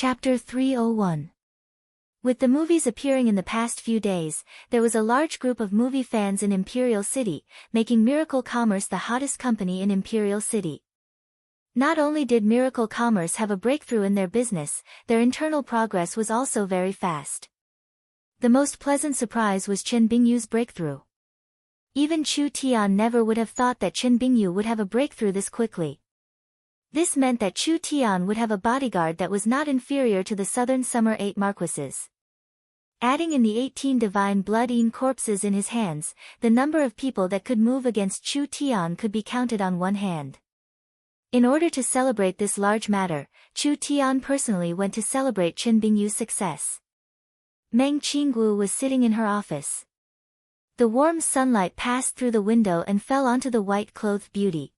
Chapter 301. With the movies appearing in the past few days, there was a large group of movie fans in Imperial City, making Miracle Commerce the hottest company in Imperial City. Not only did Miracle Commerce have a breakthrough in their business, their internal progress was also very fast. The most pleasant surprise was Chen Bingyu's breakthrough. Even Chu Tian never would have thought that Chen Bingyu would have a breakthrough this quickly. This meant that Chu Tian would have a bodyguard that was not inferior to the Southern Summer 8 Marquises. Adding in the 18 divine blood-eaten corpses in his hands, the number of people that could move against Chu Tian could be counted on one hand. In order to celebrate this large matter, Chu Tian personally went to celebrate Chen Bingyu's success. Meng Qinggu was sitting in her office. The warm sunlight passed through the window and fell onto the white-clothed beauty.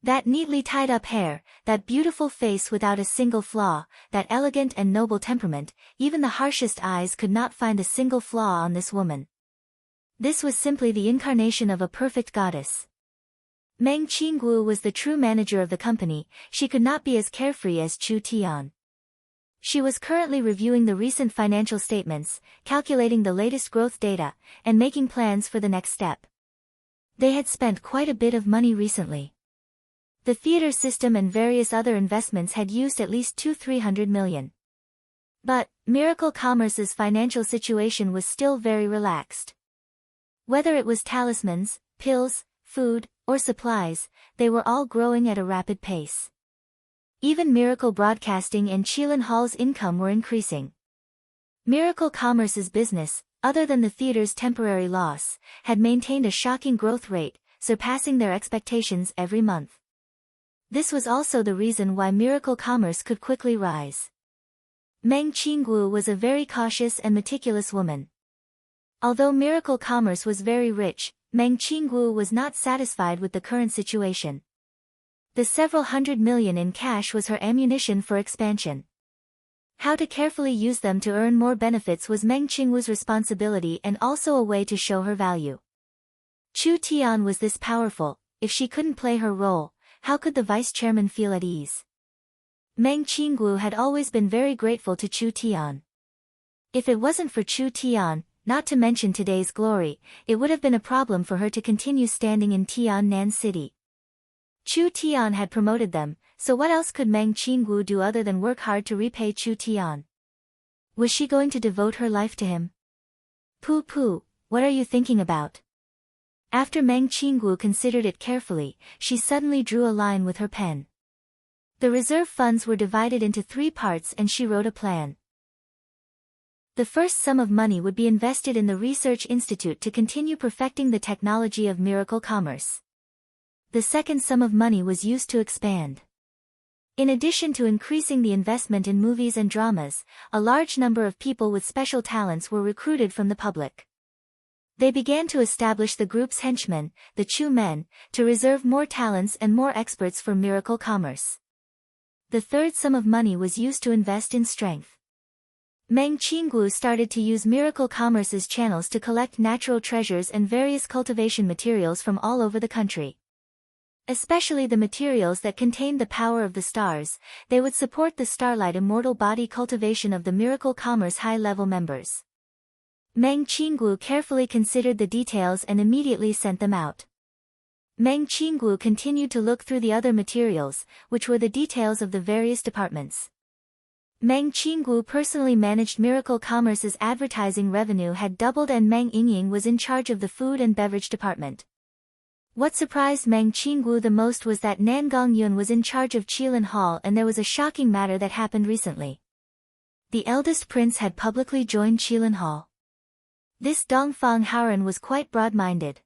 That neatly tied-up hair, that beautiful face without a single flaw, that elegant and noble temperament, even the harshest eyes could not find a single flaw on this woman. This was simply the incarnation of a perfect goddess. Meng Qinggu was the true manager of the company. She could not be as carefree as Chu Tian. She was currently reviewing the recent financial statements, calculating the latest growth data, and making plans for the next step. They had spent quite a bit of money recently. The theater system and various other investments had used at least 200-300 million. But, Miracle Commerce's financial situation was still very relaxed. Whether it was talismans, pills, food, or supplies, they were all growing at a rapid pace. Even Miracle Broadcasting and Qilin Hall's income were increasing. Miracle Commerce's business, other than the theater's temporary loss, had maintained a shocking growth rate, surpassing their expectations every month. This was also the reason why Miracle Commerce could quickly rise. Meng Qinggu was a very cautious and meticulous woman. Although Miracle Commerce was very rich, Meng Qinggu was not satisfied with the current situation. The several hundred million in cash was her ammunition for expansion. How to carefully use them to earn more benefits was Meng Qinggu's responsibility and also a way to show her value. Chu Tian was this powerful. If she couldn't play her role, how could the vice-chairman feel at ease? Meng Qinggu had always been very grateful to Chu Tian. If it wasn't for Chu Tian, not to mention today's glory, it would have been a problem for her to continue standing in Tiannan City. Chu Tian had promoted them, so what else could Meng Qinggu do other than work hard to repay Chu Tian? Was she going to devote her life to him? Pooh, what are you thinking about? After Meng Qinggu considered it carefully, she suddenly drew a line with her pen. The reserve funds were divided into 3 parts and she wrote a plan. The first sum of money would be invested in the Research Institute to continue perfecting the technology of Miracle Commerce. The second sum of money was used to expand. In addition to increasing the investment in movies and dramas, a large number of people with special talents were recruited from the public. They began to establish the group's henchmen, the Chu men, to reserve more talents and more experts for Miracle Commerce. The third sum of money was used to invest in strength. Meng Qinggu started to use Miracle Commerce's channels to collect natural treasures and various cultivation materials from all over the country. Especially the materials that contained the power of the stars, they would support the Starlight Immortal Body cultivation of the Miracle Commerce high-level members. Meng Qinggu carefully considered the details and immediately sent them out. Meng Qinggu continued to look through the other materials, which were the details of the various departments. Meng Qinggu personally managed Miracle Commerce's advertising revenue had doubled and Meng Yingying was in charge of the food and beverage department. What surprised Meng Qinggu the most was that Nan Gongyun was in charge of Qilin Hall and there was a shocking matter that happened recently. The eldest prince had publicly joined Qilin Hall. This Dongfang Haoran was quite broad-minded.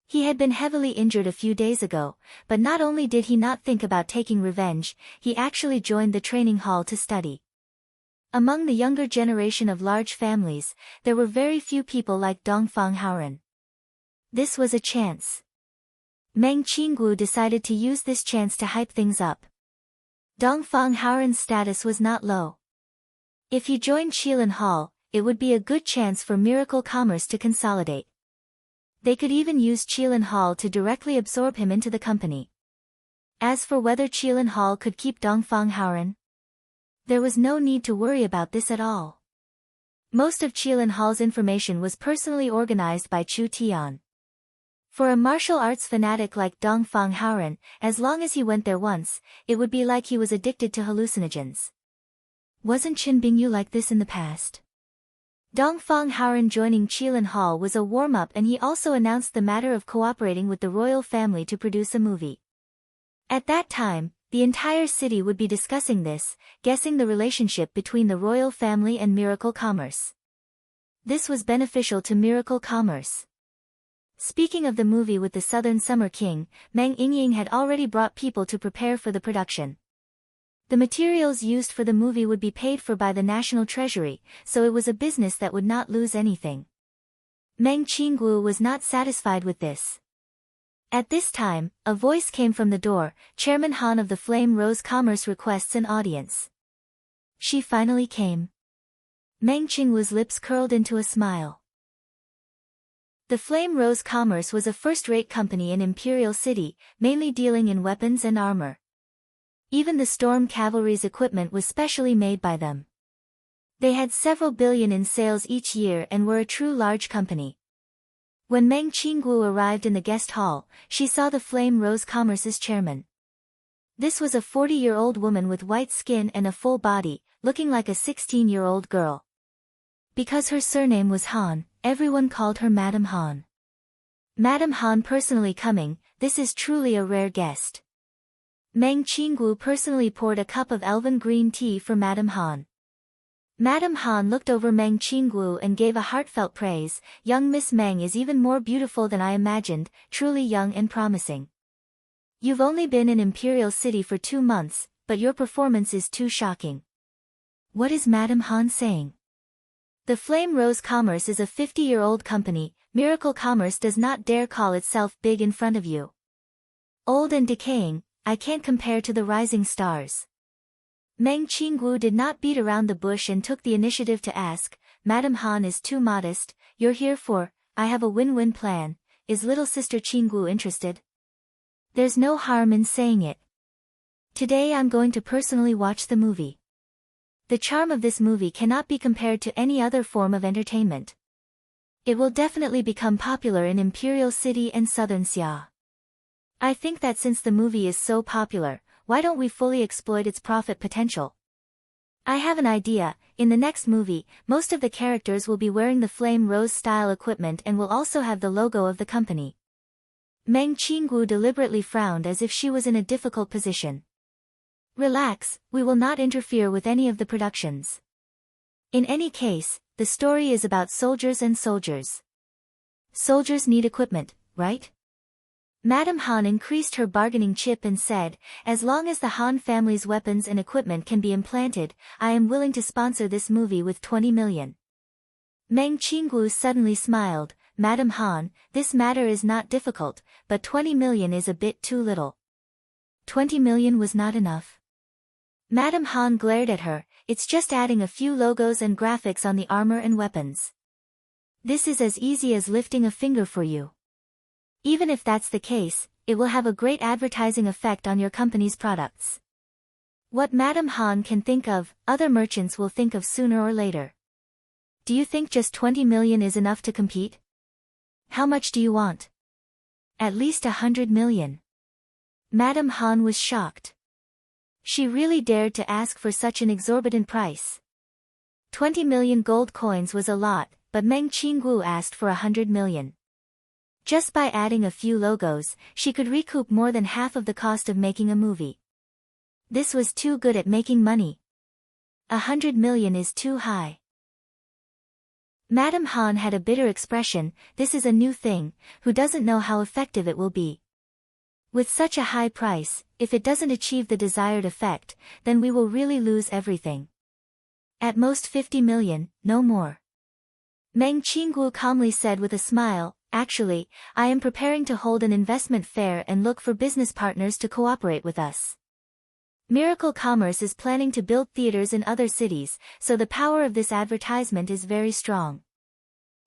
He had been heavily injured a few days ago, but not only did he not think about taking revenge, he actually joined the training hall to study. Among the younger generation of large families, there were very few people like Dongfang Haoran. This was a chance. Meng Qinggu decided to use this chance to hype things up. Dongfang Haoran's status was not low. If he joined Qilin Hall, it would be a good chance for Miracle Commerce to consolidate. They could even use Qilin Hall to directly absorb him into the company. As for whether Qilin Hall could keep Dongfang Haoran, There was no need to worry about this at all. Most of Qilin Hall's information was personally organized by Chu Tian. For a martial arts fanatic like Dongfang Haoran, as long as he went there once, it would be like he was addicted to hallucinogens. Wasn't Qin Bingyu like this in the past? Dongfang Haoran joining Qilin Hall was a warm-up, and he also announced the matter of cooperating with the royal family to produce a movie. At that time, the entire city would be discussing this, guessing the relationship between the royal family and Miracle Commerce. This was beneficial to Miracle Commerce. Speaking of the movie with the Southern Summer King, Meng Yingying had already brought people to prepare for the production. The materials used for the movie would be paid for by the National Treasury, so it was a business that would not lose anything. Meng Qinggu was not satisfied with this. At this time, a voice came from the door. Chairman Han of the Flame Rose Commerce requests an audience. She finally came. Meng Qinggu's lips curled into a smile. The Flame Rose Commerce was a first-rate company in Imperial City, mainly dealing in weapons and armor. Even the Storm Cavalry's equipment was specially made by them. They had several billion in sales each year and were a true large company. When Meng Qinggu arrived in the guest hall, she saw the Flame Rose Commerce's chairman. This was a 40-year-old woman with white skin and a full body, looking like a 16-year-old girl. Because her surname was Han, everyone called her Madam Han. Madam Han personally coming, this is truly a rare guest. Meng Qinggu personally poured a cup of elven green tea for Madam Han. Madam Han looked over Meng Qinggu and gave a heartfelt praise. Young Miss Meng is even more beautiful than I imagined, truly young and promising. You've only been in Imperial City for 2 months, but your performance is too shocking. What is Madam Han saying? The Flame Rose Commerce is a 50-year-old company. Miracle Commerce does not dare call itself big in front of you. Old and decaying, I can't compare to the rising stars. Meng Qinggu did not beat around the bush and took the initiative to ask, Madam Han is too modest, you're here for, I have a win-win plan, is little sister Qinggu interested? There's no harm in saying it. Today I'm going to personally watch the movie. The charm of this movie cannot be compared to any other form of entertainment. It will definitely become popular in Imperial City and Southern Xia. I think that since the movie is so popular, why don't we fully exploit its profit potential? I have an idea. In the next movie, most of the characters will be wearing the Flame Rose style equipment and will also have the logo of the company. Meng Qinggu deliberately frowned as if she was in a difficult position. Relax, we will not interfere with any of the productions. In any case, the story is about soldiers and soldiers. Soldiers need equipment, right? Madam Han increased her bargaining chip and said, as long as the Han family's weapons and equipment can be implanted, I am willing to sponsor this movie with 20 million. Meng Qinggu suddenly smiled, Madam Han, this matter is not difficult, but 20 million is a bit too little. 20 million was not enough. Madam Han glared at her, it's just adding a few logos and graphics on the armor and weapons. This is as easy as lifting a finger for you. Even if that's the case, it will have a great advertising effect on your company's products. What Madam Han can think of, other merchants will think of sooner or later. Do you think just 20 million is enough to compete? How much do you want? At least 100 million. Madam Han was shocked. She really dared to ask for such an exorbitant price. 20 million gold coins was a lot, but Meng Qinggu asked for 100 million. Just by adding a few logos, she could recoup more than half of the cost of making a movie. This was too good at making money. 100 million is too high. Madam Han had a bitter expression, this is a new thing, who doesn't know how effective it will be. With such a high price, if it doesn't achieve the desired effect, then we will really lose everything. At most 50 million, no more. Meng Qinggu calmly said with a smile, actually, I am preparing to hold an investment fair and look for business partners to cooperate with us. Miracle Commerce is planning to build theaters in other cities, so the power of this advertisement is very strong.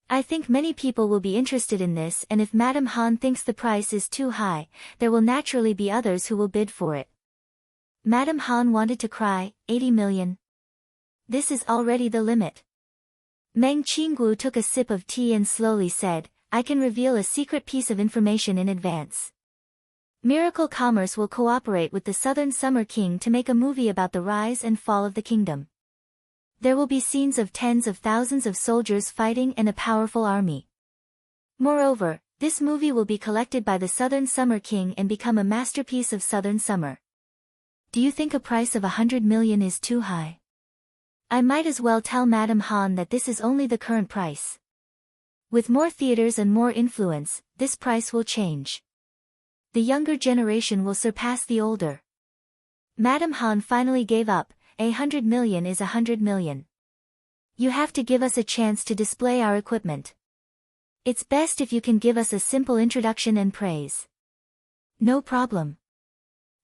I think many people will be interested in this, and if Madam Han thinks the price is too high, there will naturally be others who will bid for it. Madam Han wanted to cry, 80 million. This is already the limit. Meng Qinggu took a sip of tea and slowly said, I can reveal a secret piece of information in advance. Miracle Commerce will cooperate with the Southern Summer King to make a movie about the rise and fall of the kingdom. There will be scenes of tens of thousands of soldiers fighting and a powerful army. Moreover, this movie will be collected by the Southern Summer King and become a masterpiece of Southern Summer. Do you think a price of 100 million is too high? I might as well tell Madame Han that this is only the current price. With more theaters and more influence, this price will change. The younger generation will surpass the older. Madame Han finally gave up. 100 million is 100 million. You have to give us a chance to display our equipment. It's best if you can give us a simple introduction and praise. No problem.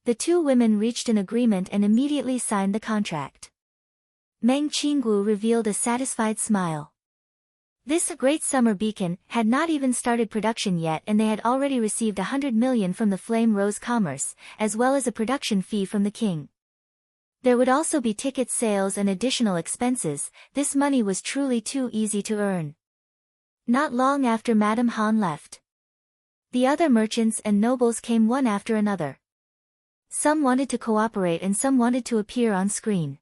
The two women reached an agreement and immediately signed the contract. Meng Qinggu revealed a satisfied smile. This Great Summer Beacon had not even started production yet, and they had already received 100 million from the Flame Rose Commerce, as well as a production fee from the king. There would also be ticket sales and additional expenses. This money was truly too easy to earn. Not long after Madame Han left, the other merchants and nobles came one after another. Some wanted to cooperate and some wanted to appear on screen.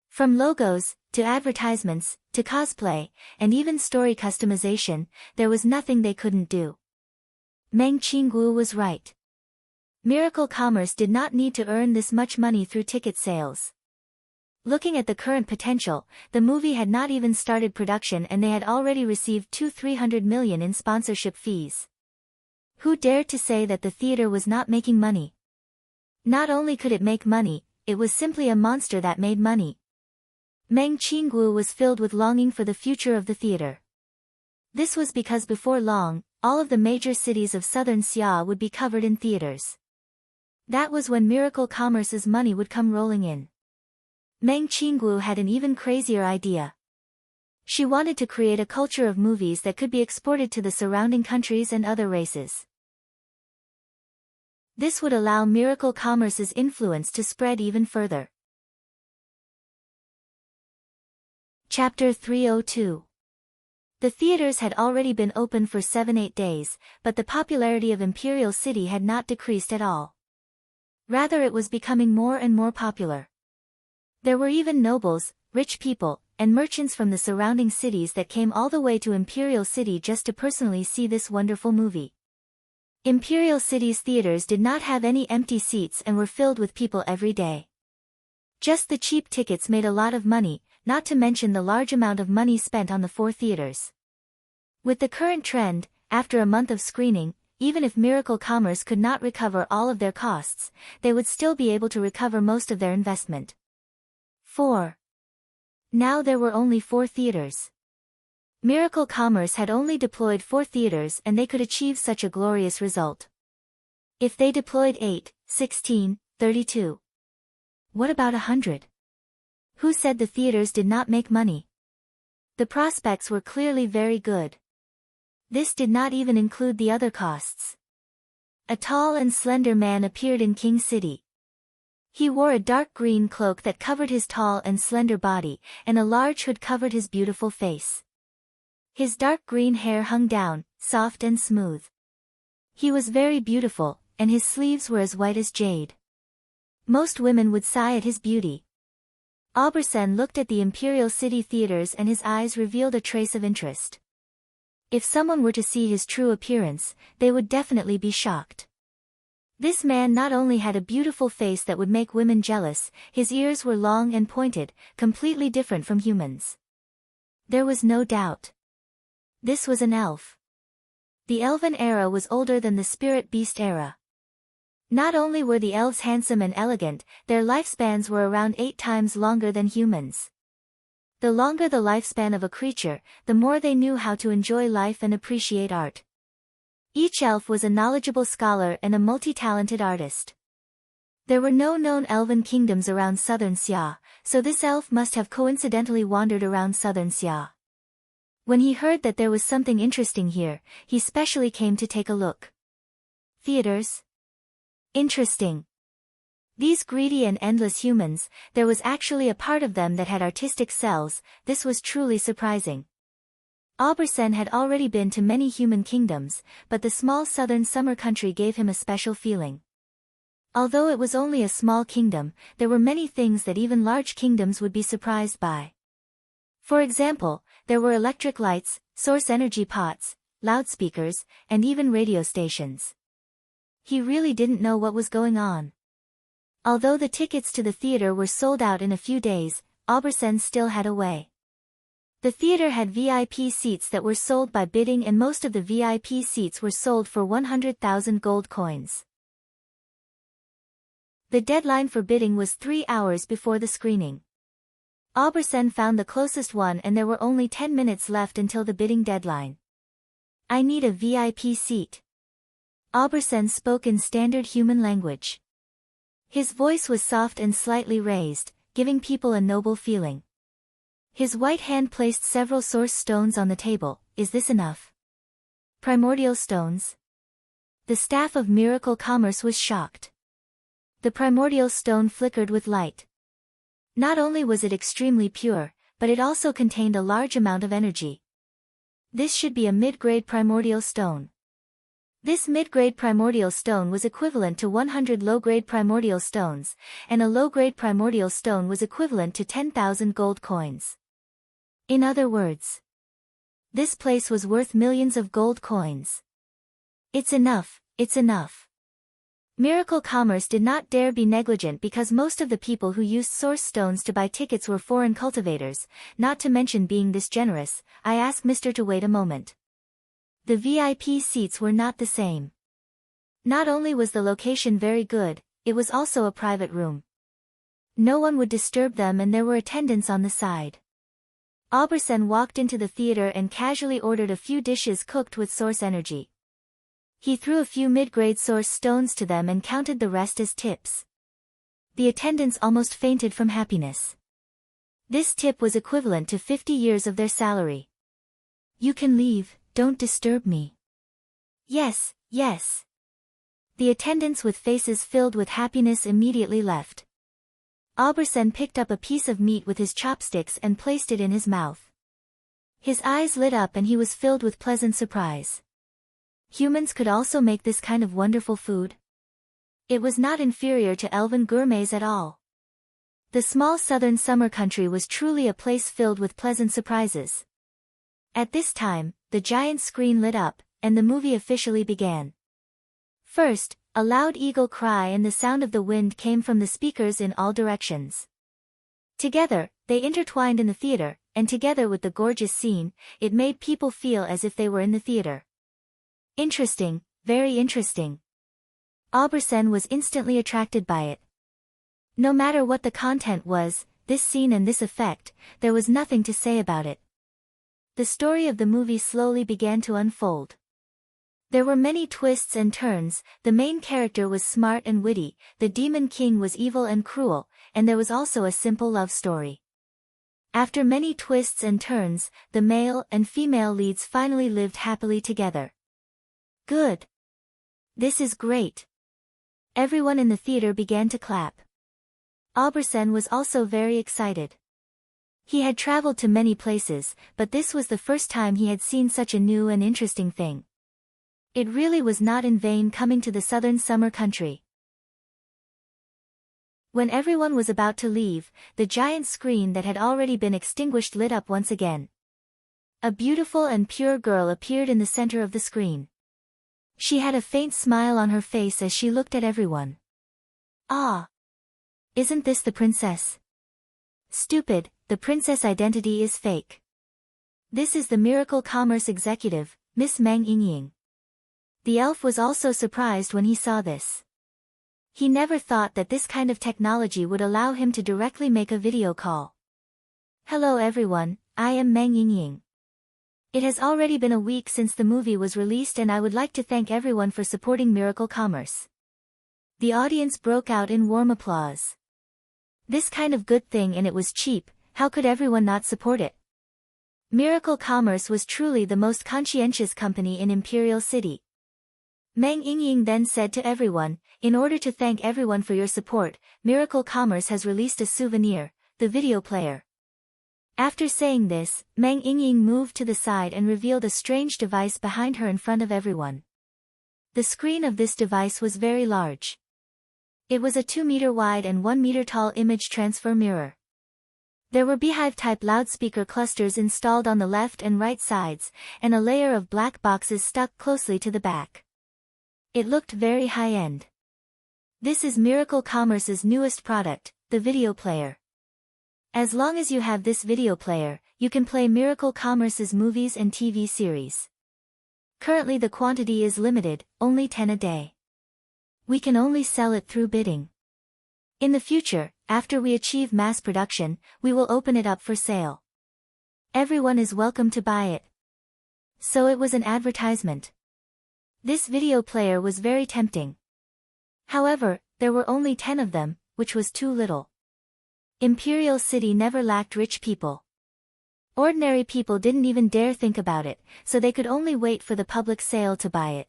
From logos, to advertisements, to cosplay, and even story customization, there was nothing they couldn't do. Meng Qinggu was right. Miracle Commerce did not need to earn this much money through ticket sales. Looking at the current potential, the movie had not even started production and they had already received 300 million in sponsorship fees. Who dared to say that the theater was not making money? Not only could it make money, it was simply a monster that made money. Meng Qinggu was filled with longing for the future of the theater. This was because before long, all of the major cities of southern Xia would be covered in theaters. That was when Miracle Commerce's money would come rolling in. Meng Qinggu had an even crazier idea. She wanted to create a culture of movies that could be exported to the surrounding countries and other races. This would allow Miracle Commerce's influence to spread even further. Chapter 302. The theaters had already been open for 7-8 days, but the popularity of Imperial City had not decreased at all. Rather, it was becoming more and more popular. There were even nobles, rich people, and merchants from the surrounding cities that came all the way to Imperial City just to personally see this wonderful movie. Imperial City's theaters did not have any empty seats and were filled with people every day. Just the cheap tickets made a lot of money, not to mention the large amount of money spent on the 4 theaters. With the current trend, after a month of screening, even if Miracle Commerce could not recover all of their costs, they would still be able to recover most of their investment. 4. Now there were only 4 theaters. Miracle Commerce had only deployed 4 theaters and they could achieve such a glorious result. If they deployed 8, 16, 32. What about 100? Who said the theaters did not make money? The prospects were clearly very good. This did not even include the other costs. A tall and slender man appeared in King City. He wore a dark green cloak that covered his tall and slender body, and a large hood covered his beautiful face. His dark green hair hung down, soft and smooth. He was very beautiful, and his sleeves were as white as jade. Most women would sigh at his beauty. Aubersen looked at the Imperial City theaters and his eyes revealed a trace of interest. If someone were to see his true appearance, they would definitely be shocked. This man not only had a beautiful face that would make women jealous, his ears were long and pointed, completely different from humans. There was no doubt. This was an elf. The elven era was older than the spirit beast era. Not only were the elves handsome and elegant, their lifespans were around 8 times longer than humans. The longer the lifespan of a creature, the more they knew how to enjoy life and appreciate art. Each elf was a knowledgeable scholar and a multi-talented artist. There were no known elven kingdoms around southern Xia, so this elf must have coincidentally wandered around southern Xia. When he heard that there was something interesting here, he specially came to take a look. Theaters? Interesting. These greedy and endless humans, there was actually a part of them that had artistic cells. This was truly surprising. Auberson had already been to many human kingdoms, but the small southern summer country gave him a special feeling. Although it was only a small kingdom, there were many things that even large kingdoms would be surprised by. For example, there were electric lights, source energy pots, loudspeakers, and even radio stations. He really didn't know what was going on. Although the tickets to the theater were sold out in a few days, Auberson still had a way. The theater had VIP seats that were sold by bidding, and most of the VIP seats were sold for 100,000 gold coins. The deadline for bidding was 3 hours before the screening. Auberson found the closest one and there were only 10 minutes left until the bidding deadline. "I need a VIP seat." Auberson spoke in standard human language. His voice was soft and slightly raised, giving people a noble feeling. His white hand placed several source stones on the table. "Is this enough?" "Primordial stones?" The staff of Miracle Commerce was shocked. The primordial stone flickered with light. Not only was it extremely pure, but it also contained a large amount of energy. This should be a mid-grade primordial stone. This mid-grade primordial stone was equivalent to 100 low-grade primordial stones, and a low-grade primordial stone was equivalent to 10,000 gold coins. In other words, this place was worth millions of gold coins. "It's enough, it's enough." Miracle Commerce did not dare be negligent because most of the people who used source stones to buy tickets were foreign cultivators, not to mention being this generous. I asked Mr. to wait a moment. The VIP seats were not the same. Not only was the location very good, it was also a private room. No one would disturb them and there were attendants on the side. Auberson walked into the theater and casually ordered a few dishes cooked with source energy. He threw a few mid-grade source stones to them and counted the rest as tips. The attendants almost fainted from happiness. This tip was equivalent to 50 years of their salary. "You can leave, don't disturb me." "Yes, yes." The attendants with faces filled with happiness immediately left. Auberson picked up a piece of meat with his chopsticks and placed it in his mouth. His eyes lit up and he was filled with pleasant surprise. Humans could also make this kind of wonderful food? It was not inferior to elven gourmets at all. The small southern summer country was truly a place filled with pleasant surprises. At this time, the giant screen lit up, and the movie officially began. First, a loud eagle cry and the sound of the wind came from the speakers in all directions. Together, they intertwined in the theater, and together with the gorgeous scene, it made people feel as if they were in the theater. Interesting, very interesting. Auberson was instantly attracted by it. No matter what the content was, this scene and this effect, there was nothing to say about it. The story of the movie slowly began to unfold. There were many twists and turns. The main character was smart and witty, the Demon King was evil and cruel, and there was also a simple love story. After many twists and turns, the male and female leads finally lived happily together. Good. This is great. Everyone in the theater began to clap. Auberson was also very excited. He had traveled to many places, but this was the first time he had seen such a new and interesting thing. It really was not in vain coming to the southern summer country. When everyone was about to leave, the giant screen that had already been extinguished lit up once again. A beautiful and pure girl appeared in the center of the screen. She had a faint smile on her face as she looked at everyone. "Ah! Isn't this the princess?" "Stupid, the princess identity is fake. This is the Miracle Commerce executive, Miss Meng Yingying." The elf was also surprised when he saw this. He never thought that this kind of technology would allow him to directly make a video call. "Hello everyone, I am Meng Yingying. It has already been a week since the movie was released and I would like to thank everyone for supporting Miracle Commerce." The audience broke out in warm applause. This kind of good thing, and it was cheap, how could everyone not support it? Miracle Commerce was truly the most conscientious company in Imperial City. Meng Yingying then said to everyone, "In order to thank everyone for your support, Miracle Commerce has released a souvenir, the video player." After saying this, Meng Yingying moved to the side and revealed a strange device behind her in front of everyone. The screen of this device was very large. It was a 2-meter wide and 1-meter tall image transfer mirror. There were beehive-type loudspeaker clusters installed on the left and right sides, and a layer of black boxes stuck closely to the back. It looked very high-end. This is Miracle Commerce's newest product, the video player. As long as you have this video player, you can play Miracle Commerce's movies and TV series. Currently the quantity is limited, only 10 a day. We can only sell it through bidding. In the future, after we achieve mass production, we will open it up for sale. Everyone is welcome to buy it. So it was an advertisement. This video player was very tempting. However, there were only 10 of them, which was too little. Imperial City never lacked rich people. Ordinary people didn't even dare think about it, so they could only wait for the public sale to buy it.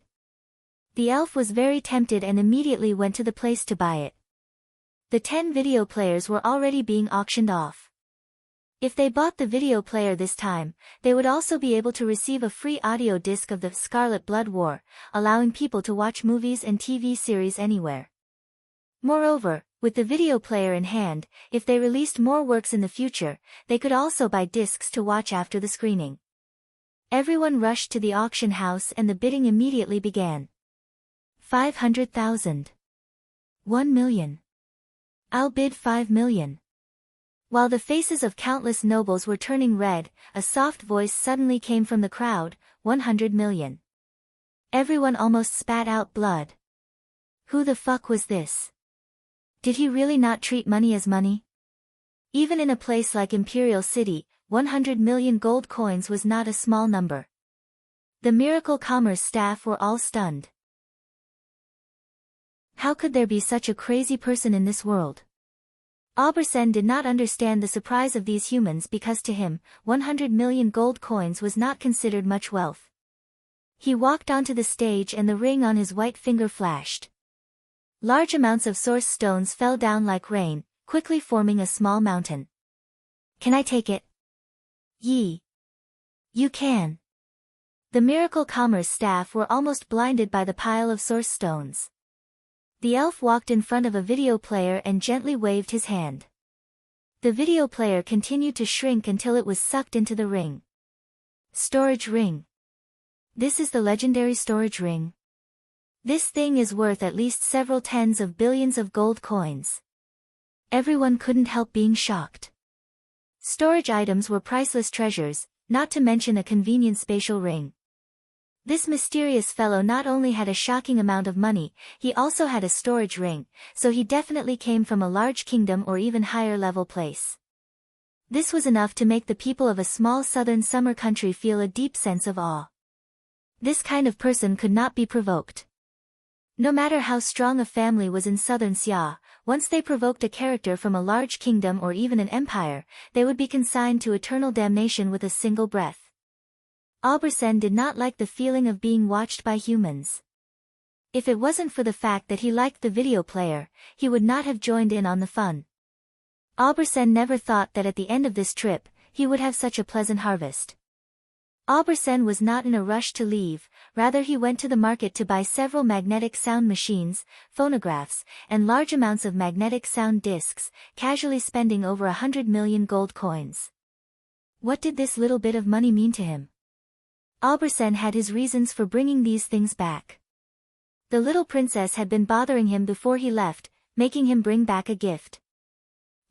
The elf was very tempted and immediately went to the place to buy it. The 10 video players were already being auctioned off. If they bought the video player this time, they would also be able to receive a free audio disc of the Scarlet Blood War, allowing people to watch movies and TV series anywhere. Moreover, with the video player in hand, if they released more works in the future, they could also buy discs to watch after the screening. Everyone rushed to the auction house and the bidding immediately began. 500,000. 1 million. I'll bid 5 million. While the faces of countless nobles were turning red, a soft voice suddenly came from the crowd, 100 million. Everyone almost spat out blood. Who the fuck was this? Did he really not treat money as money? Even in a place like Imperial City, 100 million gold coins was not a small number. The Miracle Commerce staff were all stunned. How could there be such a crazy person in this world? Aubersen did not understand the surprise of these humans because to him, 100 million gold coins was not considered much wealth. He walked onto the stage and the ring on his white finger flashed. Large amounts of source stones fell down like rain, quickly forming a small mountain. Can I take it? Yi. You can. The Miracle Commerce staff were almost blinded by the pile of source stones. The elf walked in front of a video player and gently waved his hand. The video player continued to shrink until it was sucked into the ring. Storage ring. This is the legendary storage ring. This thing is worth at least several tens of billions of gold coins. Everyone couldn't help being shocked. Storage items were priceless treasures, not to mention a convenient spatial ring. This mysterious fellow not only had a shocking amount of money, he also had a storage ring, so he definitely came from a large kingdom or even higher level place. This was enough to make the people of a small southern summer country feel a deep sense of awe. This kind of person could not be provoked. No matter how strong a family was in southern Xia, once they provoked a character from a large kingdom or even an empire, they would be consigned to eternal damnation with a single breath. Aubersen did not like the feeling of being watched by humans. If it wasn't for the fact that he liked the video player, he would not have joined in on the fun. Aubersen never thought that at the end of this trip, he would have such a pleasant harvest. Aubersen was not in a rush to leave, rather he went to the market to buy several magnetic sound machines, phonographs, and large amounts of magnetic sound discs, casually spending over 100 million gold coins. What did this little bit of money mean to him? Aubersen had his reasons for bringing these things back. The little princess had been bothering him before he left, making him bring back a gift.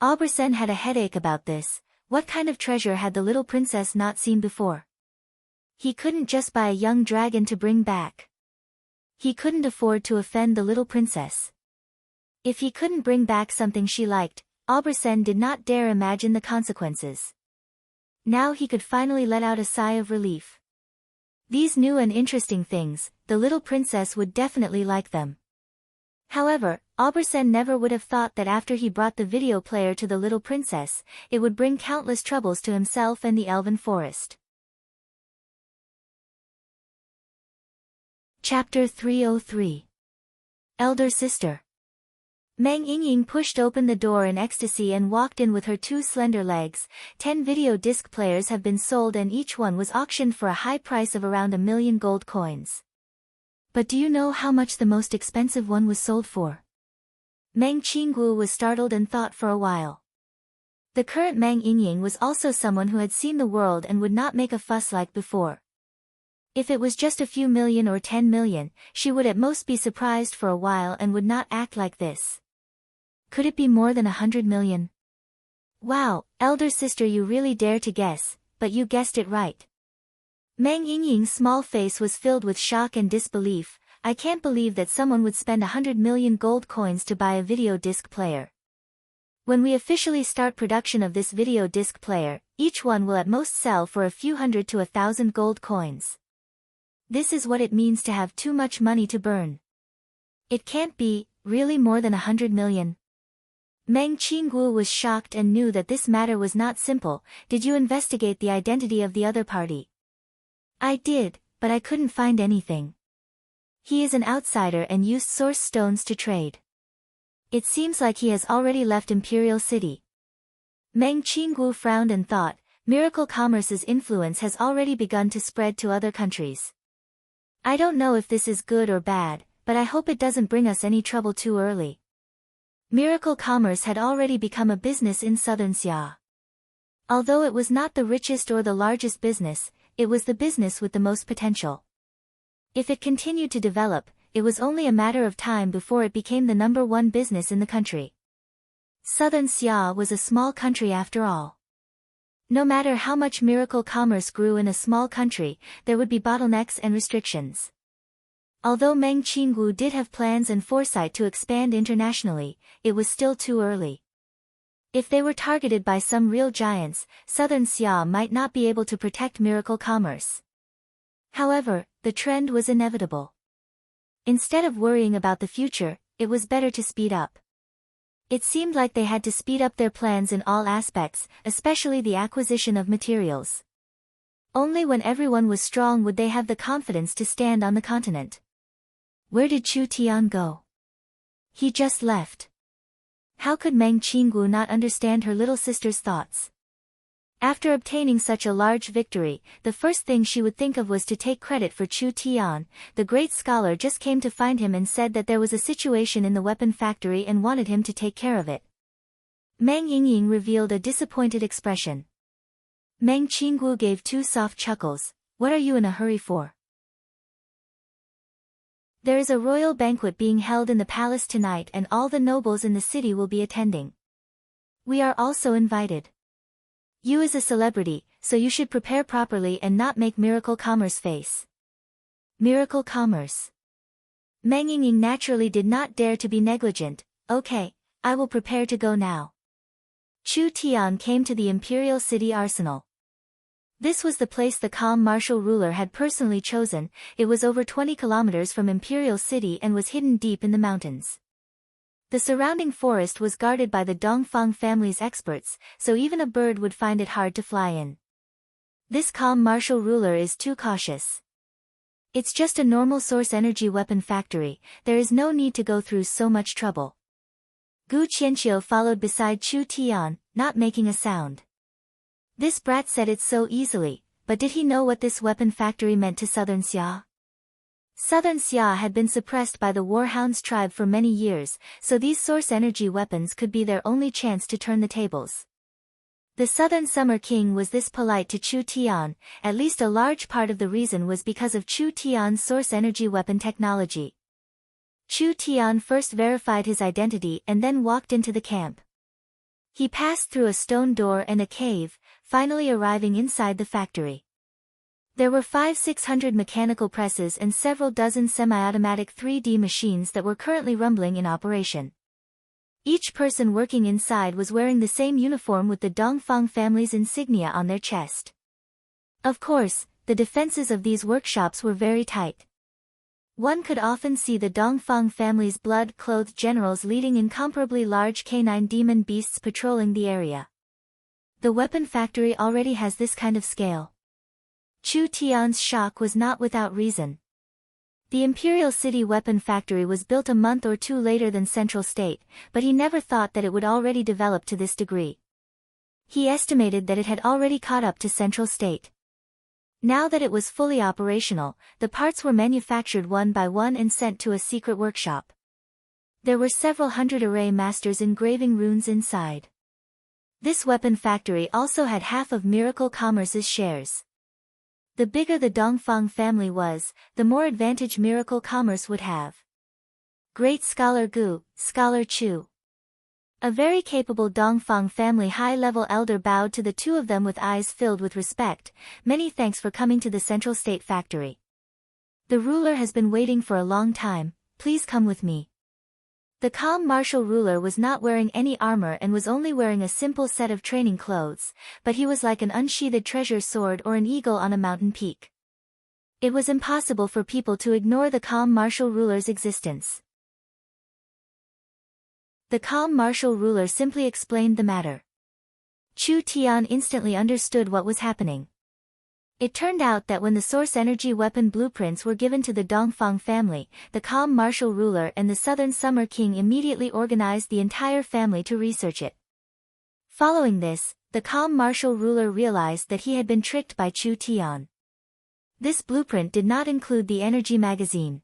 Aubersen had a headache about this. What kind of treasure had the little princess not seen before? He couldn't just buy a young dragon to bring back. He couldn't afford to offend the little princess. If he couldn't bring back something she liked, Aubersen did not dare imagine the consequences. Now he could finally let out a sigh of relief. These new and interesting things, the little princess would definitely like them. However, Aubersen never would have thought that after he brought the video player to the little princess, it would bring countless troubles to himself and the elven forest. Chapter 303. Elder Sister. Meng Yingying pushed open the door in ecstasy and walked in with her 2 slender legs. 10 video disc players have been sold and each one was auctioned for a high price of around 1 million gold coins. But do you know how much the most expensive one was sold for? Meng Qinggu was startled and thought for a while. The current Meng Yingying was also someone who had seen the world and would not make a fuss like before. If it was just a few million or 10 million, she would at most be surprised for a while and would not act like this. Could it be more than 100 million? Wow, elder sister, you really dare to guess, but you guessed it right. Meng Yingying's small face was filled with shock and disbelief. I can't believe that someone would spend 100 million gold coins to buy a video disc player. When we officially start production of this video disc player, each one will at most sell for a few hundred to 1,000 gold coins. This is what it means to have too much money to burn. It can't be, really, more than 100 million. Meng Qinggu was shocked and knew that this matter was not simple. Did you investigate the identity of the other party? I did, but I couldn't find anything. He is an outsider and used source stones to trade. It seems like he has already left Imperial City. Meng Qinggu frowned and thought, Miracle Commerce's influence has already begun to spread to other countries. I don't know if this is good or bad, but I hope it doesn't bring us any trouble too early. Miracle Commerce had already become a business in southern Xia. Although it was not the richest or the largest business, it was the business with the most potential. If it continued to develop, it was only a matter of time before it became the #1 business in the country. Southern Xia was a small country after all. No matter how much Miracle Commerce grew in a small country, there would be bottlenecks and restrictions. Although Meng Qinggu did have plans and foresight to expand internationally, it was still too early. If they were targeted by some real giants, Southern Xia might not be able to protect Miracle Commerce. However, the trend was inevitable. Instead of worrying about the future, it was better to speed up. It seemed like they had to speed up their plans in all aspects, especially the acquisition of materials. Only when everyone was strong would they have the confidence to stand on the continent. Where did Chu Tian go? He just left. How could Meng Qinggu not understand her little sister's thoughts? After obtaining such a large victory, the first thing she would think of was to take credit for Chu Tian. The great scholar just came to find him and said that there was a situation in the weapon factory and wanted him to take care of it. Meng Yingying revealed a disappointed expression. Meng Qinggu gave 2 soft chuckles. What are you in a hurry for? There is a royal banquet being held in the palace tonight and all the nobles in the city will be attending. We are also invited. You is a celebrity, so you should prepare properly and not make Miracle Commerce face. Miracle Commerce. Meng Yingying naturally did not dare to be negligent. Okay, I will prepare to go now. Chu Tian came to the Imperial City Arsenal. This was the place the calm martial ruler had personally chosen. It was over 20 kilometers from Imperial City and was hidden deep in the mountains. The surrounding forest was guarded by the Dongfang family's experts, so even a bird would find it hard to fly in. This calm martial ruler is too cautious. It's just a normal source energy weapon factory, there is no need to go through so much trouble. Gu Qianqiu followed beside Chu Tian, not making a sound. This brat said it so easily, but did he know what this weapon factory meant to Southern Xia? Southern Xia had been suppressed by the Warhounds tribe for many years, so these source energy weapons could be their only chance to turn the tables. The Southern Summer King was this polite to Chu Tian. At least a large part of the reason was because of Chu Tian's source energy weapon technology. Chu Tian first verified his identity and then walked into the camp. He passed through a stone door and a cave, finally arriving inside the factory. There were 500-600 mechanical presses and several dozen semi-automatic 3D machines that were currently rumbling in operation. Each person working inside was wearing the same uniform with the Dongfang family's insignia on their chest. Of course, the defenses of these workshops were very tight. One could often see the Dongfang family's blood-clothed generals leading incomparably large canine demon beasts patrolling the area. The weapon factory already has this kind of scale. Chu Tian's shock was not without reason. The Imperial City weapon factory was built a month or two later than Central State, but he never thought that it would already develop to this degree. He estimated that it had already caught up to Central State. Now that it was fully operational, the parts were manufactured one by one and sent to a secret workshop. There were several hundred array masters engraving runes inside. This weapon factory also had half of Miracle Commerce's shares. The bigger the Dongfang family was, the more advantage Miracle Commerce would have. Great Scholar Gu, Scholar Chu. A very capable Dongfang family high-level elder bowed to the two of them with eyes filled with respect. Many thanks for coming to the Central State Factory. The ruler has been waiting for a long time, please come with me. The calm martial ruler was not wearing any armor and was only wearing a simple set of training clothes, but he was like an unsheathed treasure sword or an eagle on a mountain peak. It was impossible for people to ignore the calm martial ruler's existence. The calm martial ruler simply explained the matter. Chu Tian instantly understood what was happening. It turned out that when the source energy weapon blueprints were given to the Dongfang family, the calm martial ruler and the Southern Summer King immediately organized the entire family to research it. Following this, the calm martial ruler realized that he had been tricked by Chu Tian. This blueprint did not include the energy magazine.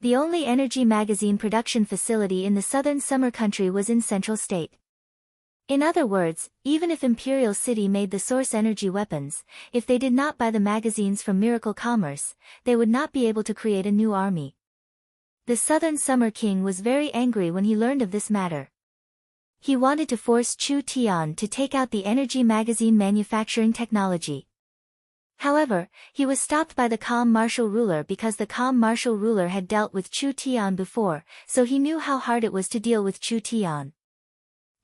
The only energy magazine production facility in the Southern Summer Country was in Central State. In other words, even if Imperial City made the source energy weapons, if they did not buy the magazines from Miracle Commerce, they would not be able to create a new army. The Southern Summer King was very angry when he learned of this matter. He wanted to force Chu Tian to take out the energy magazine manufacturing technology. However, he was stopped by the calm martial ruler because the calm martial ruler had dealt with Chu Tian before, so he knew how hard it was to deal with Chu Tian.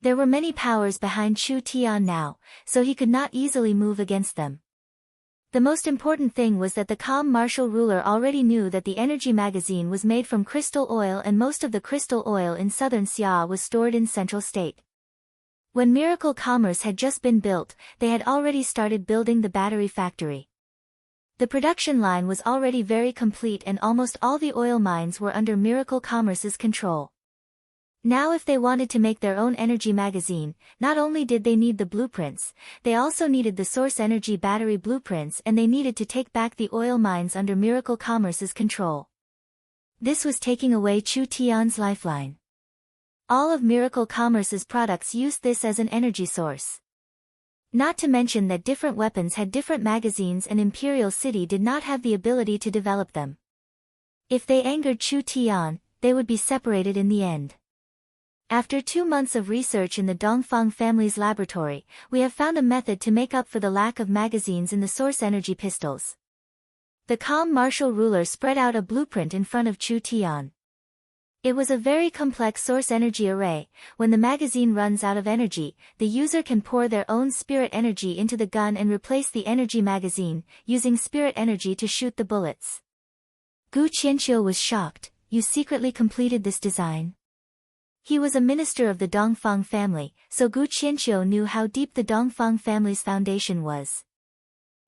There were many powers behind Chu Tian now, so he could not easily move against them. The most important thing was that the calm martial ruler already knew that the energy magazine was made from crystal oil and most of the crystal oil in southern Xia was stored in Central State. When Miracle Commerce had just been built, they had already started building the battery factory. The production line was already very complete and almost all the oil mines were under Miracle Commerce's control. Now if they wanted to make their own energy magazine, not only did they need the blueprints, they also needed the source energy battery blueprints and they needed to take back the oil mines under Miracle Commerce's control. This was taking away Chu Tian's lifeline. All of Miracle Commerce's products used this as an energy source. Not to mention that different weapons had different magazines and Imperial City did not have the ability to develop them. If they angered Chu Tian, they would be separated in the end. After 2 months of research in the Dongfang family's laboratory, we have found a method to make up for the lack of magazines in the source energy pistols. The calm martial ruler spread out a blueprint in front of Chu Tian. It was a very complex source energy array. When the magazine runs out of energy, the user can pour their own spirit energy into the gun and replace the energy magazine, using spirit energy to shoot the bullets. Gu Qianqiu was shocked. You secretly completed this design? He was a minister of the Dongfang family, so Gu Qianqiu knew how deep the Dongfang family's foundation was.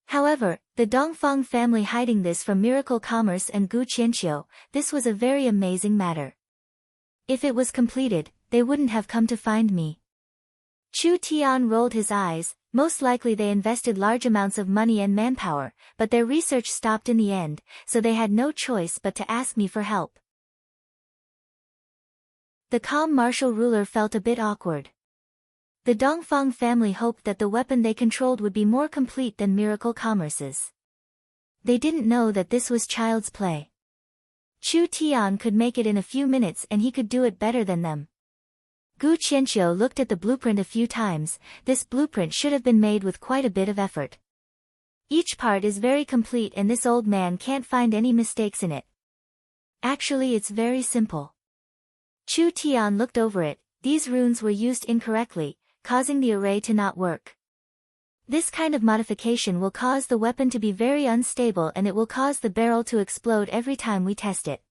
However, the Dongfang family hiding this from Miracle Commerce and Gu Qianqiu, this was a very amazing matter. If it was completed, they wouldn't have come to find me. Chu Tian rolled his eyes. Most likely they invested large amounts of money and manpower, but their research stopped in the end, so they had no choice but to ask me for help. The calm martial ruler felt a bit awkward. The Dongfang family hoped that the weapon they controlled would be more complete than Miracle Commerce's. They didn't know that this was child's play. Chu Tian could make it in a few minutes and he could do it better than them. Gu Qianqiu looked at the blueprint a few times. This blueprint should have been made with quite a bit of effort. Each part is very complete and this old man can't find any mistakes in it. Actually, it's very simple. Chu Tian looked over it. These runes were used incorrectly, causing the array to not work. This kind of modification will cause the weapon to be very unstable and it will cause the barrel to explode every time we test it.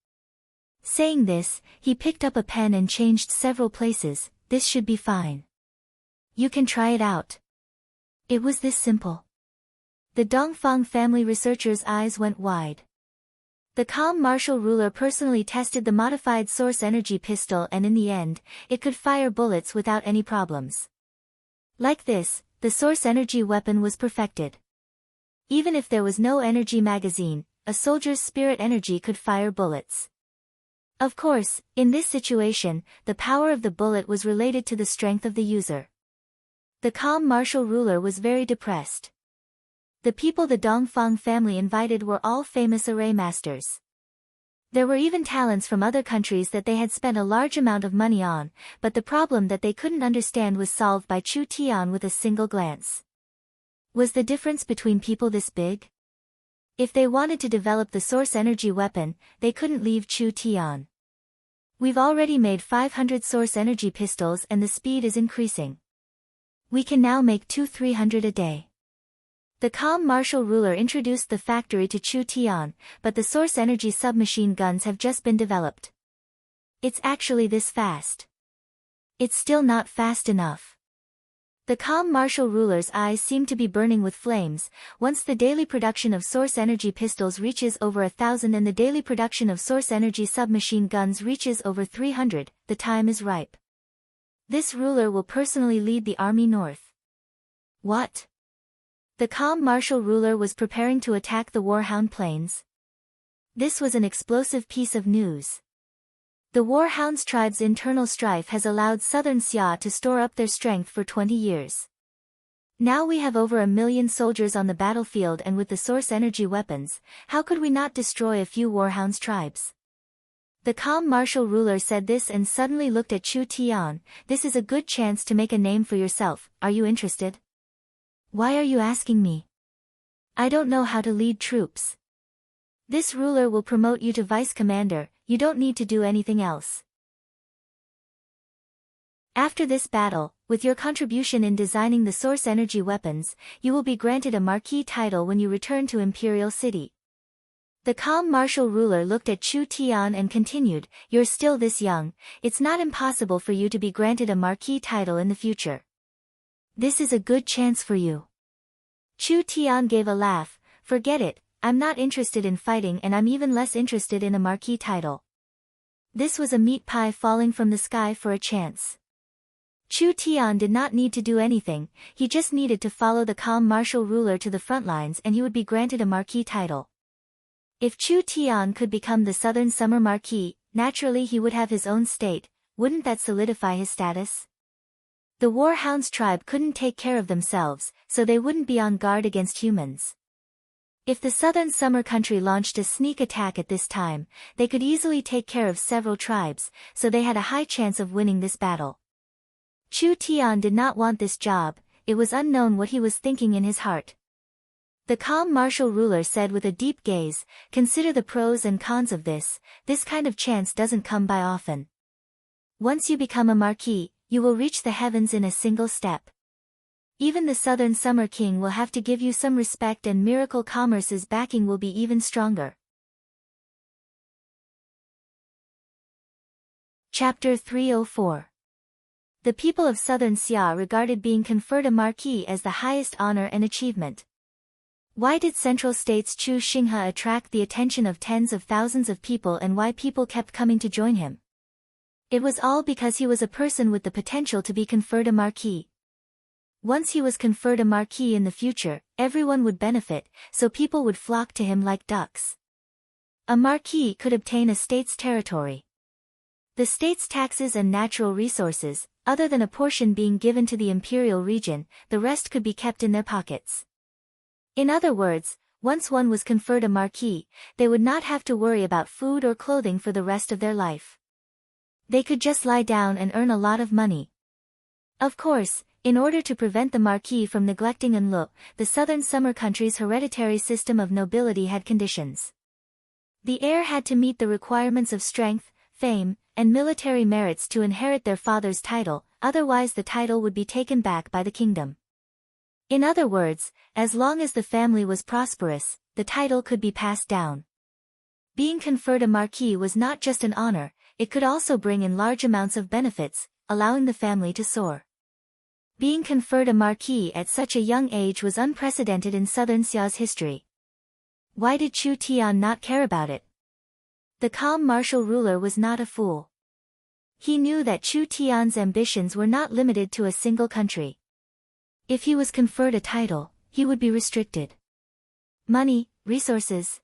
Saying this, he picked up a pen and changed several places. This should be fine. You can try it out. It was this simple. The Dongfang family researchers' eyes went wide. The calm martial ruler personally tested the modified source energy pistol, and in the end, it could fire bullets without any problems. Like this, the source energy weapon was perfected. Even if there was no energy magazine, a soldier's spirit energy could fire bullets. Of course, in this situation, the power of the bullet was related to the strength of the user. The calm martial ruler was very depressed. The people the Dongfang family invited were all famous array masters. There were even talents from other countries that they had spent a large amount of money on, but the problem that they couldn't understand was solved by Chu Tian with a single glance. Was the difference between people this big? If they wanted to develop the source energy weapon, they couldn't leave Chu Tian. We've already made 500 source energy pistols and the speed is increasing. We can now make 200-300 a day. The calm martial ruler introduced the factory to Chu Tian, but the source energy submachine guns have just been developed. It's actually this fast. It's still not fast enough. The calm martial ruler's eyes seem to be burning with flames. Once the daily production of source energy pistols reaches over 1,000 and the daily production of source energy submachine guns reaches over 300, the time is ripe. This ruler will personally lead the army north. What? The calm martial ruler was preparing to attack the Warhound plains. This was an explosive piece of news. The Warhounds tribe's internal strife has allowed Southern Xia to store up their strength for 20 years. Now we have over 1 million soldiers on the battlefield, and with the source energy weapons, how could we not destroy a few Warhounds tribes? The calm martial ruler said this and suddenly looked at Chu Tian. This is a good chance to make a name for yourself. Are you interested? Why are you asking me? I don't know how to lead troops. This ruler will promote you to vice commander. You don't need to do anything else. After this battle, with your contribution in designing the source energy weapons, you will be granted a marquis title when you return to Imperial City. The calm martial ruler looked at Chu Tian and continued, you're still this young, it's not impossible for you to be granted a marquis title in the future. This is a good chance for you. Chu Tian gave a laugh. Forget it, I'm not interested in fighting and I'm even less interested in a marquis title. This was a meat pie falling from the sky for a chance. Chu Tian did not need to do anything, he just needed to follow the calm martial ruler to the front lines and he would be granted a marquis title. If Chu Tian could become the Southern Summer Marquis, naturally he would have his own state. Wouldn't that solidify his status? The Warhounds tribe couldn't take care of themselves, so they wouldn't be on guard against humans. If the Southern Summer Country launched a sneak attack at this time, they could easily take care of several tribes, so they had a high chance of winning this battle. Chu Tian did not want this job, it was unknown what he was thinking in his heart. The calm martial ruler said with a deep gaze, consider the pros and cons of this kind of chance doesn't come by often. Once you become a marquis, you will reach the heavens in a single step. Even the Southern Summer King will have to give you some respect and Miracle Commerce's backing will be even stronger. Chapter 304. The people of Southern Xia regarded being conferred a marquis as the highest honor and achievement. Why did Central State's Chu Xinghe attract the attention of tens of thousands of people and why people kept coming to join him? It was all because he was a person with the potential to be conferred a marquis. Once he was conferred a marquis in the future, everyone would benefit, so people would flock to him like ducks. A marquis could obtain a state's territory. The state's taxes and natural resources, other than a portion being given to the imperial region, the rest could be kept in their pockets. In other words, once one was conferred a marquis, they would not have to worry about food or clothing for the rest of their life. They could just lie down and earn a lot of money. Of course, in order to prevent the marquis from neglecting Enlu, the Southern Summer Country's hereditary system of nobility had conditions. The heir had to meet the requirements of strength, fame, and military merits to inherit their father's title, otherwise the title would be taken back by the kingdom. In other words, as long as the family was prosperous, the title could be passed down. Being conferred a marquis was not just an honor, it could also bring in large amounts of benefits, allowing the family to soar. Being conferred a marquis at such a young age was unprecedented in Southern Xia's history. Why did Chu Tian not care about it? The calm martial ruler was not a fool. He knew that Chu Tian's ambitions were not limited to a single country. If he was conferred a title, he would be restricted. Money, resources.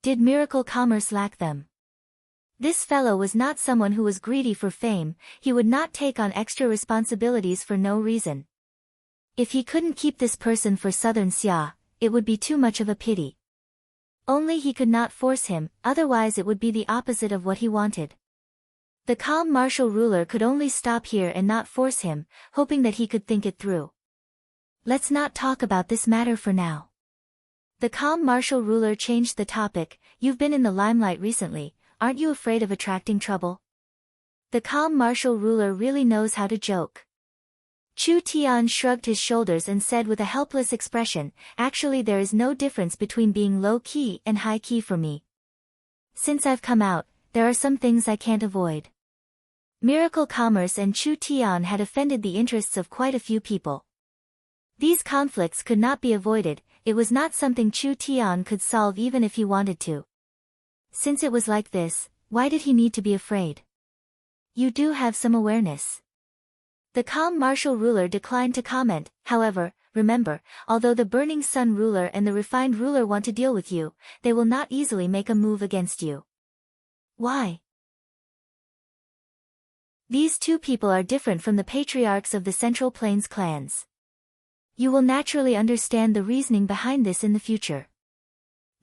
Did miracle commerce lack them? This fellow was not someone who was greedy for fame, he would not take on extra responsibilities for no reason. If he couldn't keep this person for Southern Xia, it would be too much of a pity. Only he could not force him, otherwise it would be the opposite of what he wanted. The calm martial ruler could only stop here and not force him, hoping that he could think it through. Let's not talk about this matter for now. The calm martial ruler changed the topic. You've been in the limelight recently, aren't you afraid of attracting trouble? The calm martial ruler really knows how to joke. Chu Tian shrugged his shoulders and said with a helpless expression, actually there is no difference between being low-key and high-key for me. Since I've come out, there are some things I can't avoid. Miracle commerce and Chu Tian had offended the interests of quite a few people. These conflicts could not be avoided, it was not something Chu Tian could solve even if he wanted to. Since it was like this, why did he need to be afraid? You do have some awareness. The calm martial ruler declined to comment, however, remember, although the burning sun ruler and the refined ruler want to deal with you, they will not easily make a move against you. Why? These two people are different from the patriarchs of the Central Plains clans. You will naturally understand the reasoning behind this in the future.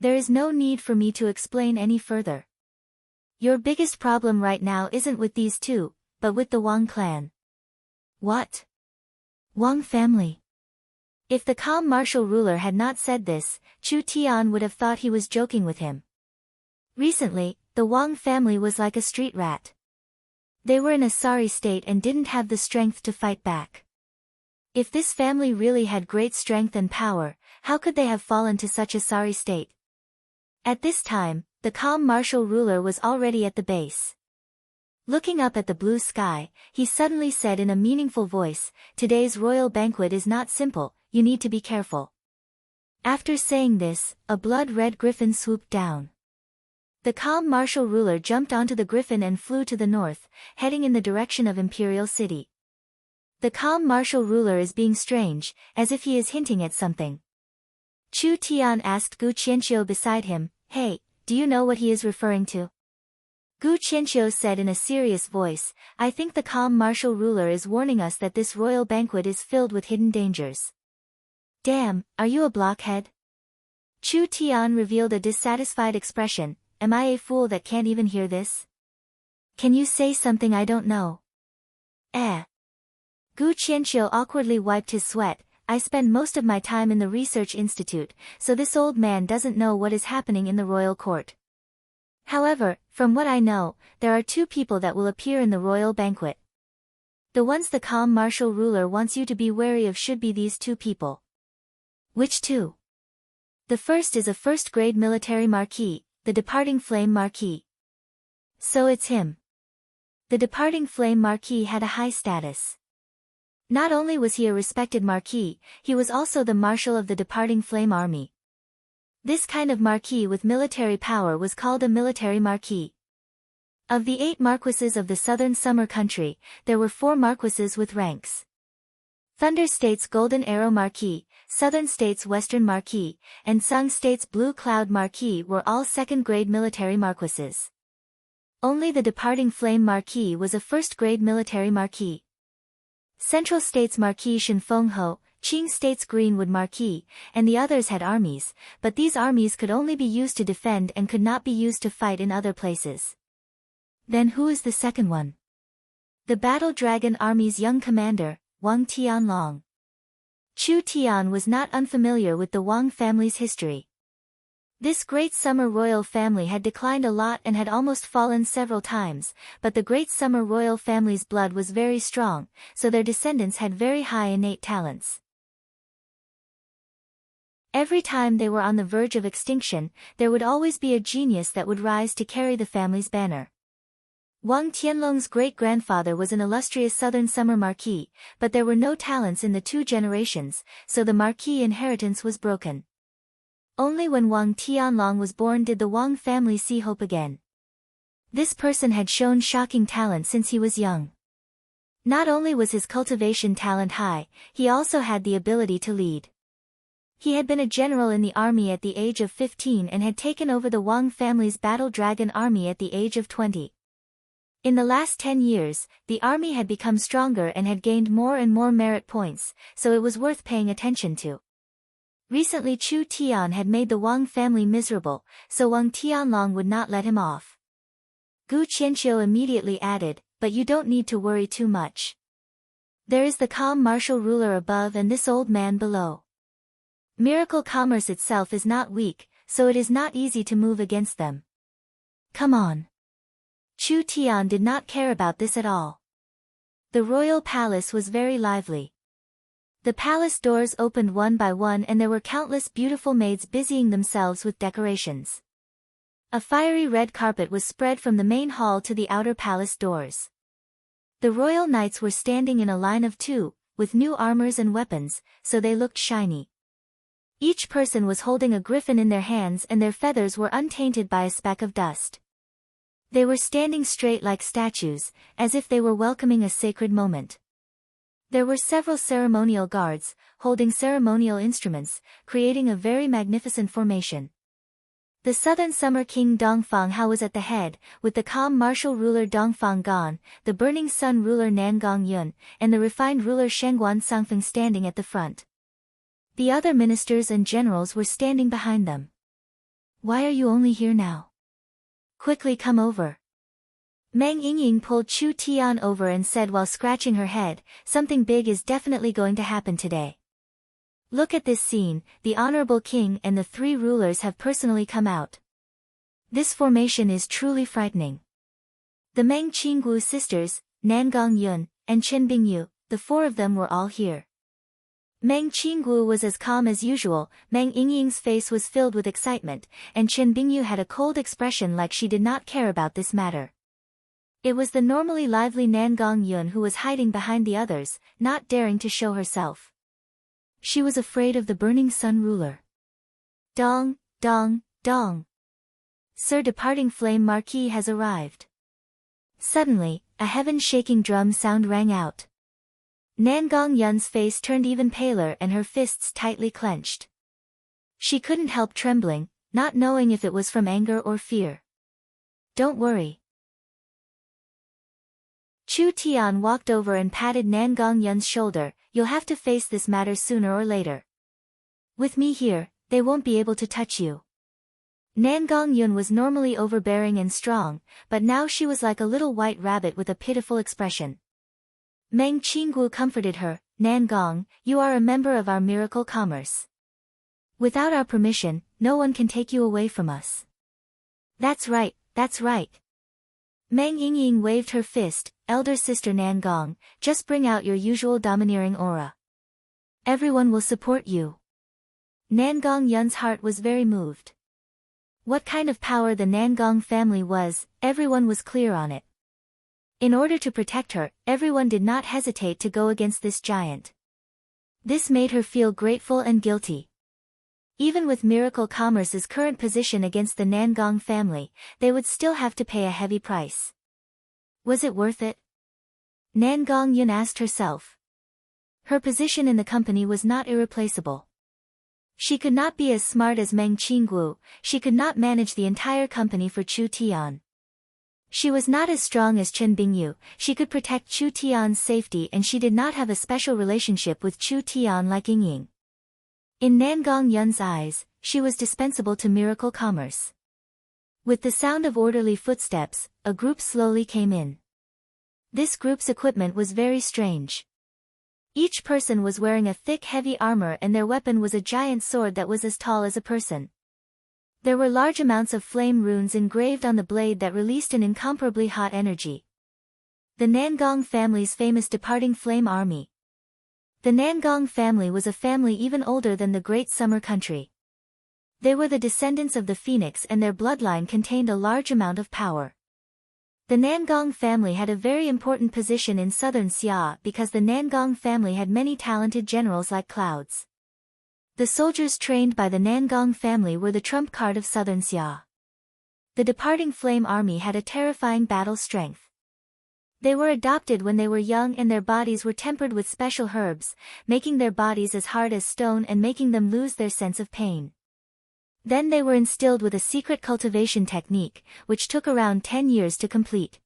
There is no need for me to explain any further. Your biggest problem right now isn't with these two, but with the Wang clan. What? Wang family? If the calm martial ruler had not said this, Chu Tian would have thought he was joking with him. Recently, the Wang family was like a street rat. They were in a sorry state and didn't have the strength to fight back. If this family really had great strength and power, how could they have fallen to such a sorry state? At this time, the calm martial ruler was already at the base. Looking up at the blue sky, he suddenly said in a meaningful voice, "Today's royal banquet is not simple, you need to be careful." After saying this, a blood-red griffin swooped down. The calm martial ruler jumped onto the griffin and flew to the north, heading in the direction of Imperial City. The calm martial ruler is being strange, as if he is hinting at something. Chu Tian asked Gu Qianqiu beside him, "Hey, do you know what he is referring to?" Gu Qianqiu said in a serious voice, "I think the calm martial ruler is warning us that this royal banquet is filled with hidden dangers." "Damn, are you a blockhead?" Chu Tian revealed a dissatisfied expression, "Am I a fool that can't even hear this? Can you say something I don't know?" Gu Qianqiu awkwardly wiped his sweat, "I spend most of my time in the research institute, so this old man doesn't know what is happening in the royal court. However, from what I know, there are two people that will appear in the royal banquet. The ones the calm martial ruler wants you to be wary of should be these two people." "Which two?" "The first is a first-grade military marquis, the departing flame marquis." "So it's him." The departing flame marquis had a high status. Not only was he a respected marquis, he was also the marshal of the departing flame army. This kind of marquis with military power was called a military marquis. Of the 8 marquises of the southern summer country, there were 4 marquises with ranks. Thunder State's Golden Arrow Marquis, Southern State's Western Marquis, and Sung State's Blue Cloud Marquis were all second-grade military marquises. Only the departing flame marquis was a first-grade military marquis. Central State's Marquis Shenfeng Ho, Qing State's Greenwood Marquis, and the others had armies, but these armies could only be used to defend and could not be used to fight in other places. Then who is the second one? The Battle Dragon Army's young commander, Wang Tianlong. Chu Tian was not unfamiliar with the Wang family's history. This great summer royal family had declined a lot and had almost fallen several times, but the great summer royal family's blood was very strong, so their descendants had very high innate talents. Every time they were on the verge of extinction, there would always be a genius that would rise to carry the family's banner. Wang Tianlong's great-grandfather was an illustrious southern summer marquis, but there were no talents in the 2 generations, so the marquis inheritance was broken. Only when Wang Tianlong was born did the Wang family see hope again. This person had shown shocking talent since he was young. Not only was his cultivation talent high, he also had the ability to lead. He had been a general in the army at the age of 15 and had taken over the Wang family's battle dragon army at the age of 20. In the last 10 years, the army had become stronger and had gained more and more merit points, so it was worth paying attention to. Recently Chu Tian had made the Wang family miserable, so Wang Tianlong would not let him off. Gu Qianqiu immediately added, "But you don't need to worry too much. There is the calm martial ruler above and this old man below. Miracle commerce itself is not weak, so it is not easy to move against them. Come on." Chu Tian did not care about this at all. The royal palace was very lively. The palace doors opened one by one and there were countless beautiful maids busying themselves with decorations. A fiery red carpet was spread from the main hall to the outer palace doors. The royal knights were standing in a line of two, with new armors and weapons, so they looked shiny. Each person was holding a griffin in their hands and their feathers were untainted by a speck of dust. They were standing straight like statues, as if they were welcoming a sacred moment. There were several ceremonial guards, holding ceremonial instruments, creating a very magnificent formation. The southern summer king Dongfang Hao was at the head, with the calm martial ruler Dongfang Gan, the burning sun ruler Nangong Yun, and the refined ruler Shengguan Sangfeng standing at the front. The other ministers and generals were standing behind them. "Why are you only here now? Quickly come over." Meng Yingying pulled Chu Tian over and said while scratching her head, "Something big is definitely going to happen today. Look at this scene, the honorable king and the three rulers have personally come out. This formation is truly frightening." The Meng Qinggu sisters, Nangong Yun, and Chen Bingyu, the four of them were all here. Meng Qinggu was as calm as usual, Meng Yingying's face was filled with excitement, and Chen Bingyu had a cold expression like she did not care about this matter. It was the normally lively Nangong Yun who was hiding behind the others, not daring to show herself. She was afraid of the burning sun ruler. Dong, dong, dong. Sir Departing Flame Marquis has arrived. Suddenly, a heaven-shaking drum sound rang out. Nangong Yun's face turned even paler and her fists tightly clenched. She couldn't help trembling, not knowing if it was from anger or fear. "Don't worry." Chu Tian walked over and patted Nangong Yun's shoulder, "You'll have to face this matter sooner or later. With me here, they won't be able to touch you." Nangong Yun was normally overbearing and strong, but now she was like a little white rabbit with a pitiful expression. Meng Qinggu comforted her, "Nangong, you are a member of our miracle commerce. Without our permission, no one can take you away from us." "That's right, that's right." Meng Yingying waved her fist, "Elder sister Nangong, just bring out your usual domineering aura. Everyone will support you." Nangong Yun's heart was very moved. What kind of power the Nangong family was, everyone was clear on it. In order to protect her, everyone did not hesitate to go against this giant. This made her feel grateful and guilty. Even with Miracle Commerce's current position against the Nangong family, they would still have to pay a heavy price. Was it worth it? Nangong Yun asked herself. Her position in the company was not irreplaceable. She could not be as smart as Meng Qinggu, she could not manage the entire company for Chu Tian. She was not as strong as Chen Bingyu, she could protect Chu Tian's safety and she did not have a special relationship with Chu Tian like Yingying. In Nangong Yun's eyes, she was dispensable to Miracle Commerce. With the sound of orderly footsteps, a group slowly came in. This group's equipment was very strange. Each person was wearing a thick heavy armor and their weapon was a giant sword that was as tall as a person. There were large amounts of flame runes engraved on the blade that released an incomparably hot energy. The Nangong family's famous departing flame army. The Nangong family was a family even older than the Great Summer Country. They were the descendants of the phoenix and their bloodline contained a large amount of power. The Nangong family had a very important position in southern Xia because the Nangong family had many talented generals like clouds. The soldiers trained by the Nangong family were the trump card of southern Xia. The departing flame army had a terrifying battle strength. They were adopted when they were young and their bodies were tempered with special herbs, making their bodies as hard as stone and making them lose their sense of pain. Then they were instilled with a secret cultivation technique, which took around 10 years to complete.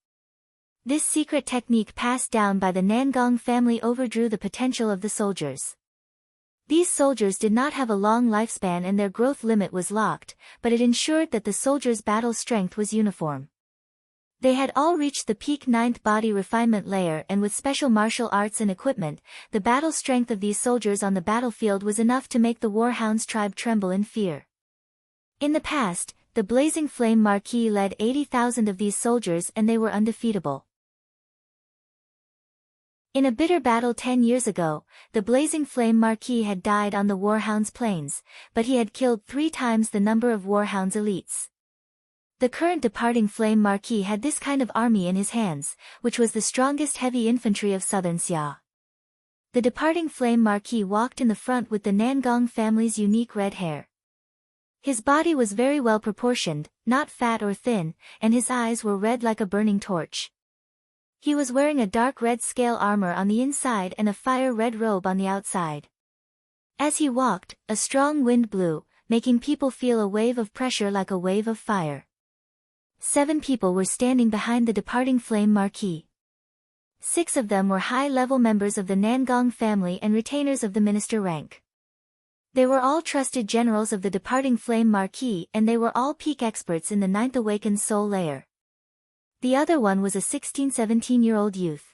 This secret technique passed down by the Nangong family overdrew the potential of the soldiers. These soldiers did not have a long lifespan and their growth limit was locked, but it ensured that the soldiers' battle strength was uniform. They had all reached the peak 9th body refinement layer and with special martial arts and equipment, the battle strength of these soldiers on the battlefield was enough to make the Warhounds tribe tremble in fear. In the past, the Blazing Flame Marquis led 80,000 of these soldiers and they were undefeatable. In a bitter battle 10 years ago, the Blazing Flame Marquis had died on the Warhounds' plains, but he had killed 3 times the number of Warhounds elites. The current departing Flame Marquis had this kind of army in his hands, which was the strongest heavy infantry of southern Xia. The departing Flame Marquis walked in the front with the Nangong family's unique red hair. His body was very well proportioned, not fat or thin, and his eyes were red like a burning torch. He was wearing a dark red scale armor on the inside and a fire-red robe on the outside. As he walked, a strong wind blew, making people feel a wave of pressure like a wave of fire. 7 people were standing behind the departing Flame Marquis. 6 of them were high-level members of the Nangong family and retainers of the minister rank. They were all trusted generals of the departing Flame Marquis and they were all peak experts in the 9th awakened soul layer. The other one was a 16-17-year-old youth.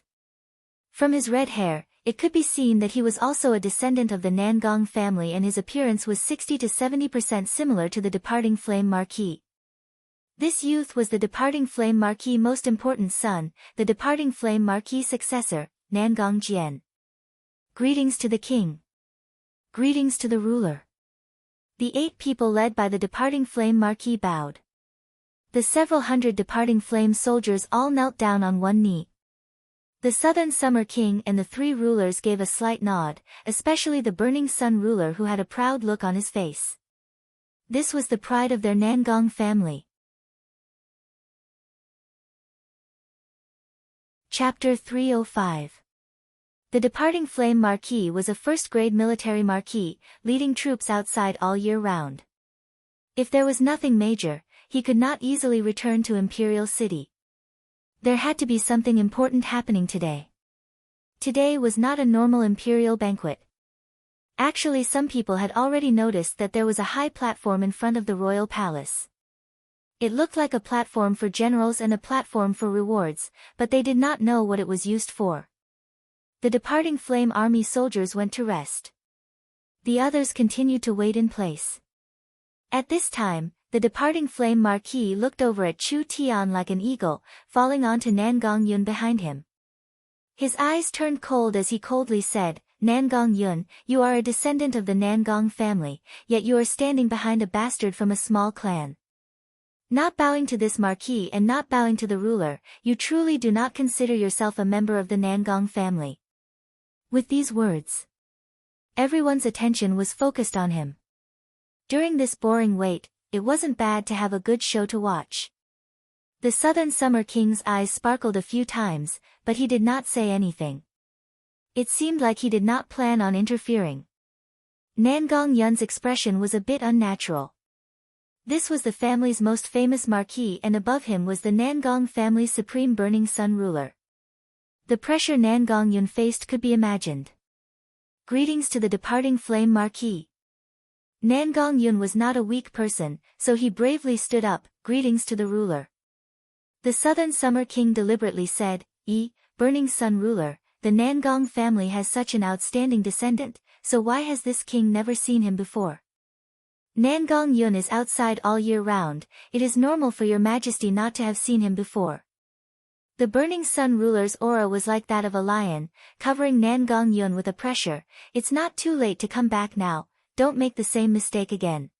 From his red hair, it could be seen that he was also a descendant of the Nangong family and his appearance was 60 to 70% similar to the departing Flame Marquis. This youth was the departing Flame Marquis' most important son, the departing Flame Marquis' successor, Nangong Jian. Greetings to the king. Greetings to the ruler. The 8 people led by the departing Flame Marquis bowed. The several hundred departing flame soldiers all knelt down on one knee. The Southern Summer King and the 3 rulers gave a slight nod, especially the Burning Sun ruler who had a proud look on his face. This was the pride of their Nangong family. Chapter 305. The departing Flame Marquis was a first-grade military marquis, leading troops outside all year round. If there was nothing major, he could not easily return to Imperial City. There had to be something important happening today. Today was not a normal imperial banquet. Actually, some people had already noticed that there was a high platform in front of the royal palace. It looked like a platform for generals and a platform for rewards, but they did not know what it was used for. The departing Flame Army soldiers went to rest. The others continued to wait in place. At this time, the departing Flame Marquis looked over at Chu Tian like an eagle, falling onto Nangong Yun behind him. His eyes turned cold as he coldly said, Nangong Yun, you are a descendant of the Nangong family, yet you are standing behind a bastard from a small clan. Not bowing to this marquis and not bowing to the ruler, you truly do not consider yourself a member of the Nangong family. With these words, everyone's attention was focused on him. During this boring wait, it wasn't bad to have a good show to watch. The Southern Summer King's eyes sparkled a few times, but he did not say anything. It seemed like he did not plan on interfering. Nangong Yun's expression was a bit unnatural. This was the family's most famous marquis and above him was the Nangong family's supreme Burning Sun ruler. The pressure Nangong Yun faced could be imagined. Greetings to the departing Flame Marquis. Nangong Yun was not a weak person, so he bravely stood up, greetings to the ruler. The Southern Summer King deliberately said, Burning Sun ruler, the Nangong family has such an outstanding descendant, so why has this king never seen him before? Nangong Yun is outside all year round, it is normal for your majesty not to have seen him before. The Burning Sun ruler's aura was like that of a lion, covering Nangong Yun with a pressure, it's not too late to come back now. Don't make the same mistake again.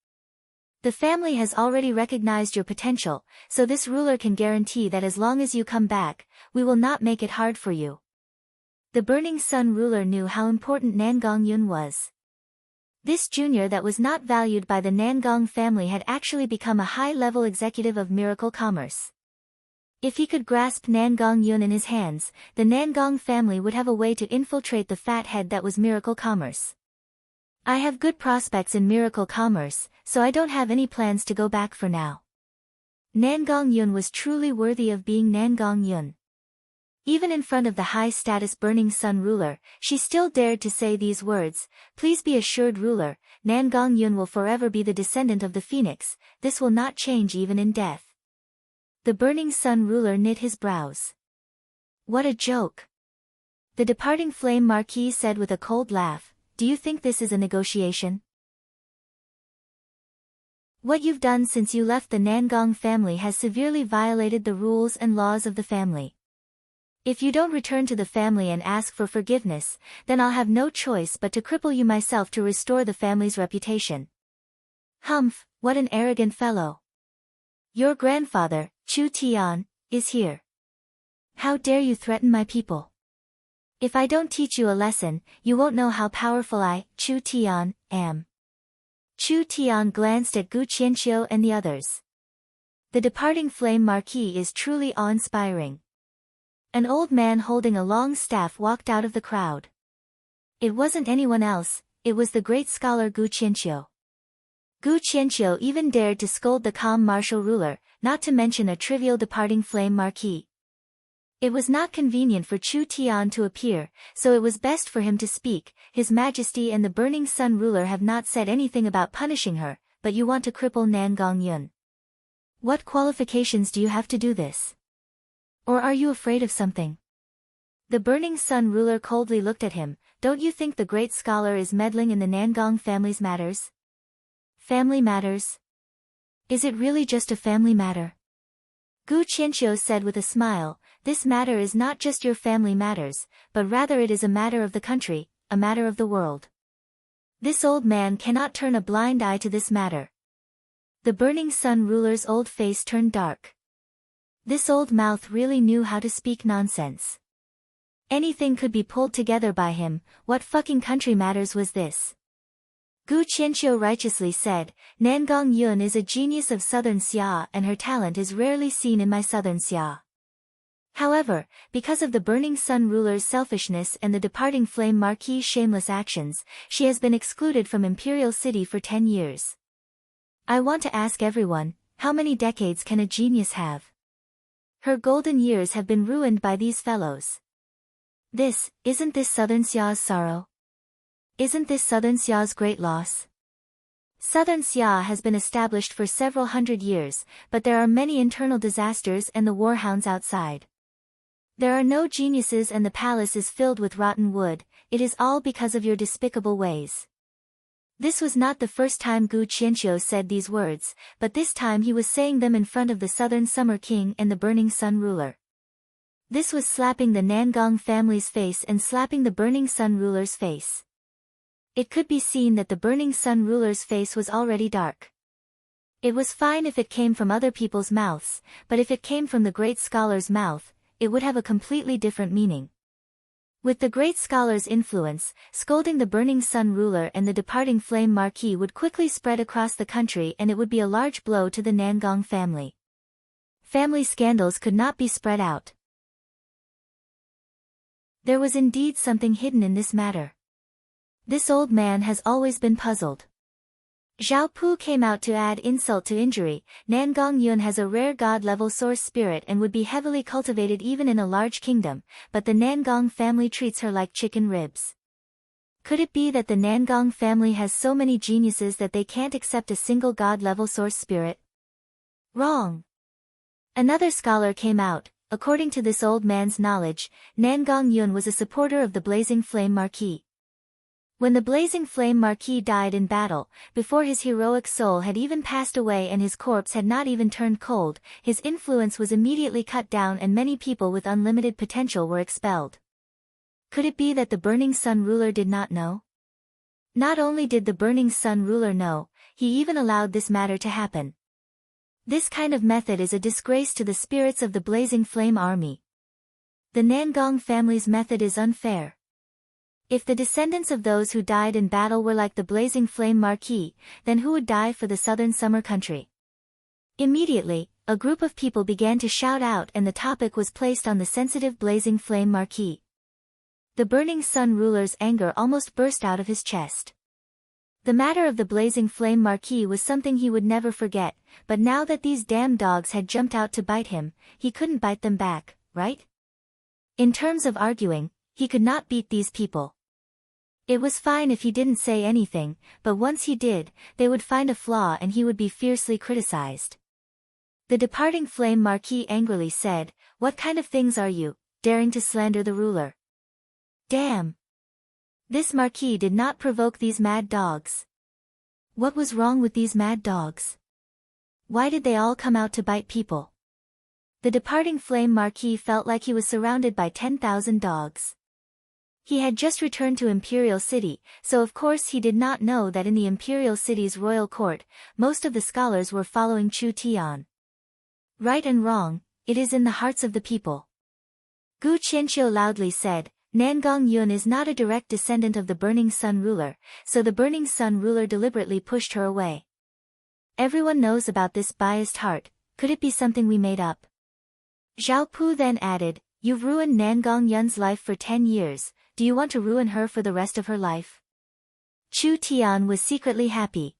The family has already recognized your potential, so this ruler can guarantee that as long as you come back, we will not make it hard for you. The Burning Sun ruler knew how important Nangong Yun was. This junior that was not valued by the Nangong family had actually become a high-level executive of miracle commerce. If he could grasp Nangong Yun in his hands, the Nangong family would have a way to infiltrate the fat head that was miracle commerce. I have good prospects in miracle commerce, so I don't have any plans to go back for now. Nangong Yun was truly worthy of being Nangong Yun. Even in front of the high-status Burning Sun ruler, she still dared to say these words, "Please be assured, ruler, Nangong Yun will forever be the descendant of the phoenix, this will not change even in death." The Burning Sun ruler knit his brows. What a joke! The departing flame marquis said with a cold laugh, "Do you think this is a negotiation? What you've done since you left the Nangong family has severely violated the rules and laws of the family. If you don't return to the family and ask for forgiveness, then I'll have no choice but to cripple you myself to restore the family's reputation." Humph, what an arrogant fellow. Your grandfather, Chu Tian, is here. How dare you threaten my people? If I don't teach you a lesson, you won't know how powerful I, Chu Tian, am. Chu Tian glanced at Gu Qianqiu and the others. The departing flame marquis is truly awe-inspiring. An old man holding a long staff walked out of the crowd. It wasn't anyone else, it was the great scholar Gu Qianqiu. Gu Qianqiu even dared to scold the calm martial ruler, not to mention a trivial departing flame marquis. It was not convenient for Chu Tian to appear, so it was best for him to speak. His Majesty and the Burning Sun ruler have not said anything about punishing her, but you want to cripple Nangong Yun. What qualifications do you have to do this? Or are you afraid of something? The Burning Sun ruler coldly looked at him. Don't you think the great scholar is meddling in the Nangong family's matters? Family matters? Is it really just a family matter? Gu Qianqiu said with a smile, "This matter is not just your family matters, but rather it is a matter of the country, a matter of the world. This old man cannot turn a blind eye to this matter." The Burning Sun ruler's old face turned dark. This old mouth really knew how to speak nonsense. Anything could be pulled together by him. What fucking country matters was this? Gu Qianqiu righteously said, "Nangong Yun is a genius of Southern Xia and her talent is rarely seen in my Southern Xia." However, because of the Burning Sun ruler's selfishness and the departing flame marquis' shameless actions, she has been excluded from Imperial City for 10 years. I want to ask everyone, how many decades can a genius have? Her golden years have been ruined by these fellows. Isn't this Southern Xia's sorrow? Isn't this Southern Xia's great loss? Southern Xia has been established for several hundred years, but there are many internal disasters and the warhounds outside. There are no geniuses and the palace is filled with rotten wood. It is all because of your despicable ways. This was not the first time Gu Qianqiu said these words, but this time he was saying them in front of the Southern Summer King and the Burning Sun ruler. This was slapping the Nangong family's face and slapping the Burning Sun ruler's face. It could be seen that the Burning Sun ruler's face was already dark. It was fine if it came from other people's mouths, but if it came from the great scholar's mouth, it would have a completely different meaning. With the great scholar's influence, scolding the Burning Sun ruler and the departing flame marquis would quickly spread across the country and it would be a large blow to the Nangong family. Family scandals could not be spread out. There was indeed something hidden in this matter. This old man has always been puzzled. Zhao Pu came out to add insult to injury. Nangong Yun has a rare god-level source spirit and would be heavily cultivated even in a large kingdom, but the Nangong family treats her like chicken ribs. Could it be that the Nangong family has so many geniuses that they can't accept a single god-level source spirit? Wrong. Another scholar came out. According to this old man's knowledge, Nangong Yun was a supporter of the Blazing Flame Marquis. When the Blazing Flame Marquis died in battle, before his heroic soul had even passed away and his corpse had not even turned cold, his influence was immediately cut down and many people with unlimited potential were expelled. Could it be that the Burning Sun ruler did not know? Not only did the Burning Sun ruler know, he even allowed this matter to happen. This kind of method is a disgrace to the spirits of the Blazing Flame army. The Nangong family's method is unfair. If the descendants of those who died in battle were like the blazing flame marquis, then who would die for the southern summer country? Immediately, a group of people began to shout out and the topic was placed on the sensitive blazing flame marquis. The burning sun ruler's anger almost burst out of his chest. The matter of the blazing flame marquis was something he would never forget, but now that these damn dogs had jumped out to bite him, he couldn't bite them back, right? In terms of arguing, he could not beat these people. It was fine if he didn't say anything, but once he did, they would find a flaw and he would be fiercely criticized. The departing flame marquis angrily said, "What kind of things are you, daring to slander the ruler?" Damn! This marquis did not provoke these mad dogs. What was wrong with these mad dogs? Why did they all come out to bite people? The departing flame marquis felt like he was surrounded by 10,000 dogs. He had just returned to Imperial City, so of course he did not know that in the Imperial City's royal court, most of the scholars were following Chu Tian. Right and wrong, it is in the hearts of the people. Gu Qianqiu loudly said, "Nangong Yun is not a direct descendant of the Burning Sun ruler, so the Burning Sun ruler deliberately pushed her away. Everyone knows about this biased heart, could it be something we made up?" Zhao Pu then added, "You've ruined Nangong Yun's life for 10 years, do you want to ruin her for the rest of her life?" Chu Tian was secretly happy.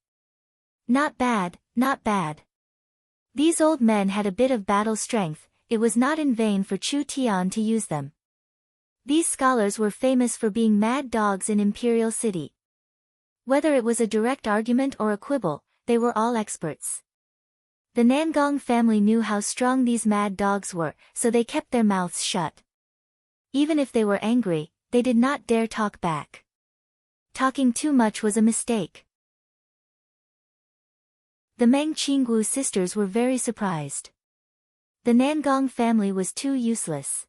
Not bad, not bad. These old men had a bit of battle strength, it was not in vain for Chu Tian to use them. These scholars were famous for being mad dogs in Imperial City. Whether it was a direct argument or a quibble, they were all experts. The Nangong family knew how strong these mad dogs were, so they kept their mouths shut. Even if they were angry, they did not dare talk back. Talking too much was a mistake. The Meng Qinggu sisters were very surprised. The Nangong family was too useless.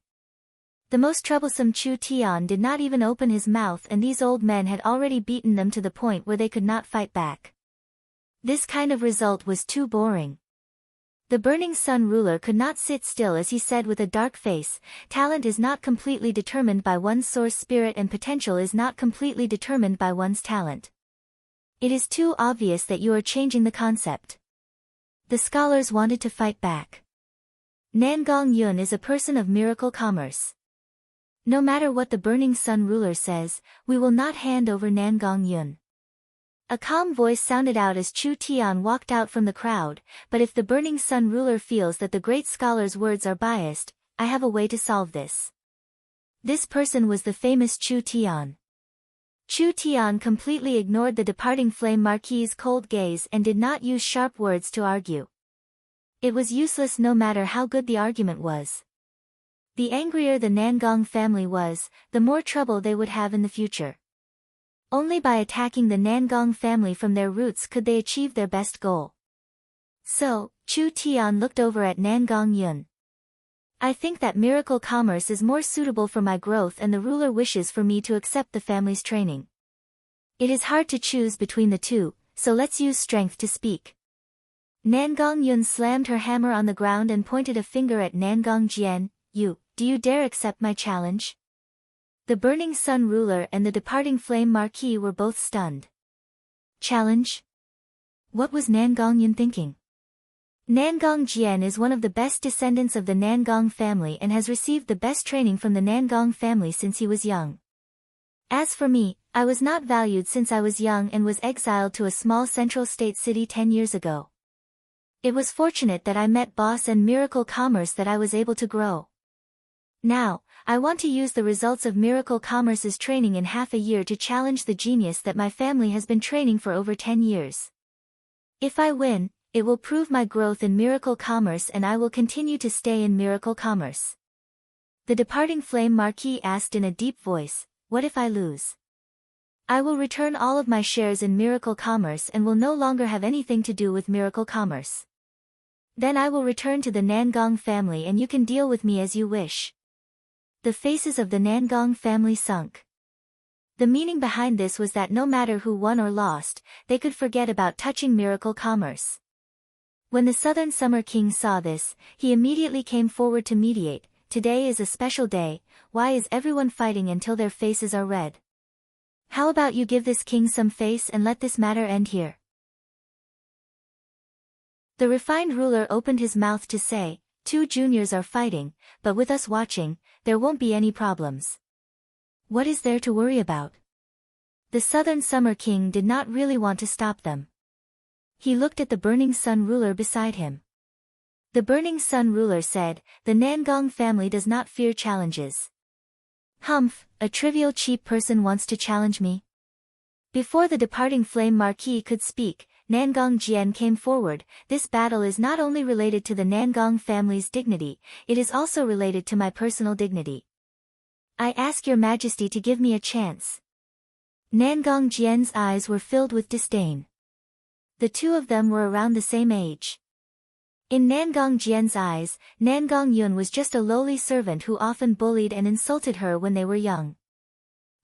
The most troublesome Chu Tian did not even open his mouth and these old men had already beaten them to the point where they could not fight back. This kind of result was too boring. The Burning Sun ruler could not sit still as he said with a dark face, "Talent is not completely determined by one's source spirit and potential is not completely determined by one's talent. It is too obvious that you are changing the concept." The scholars wanted to fight back. Nangong Yun is a person of miracle commerce. No matter what the Burning Sun ruler says, we will not hand over Nangong Yun. A calm voice sounded out as Chu Tian walked out from the crowd, but if the Burning Sun ruler feels that the great scholar's words are biased, I have a way to solve this. This person was the famous Chu Tian. Chu Tian completely ignored the departing flame marquis's cold gaze and did not use sharp words to argue. It was useless no matter how good the argument was. The angrier the Nangong family was, the more trouble they would have in the future. Only by attacking the Nangong family from their roots could they achieve their best goal. So, Chu Tian looked over at Nangong Yun. "I think that miracle commerce is more suitable for my growth and the ruler wishes for me to accept the family's training. It is hard to choose between the two, so let's use strength to speak." Nangong Yun slammed her hammer on the ground and pointed a finger at Nangong Jian. Do you dare accept my challenge?" The Burning Sun ruler and the departing flame marquis were both stunned. Challenge? What was Nangong Yun thinking? Nangong Jian is one of the best descendants of the Nangong family and has received the best training from the Nangong family since he was young. As for me, I was not valued since I was young and was exiled to a small central state city 10 years ago. It was fortunate that I met Boss and Miracle Commerce that I was able to grow. Now, I want to use the results of Miracle Commerce's training in half a year to challenge the genius that my family has been training for over 10 years. If I win, it will prove my growth in Miracle Commerce and I will continue to stay in Miracle Commerce. The departing flame marquis asked in a deep voice, "What if I lose?" "I will return all of my shares in Miracle Commerce and will no longer have anything to do with Miracle Commerce. Then I will return to the Nangong family and you can deal with me as you wish." The faces of the Nangong family sunk. The meaning behind this was that no matter who won or lost, they could forget about touching Miracle Commerce. When the Southern Summer King saw this, he immediately came forward to mediate. "Today is a special day, why is everyone fighting until their faces are red?" How about you give this king some face and let this matter end here? The refined ruler opened his mouth to say, two juniors are fighting, but with us watching, there won't be any problems. What is there to worry about? The Southern Summer King did not really want to stop them. He looked at the Burning Sun ruler beside him. The Burning Sun ruler said, the Nangong family does not fear challenges. Humph, a trivial cheap person wants to challenge me. Before the departing Flame Marquis could speak, Nangong Jian came forward. This battle is not only related to the Nangong family's dignity, it is also related to my personal dignity. I ask your majesty to give me a chance. Nangong Jian's eyes were filled with disdain. The two of them were around the same age. In Nangong Jian's eyes, Nangong Yun was just a lowly servant who often bullied and insulted her when they were young.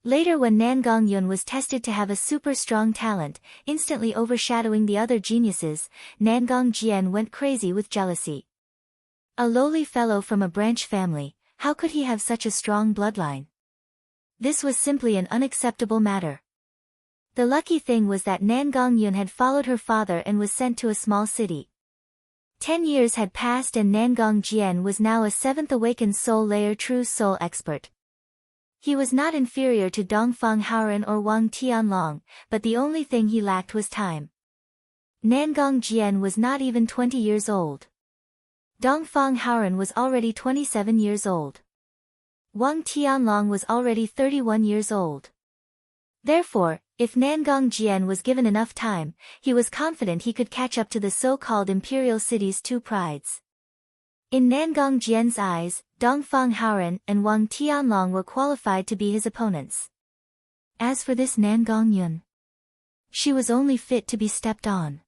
Later, when Nangong Yun was tested to have a super strong talent, instantly overshadowing the other geniuses, Nangong Jian went crazy with jealousy. A lowly fellow from a branch family, how could he have such a strong bloodline? This was simply an unacceptable matter. The lucky thing was that Nangong Yun had followed her father and was sent to a small city. 10 years had passed and Nangong Jian was now a 7th awakened soul layer true soul expert. He was not inferior to Dongfang Haoran or Wang Tianlong, but the only thing he lacked was time. Nangong Jian was not even 20 years old. Dongfang Haoran was already 27 years old. Wang Tianlong was already 31 years old. Therefore, if Nangong Jian was given enough time, he was confident he could catch up to the so-called imperial city's two prides. In Nangong Jian's eyes, Dongfang Haoran and Wang Tianlong were qualified to be his opponents. As for this Nangong Yun, she was only fit to be stepped on.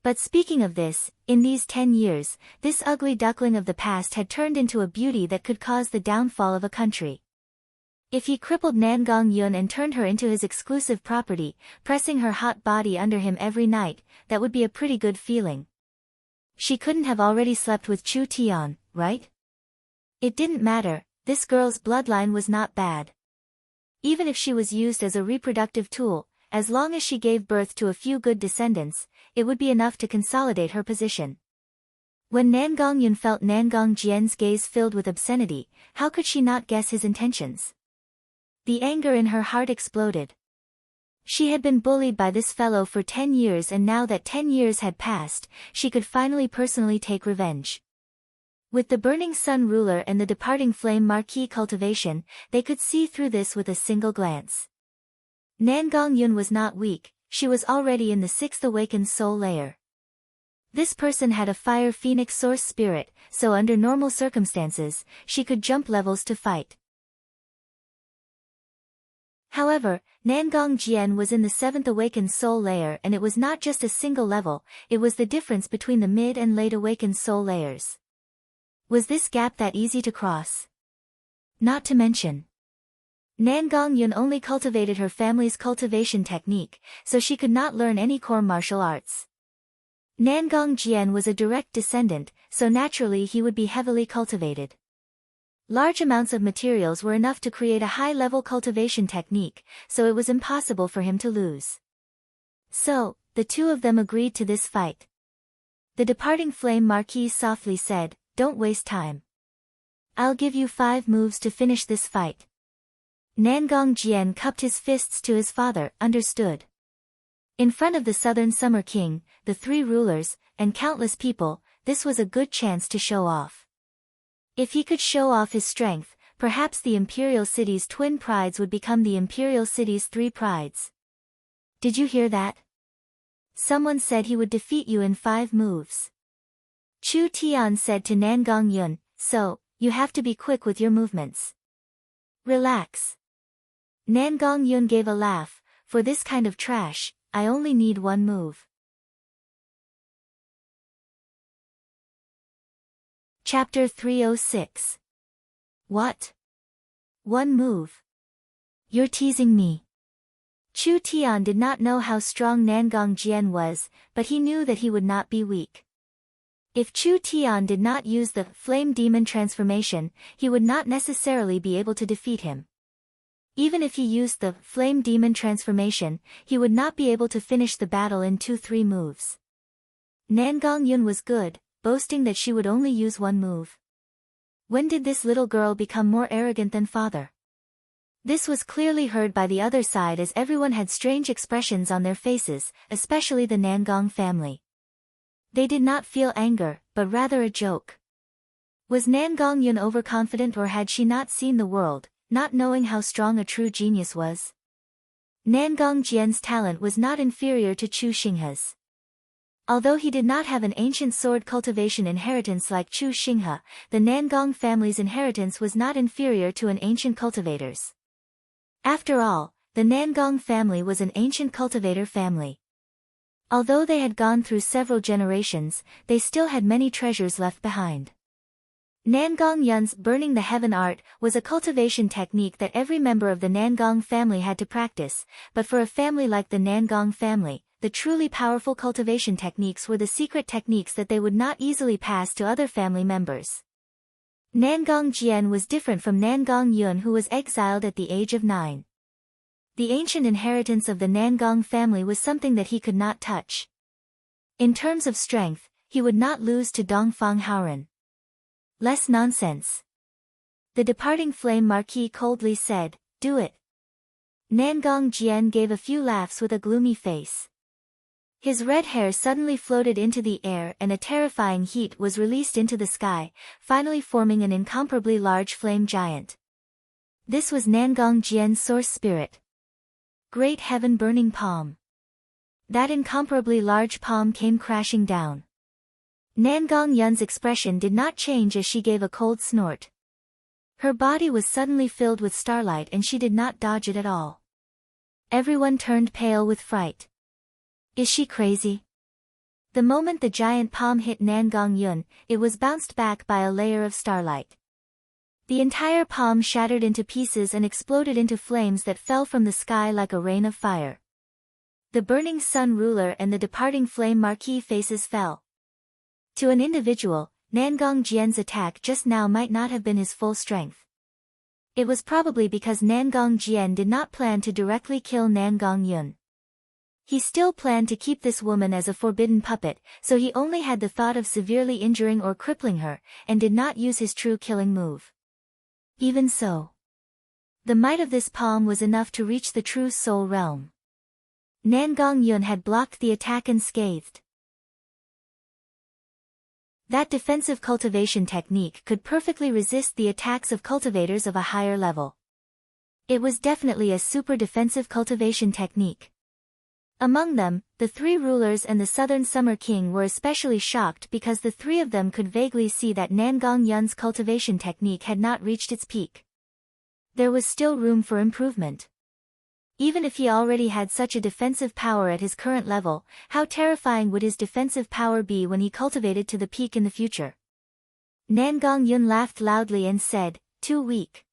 But speaking of this, in these 10 years, this ugly duckling of the past had turned into a beauty that could cause the downfall of a country. If he crippled Nangong Yun and turned her into his exclusive property, pressing her hot body under him every night, that would be a pretty good feeling. She couldn't have already slept with Chu Tian, right? It didn't matter, this girl's bloodline was not bad. Even if she was used as a reproductive tool, as long as she gave birth to a few good descendants, it would be enough to consolidate her position. When Nangong Yun felt Nangong Jian's gaze filled with obscenity, how could she not guess his intentions? The anger in her heart exploded. She had been bullied by this fellow for 10 years and now that 10 years had passed, she could finally personally take revenge. With the Burning Sun ruler and the departing Flame Marquis cultivation, they could see through this with a single glance. Nangong Yun was not weak, she was already in the 6th awakened soul layer. This person had a fire phoenix source spirit, so under normal circumstances, she could jump levels to fight. However, Nangong Jian was in the 7th awakened soul layer and it was not just a single level, it was the difference between the mid and late awakened soul layers. Was this gap that easy to cross? Not to mention, Nangong Yun only cultivated her family's cultivation technique, so she could not learn any core martial arts. Nangong Jian was a direct descendant, so naturally he would be heavily cultivated. Large amounts of materials were enough to create a high-level cultivation technique, so it was impossible for him to lose. So, the two of them agreed to this fight. The departing Flame Marquis softly said, "Don't waste time. I'll give you 5 moves to finish this fight." Nangong Jian cupped his fists to his father, understood. In front of the Southern Summer King, the 3 rulers, and countless people, this was a good chance to show off. If he could show off his strength, perhaps the Imperial City's twin prides would become the Imperial City's 3 prides. Did you hear that? Someone said he would defeat you in 5 moves. Chu Tian said to Nangong Yun, so, you have to be quick with your movements. Relax. Nangong Yun gave a laugh, for this kind of trash, I only need 1 move. Chapter 306. What? 1 move? You're teasing me. Chu Tian did not know how strong Nangong Jian was, but he knew that he would not be weak. If Chu Tian did not use the Flame Demon transformation, he would not necessarily be able to defeat him. Even if he used the flame demon transformation, he would not be able to finish the battle in 2-3 moves. Nan Gongyun was good, boasting that she would only use one move. When did this little girl become more arrogant than father? This was clearly heard by the other side as everyone had strange expressions on their faces, especially the Nangong family. They did not feel anger, but rather a joke. Was Nan Gongyun overconfident, or had she not seen the world, not knowing how strong a true genius was? Nan Gongjian's talent was not inferior to Chu Xinghe's. Although he did not have an ancient sword cultivation inheritance like Chu Xinghe, the Nangong family's inheritance was not inferior to an ancient cultivator's. After all, the Nangong family was an ancient cultivator family. Although they had gone through several generations, they still had many treasures left behind. Nangong Yun's burning the heaven art was a cultivation technique that every member of the Nangong family had to practice, but for a family like the Nangong family, the truly powerful cultivation techniques were the secret techniques that they would not easily pass to other family members. Nangong Jian was different from Nangong Yun, who was exiled at the age of 9. The ancient inheritance of the Nangong family was something that he could not touch. In terms of strength, he would not lose to Dongfang Haoren. Less nonsense. The departing flame marquis coldly said, "Do it." Nangong Jian gave a few laughs with a gloomy face. His red hair suddenly floated into the air and a terrifying heat was released into the sky, finally forming an incomparably large flame giant. This was Nangong Jian's source spirit. Great heaven burning palm. That incomparably large palm came crashing down. Nangong Yun's expression did not change as she gave a cold snort. Her body was suddenly filled with starlight and she did not dodge it at all. Everyone turned pale with fright. Is she crazy? The moment the giant palm hit Nangong Yun, it was bounced back by a layer of starlight. The entire palm shattered into pieces and exploded into flames that fell from the sky like a rain of fire. The burning sun ruler and the departing flame marquis faces fell. To an individual, Nangong Jian's attack just now might not have been his full strength. It was probably because Nangong Jian did not plan to directly kill Nangong Yun. He still planned to keep this woman as a forbidden puppet, so he only had the thought of severely injuring or crippling her, and did not use his true killing move. Even so, the might of this palm was enough to reach the true soul realm. Nangong Yun had blocked the attack unscathed. That defensive cultivation technique could perfectly resist the attacks of cultivators of a higher level. It was definitely a super defensive cultivation technique. Among them, the 3 rulers and the Southern Summer King were especially shocked because the 3 of them could vaguely see that Nangong Yun's cultivation technique had not reached its peak. There was still room for improvement. Even if he already had such a defensive power at his current level, how terrifying would his defensive power be when he cultivated to the peak in the future? Nangong Yun laughed loudly and said, "Too weak."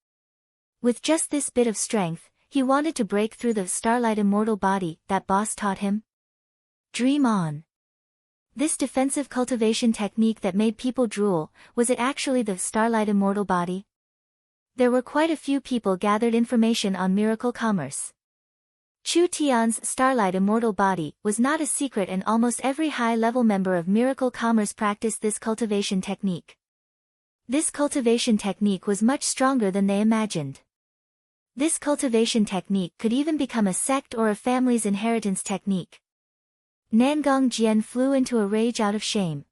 With just this bit of strength, he wanted to break through the starlight immortal body that boss taught him? Dream on. This defensive cultivation technique that made people drool, was it actually the starlight immortal body? There were quite a few people gathered information on miracle commerce. Chu Tian's starlight immortal body was not a secret, and almost every high-level member of miracle commerce practiced this cultivation technique. This cultivation technique was much stronger than they imagined. This cultivation technique could even become a sect or a family's inheritance technique. Nangong Jian flew into a rage out of shame.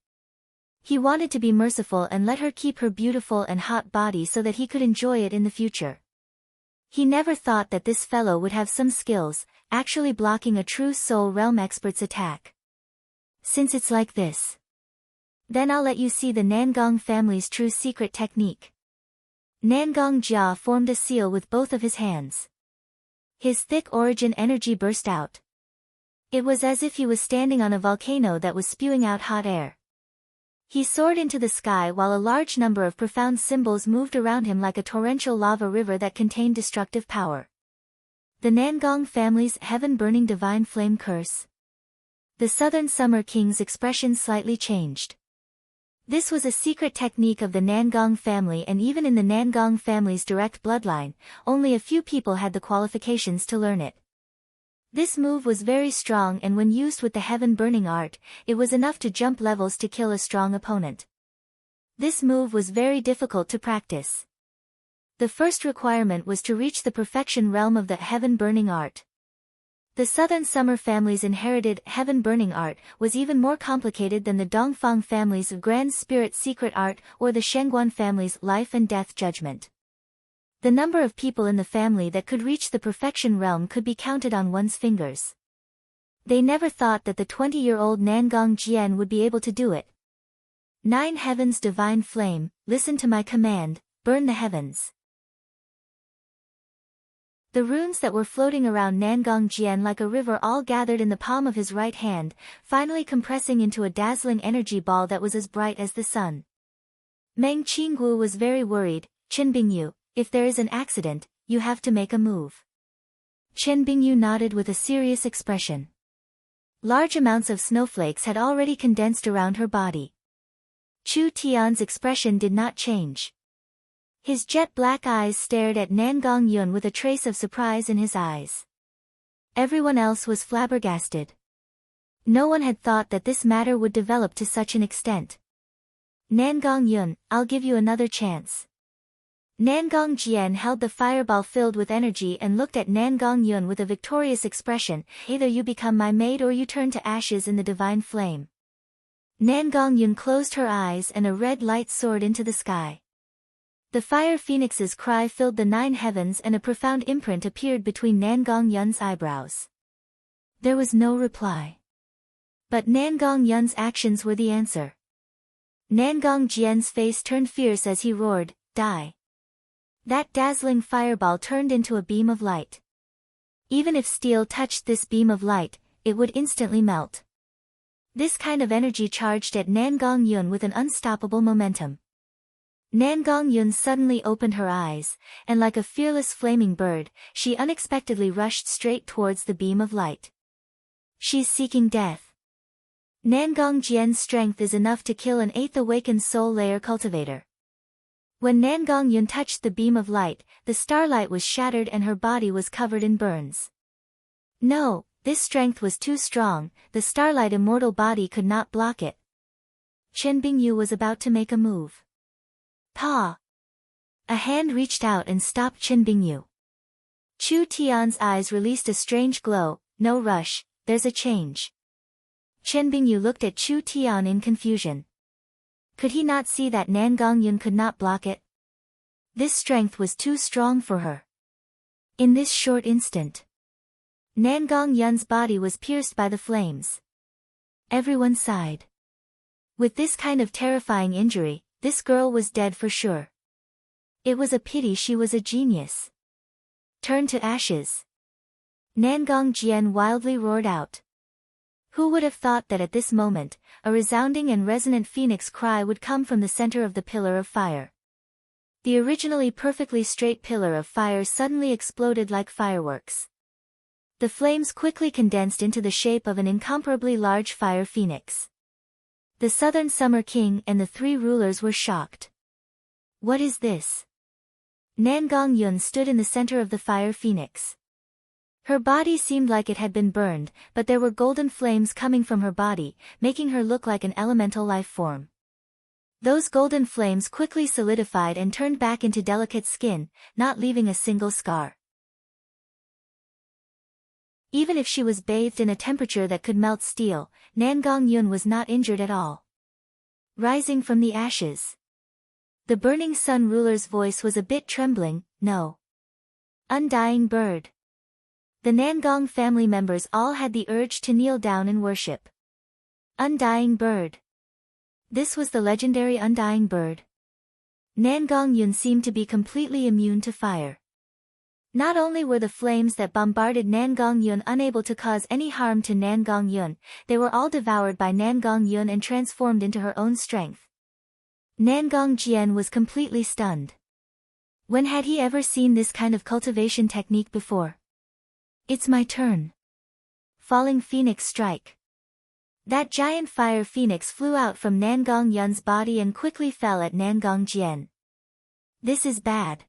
He wanted to be merciful and let her keep her beautiful and hot body so that he could enjoy it in the future. He never thought that this fellow would have some skills, actually blocking a true soul realm expert's attack. Since it's like this, then I'll let you see the Nangong family's true secret technique. Nangong Jia formed a seal with both of his hands. His thick origin energy burst out. It was as if he was standing on a volcano that was spewing out hot air. He soared into the sky while a large number of profound symbols moved around him like a torrential lava river that contained destructive power. The Nangong family's heaven-burning divine flame curse. The Southern Summer King's expression slightly changed. This was a secret technique of the Nangong family, and even in the Nangong family's direct bloodline, only a few people had the qualifications to learn it. This move was very strong, and when used with the heaven burning art, it was enough to jump levels to kill a strong opponent. This move was very difficult to practice. The first requirement was to reach the perfection realm of the heaven burning art. The Southern Summer family's inherited heaven burning art was even more complicated than the Dongfang family's grand spirit secret art or the Shengguan family's life and death judgment. The number of people in the family that could reach the perfection realm could be counted on one's fingers. They never thought that the 20-year-old Nangong Jian would be able to do it. 9 Heavens divine flame, listen to my command, burn the heavens. The runes that were floating around Nangong Jian like a river all gathered in the palm of his right hand, finally compressing into a dazzling energy ball that was as bright as the sun. Meng Qinggu was very worried. Chen Bingyu, if there is an accident, you have to make a move. Chen Bingyu nodded with a serious expression. Large amounts of snowflakes had already condensed around her body. Chu Tian's expression did not change. His jet-black eyes stared at Nangong Yun with a trace of surprise in his eyes. Everyone else was flabbergasted. No one had thought that this matter would develop to such an extent. Nangong Yun, I'll give you another chance. Nangong Jian held the fireball filled with energy and looked at Nangong Yun with a victorious expression. Either you become my maid or you turn to ashes in the divine flame. Nangong Yun closed her eyes and a red light soared into the sky. The fire phoenix's cry filled the 9 heavens and a profound imprint appeared between Nangong Yun's eyebrows. There was no reply. But Nangong Yun's actions were the answer. Nangong Jian's face turned fierce as he roared, die. That dazzling fireball turned into a beam of light. Even if steel touched this beam of light, it would instantly melt. This kind of energy charged at Nangong Yun with an unstoppable momentum. Nangong Yun suddenly opened her eyes, and like a fearless flaming bird, she unexpectedly rushed straight towards the beam of light. She's seeking death. Nangong Jian's strength is enough to kill an 8th awakened soul layer cultivator. When Nangong Yun touched the beam of light, the starlight was shattered and her body was covered in burns. No, this strength was too strong, the starlight immortal body could not block it. Chen Bingyu was about to make a move. Pa! A hand reached out and stopped Chen Bingyu. Chu Tian's eyes released a strange glow. No rush, there's a change. Chen Bingyu looked at Chu Tian in confusion. Could he not see that Nangong Yun could not block it? This strength was too strong for her. In this short instant, Nangong Yun's body was pierced by the flames. Everyone sighed. With this kind of terrifying injury, this girl was dead for sure. It was a pity she was a genius. Turn to ashes. Nangong Jian wildly roared out. Who would have thought that at this moment, a resounding and resonant phoenix cry would come from the center of the pillar of fire. The originally perfectly straight pillar of fire suddenly exploded like fireworks. The flames quickly condensed into the shape of an incomparably large fire phoenix. The Southern Summer King and the 3 rulers were shocked. What is this? Nangong Yun stood in the center of the fire phoenix. Her body seemed like it had been burned, but there were golden flames coming from her body, making her look like an elemental life form. Those golden flames quickly solidified and turned back into delicate skin, not leaving a single scar. Even if she was bathed in a temperature that could melt steel, Nangong Yun was not injured at all. Rising from the ashes. The burning sun ruler's voice was a bit trembling, no. Undying bird. The Nangong family members all had the urge to kneel down and worship. Undying bird. This was the legendary undying bird. Nangong Yun seemed to be completely immune to fire. Not only were the flames that bombarded Nangong Yun unable to cause any harm to Nangong Yun, they were all devoured by Nangong Yun and transformed into her own strength. Nangong Jian was completely stunned. When had he ever seen this kind of cultivation technique before? It's my turn. Falling Phoenix strike. That giant fire phoenix flew out from Nangong Yun's body and quickly fell at Nangong Jian. This is bad.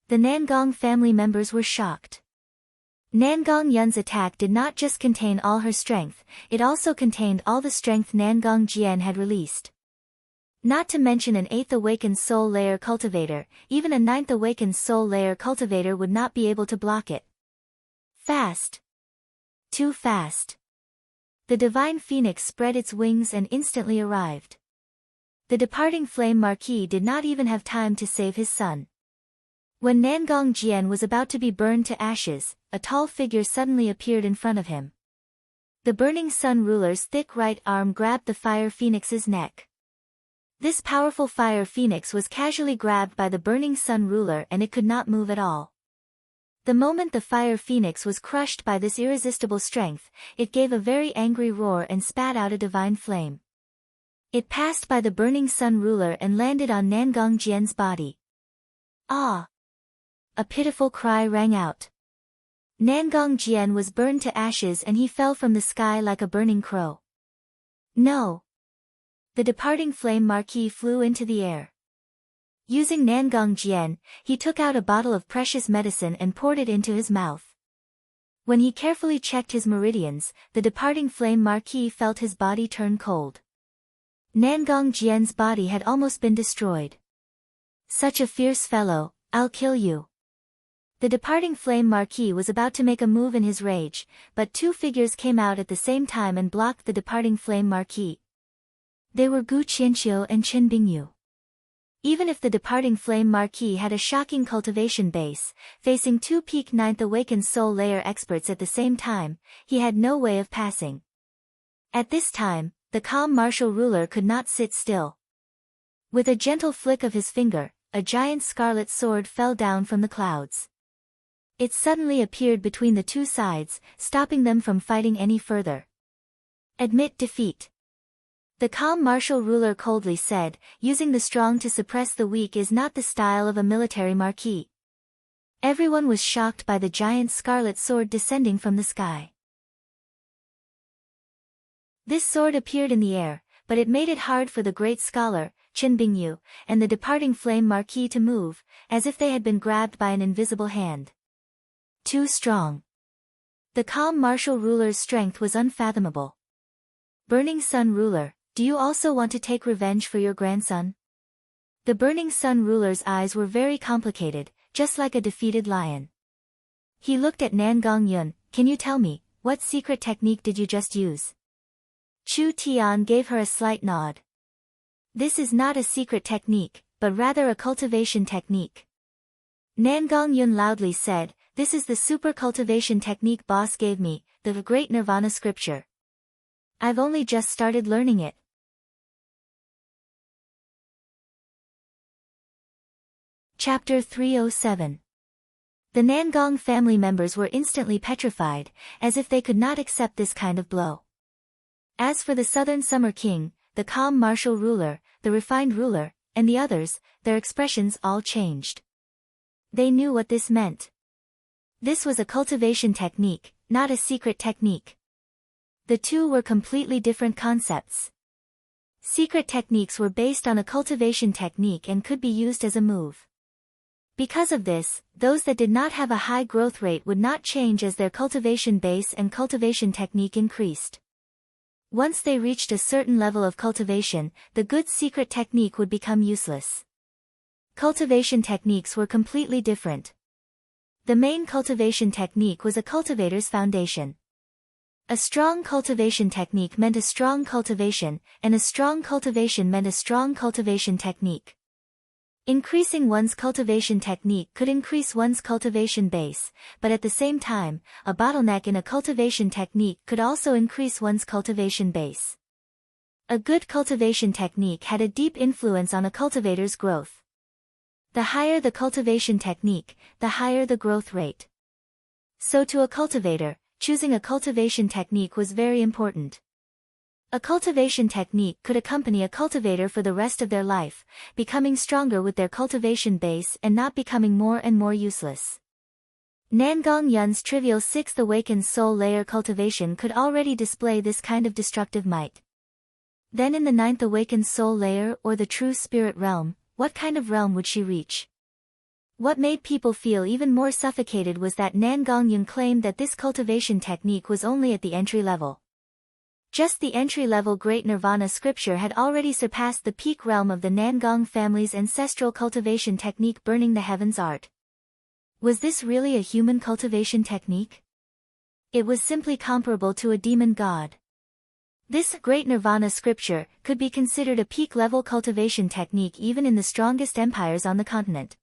The Nangong family members were shocked. Nangong Yun's attack did not just contain all her strength, it also contained all the strength Nangong Jian had released. Not to mention an 8th awakened soul layer cultivator, even a 9th awakened soul layer cultivator would not be able to block it. Fast. Too fast. The divine phoenix spread its wings and instantly arrived. The departing flame marquis did not even have time to save his son. When Nangong Jian was about to be burned to ashes, a tall figure suddenly appeared in front of him. The burning sun ruler's thick right arm grabbed the fire phoenix's neck. This powerful fire phoenix was casually grabbed by the burning sun ruler and it could not move at all. The moment the fire phoenix was crushed by this irresistible strength, it gave a very angry roar and spat out a divine flame. It passed by the burning sun ruler and landed on Nangong Jian's body. Ah! A pitiful cry rang out. Nangong Jian was burned to ashes and he fell from the sky like a burning crow. No! The departing flame marquis flew into the air. Using Nangong Jian, he took out a bottle of precious medicine and poured it into his mouth. When he carefully checked his meridians, the departing flame marquis felt his body turn cold. Nangong Jian's body had almost been destroyed. Such a fierce fellow, I'll kill you. The departing flame marquis was about to make a move in his rage, but two figures came out at the same time and blocked the departing flame marquis. They were Gu Qianqiu and Qin Bingyu. Even if the departing flame marquis had a shocking cultivation base, facing two peak 9th awakened soul layer experts at the same time, he had no way of passing. At this time, the calm martial ruler could not sit still. With a gentle flick of his finger, a giant scarlet sword fell down from the clouds. It suddenly appeared between the two sides, stopping them from fighting any further. Admit defeat. The calm martial ruler coldly said, using the strong to suppress the weak is not the style of a military marquis. Everyone was shocked by the giant scarlet sword descending from the sky. This sword appeared in the air, but it made it hard for the great scholar, Qin Bingyu, and the departing flame marquis to move, as if they had been grabbed by an invisible hand. Too strong. The calm martial ruler's strength was unfathomable. Burning sun ruler, do you also want to take revenge for your grandson? The burning sun ruler's eyes were very complicated, just like a defeated lion. He looked at Nangong Yun. Can you tell me, what secret technique did you just use? Chu Tian gave her a slight nod. This is not a secret technique, but rather a cultivation technique. Nangong Yun loudly said, this is the super cultivation technique boss gave me, the great Nirvana scripture. I've only just started learning it. Chapter 307. The Nangong family members were instantly petrified, as if they could not accept this kind of blow. As for the Southern Summer King, the calm martial ruler, the refined ruler, and the others, their expressions all changed. They knew what this meant. This was a cultivation technique, not a secret technique. The two were completely different concepts. Secret techniques were based on a cultivation technique and could be used as a move. Because of this, those that did not have a high growth rate would not change as their cultivation base and cultivation technique increased. Once they reached a certain level of cultivation, the good secret technique would become useless. Cultivation techniques were completely different. The main cultivation technique was a cultivator's foundation. A strong cultivation technique meant a strong cultivation, and a strong cultivation meant a strong cultivation technique. Increasing one's cultivation technique could increase one's cultivation base, but at the same time, a bottleneck in a cultivation technique could also increase one's cultivation base. A good cultivation technique had a deep influence on a cultivator's growth. The higher the cultivation technique, the higher the growth rate. So to a cultivator, choosing a cultivation technique was very important. A cultivation technique could accompany a cultivator for the rest of their life, becoming stronger with their cultivation base and not becoming more and more useless. Nangong Yun's trivial sixth awakened soul layer cultivation could already display this kind of destructive might. Then in the ninth awakened soul layer or the true spirit realm, what kind of realm would she reach? What made people feel even more suffocated was that Nangong Yun claimed that this cultivation technique was only at the entry level. Just the entry-level Great Nirvana scripture had already surpassed the peak realm of the Nangong family's ancestral cultivation technique burning the heavens art. Was this really a human cultivation technique? It was simply comparable to a demon god. This Great Nirvana scripture could be considered a peak-level cultivation technique even in the strongest empires on the continent.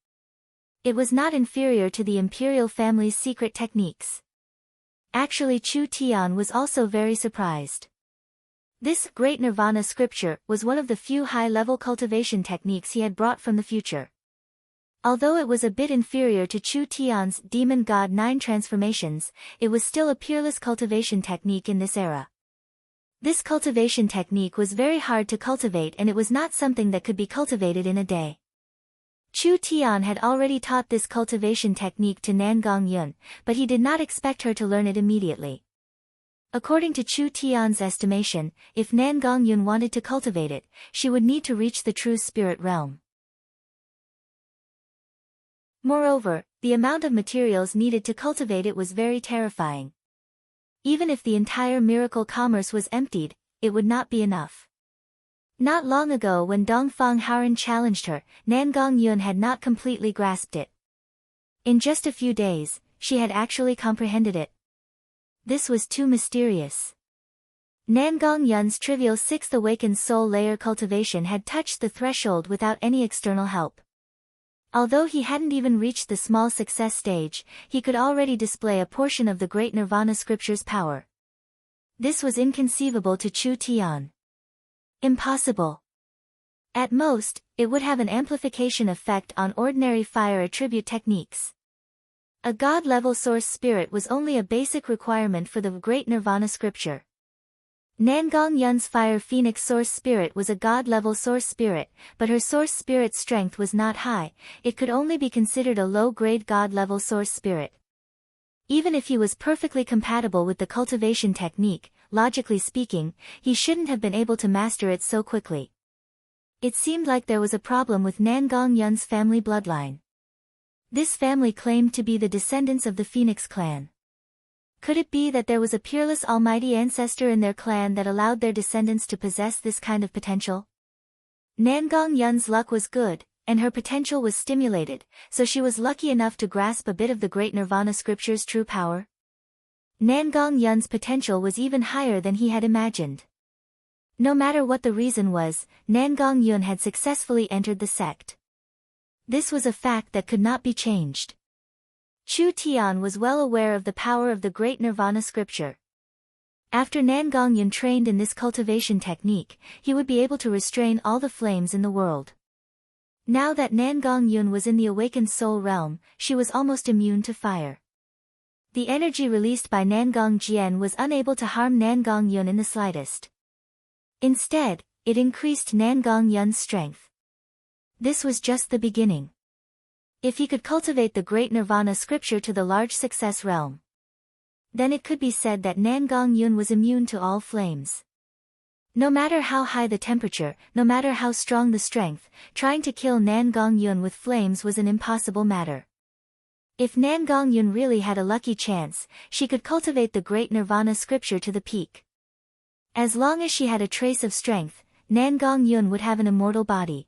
It was not inferior to the imperial family's secret techniques. Actually, Chu Tian was also very surprised. This Great Nirvana scripture was one of the few high-level cultivation techniques he had brought from the future. Although it was a bit inferior to Chu Tian's Demon God 9 transformations, it was still a peerless cultivation technique in this era. This cultivation technique was very hard to cultivate and it was not something that could be cultivated in a day. Chu Tian had already taught this cultivation technique to Nangong Yun, but he did not expect her to learn it immediately. According to Chu Tian's estimation, if Nangong Yun wanted to cultivate it, she would need to reach the true spirit realm. Moreover, the amount of materials needed to cultivate it was very terrifying. Even if the entire miracle commerce was emptied, it would not be enough. Not long ago when Dongfang Haoran challenged her, Nangong Yun had not completely grasped it. In just a few days, she had actually comprehended it. This was too mysterious. Nangong Yun's trivial sixth awakened soul layer cultivation had touched the threshold without any external help. Although he hadn't even reached the small success stage, he could already display a portion of the Great Nirvana scripture's power. This was inconceivable to Chu Tian. Impossible. At most, it would have an amplification effect on ordinary fire attribute techniques. A god-level source spirit was only a basic requirement for the Great Nirvana scripture. Nangong Yun's fire phoenix source spirit was a god-level source spirit, but her source spirit strength was not high, it could only be considered a low-grade god-level source spirit. Even if he was perfectly compatible with the cultivation technique, logically speaking, he shouldn't have been able to master it so quickly. It seemed like there was a problem with Nangong Yun's family bloodline. This family claimed to be the descendants of the Phoenix clan. Could it be that there was a peerless almighty ancestor in their clan that allowed their descendants to possess this kind of potential? Nangong Yun's luck was good, and her potential was stimulated, so she was lucky enough to grasp a bit of the Great Nirvana scripture's true power. Nangong Yun's potential was even higher than he had imagined. No matter what the reason was, Nangong Yun had successfully entered the sect. This was a fact that could not be changed. Chu Tian was well aware of the power of the Great Nirvana scripture. After Nangong Yun trained in this cultivation technique, he would be able to restrain all the flames in the world. Now that Nangong Yun was in the awakened soul realm, she was almost immune to fire. The energy released by Nangong Jian was unable to harm Nangong Yun in the slightest. Instead, it increased Nangong Yun's strength. This was just the beginning. If he could cultivate the Great Nirvana scripture to the large success realm, then it could be said that Nangong Yun was immune to all flames. No matter how high the temperature, no matter how strong the strength, trying to kill Nangong Yun with flames was an impossible matter. If Nangong Yun really had a lucky chance, she could cultivate the Great Nirvana scripture to the peak. As long as she had a trace of strength, Nangong Yun would have an immortal body.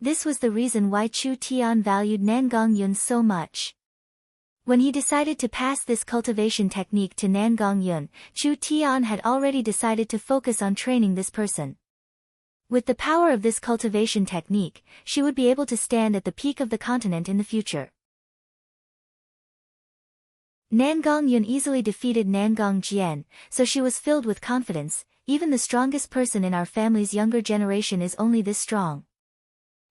This was the reason why Chu Tian valued Nangong Yun so much. When he decided to pass this cultivation technique to Nangong Yun, Chu Tian had already decided to focus on training this person. With the power of this cultivation technique, she would be able to stand at the peak of the continent in the future. Nangong Yun easily defeated Nangong Jian, so she was filled with confidence. Even the strongest person in our family's younger generation is only this strong.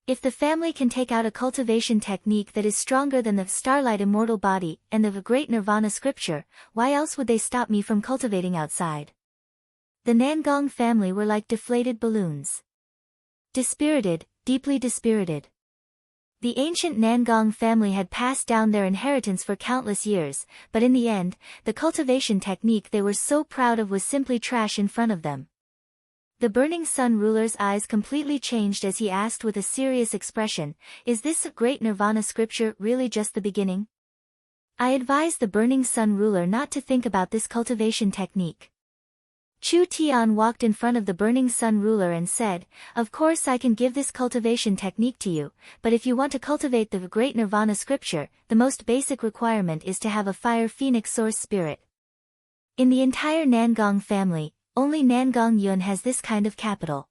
If the family can take out a cultivation technique that is stronger than the Starlight Immortal Body and the Great Nirvana Scripture, why else would they stop me from cultivating outside? The Nangong family were like deflated balloons. Dispirited, deeply dispirited. The ancient Nangong family had passed down their inheritance for countless years, but in the end, the cultivation technique they were so proud of was simply trash in front of them. The Burning Sun ruler's eyes completely changed as he asked with a serious expression, "Is this great nirvana scripture really just the beginning?" I advised the Burning Sun ruler not to think about this cultivation technique. Chu Tian walked in front of the Burning Sun ruler and said, "Of course I can give this cultivation technique to you, but if you want to cultivate the great nirvana scripture, the most basic requirement is to have a fire phoenix source spirit. In the entire Nangong family, only Nangong Yun has this kind of capital.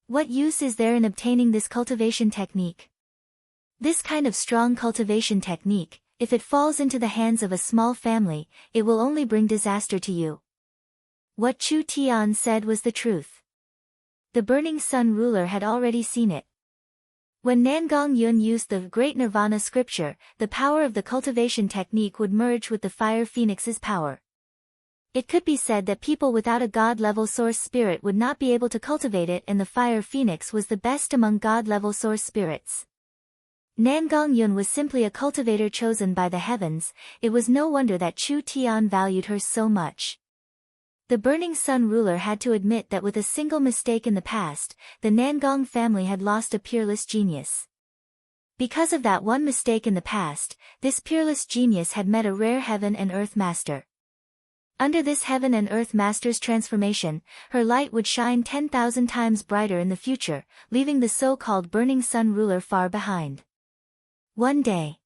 What use is there in obtaining this cultivation technique? This kind of strong cultivation technique, if it falls into the hands of a small family, it will only bring disaster to you." What Chu Tian said was the truth. The Burning Sun ruler had already seen it. When Nangong Yun used the Great Nirvana scripture, the power of the cultivation technique would merge with the Fire Phoenix's power. It could be said that people without a God-level source spirit would not be able to cultivate it, and the Fire Phoenix was the best among God-level source spirits. Nangong Yun was simply a cultivator chosen by the heavens. It was no wonder that Chu Tian valued her so much. The Burning Sun ruler had to admit that with a single mistake in the past, the Nangong family had lost a peerless genius. Because of that one mistake in the past, this peerless genius had met a rare heaven and earth master. Under this heaven and earth master's transformation, her light would shine 10,000 times brighter in the future, leaving the so-called Burning Sun ruler far behind. One day,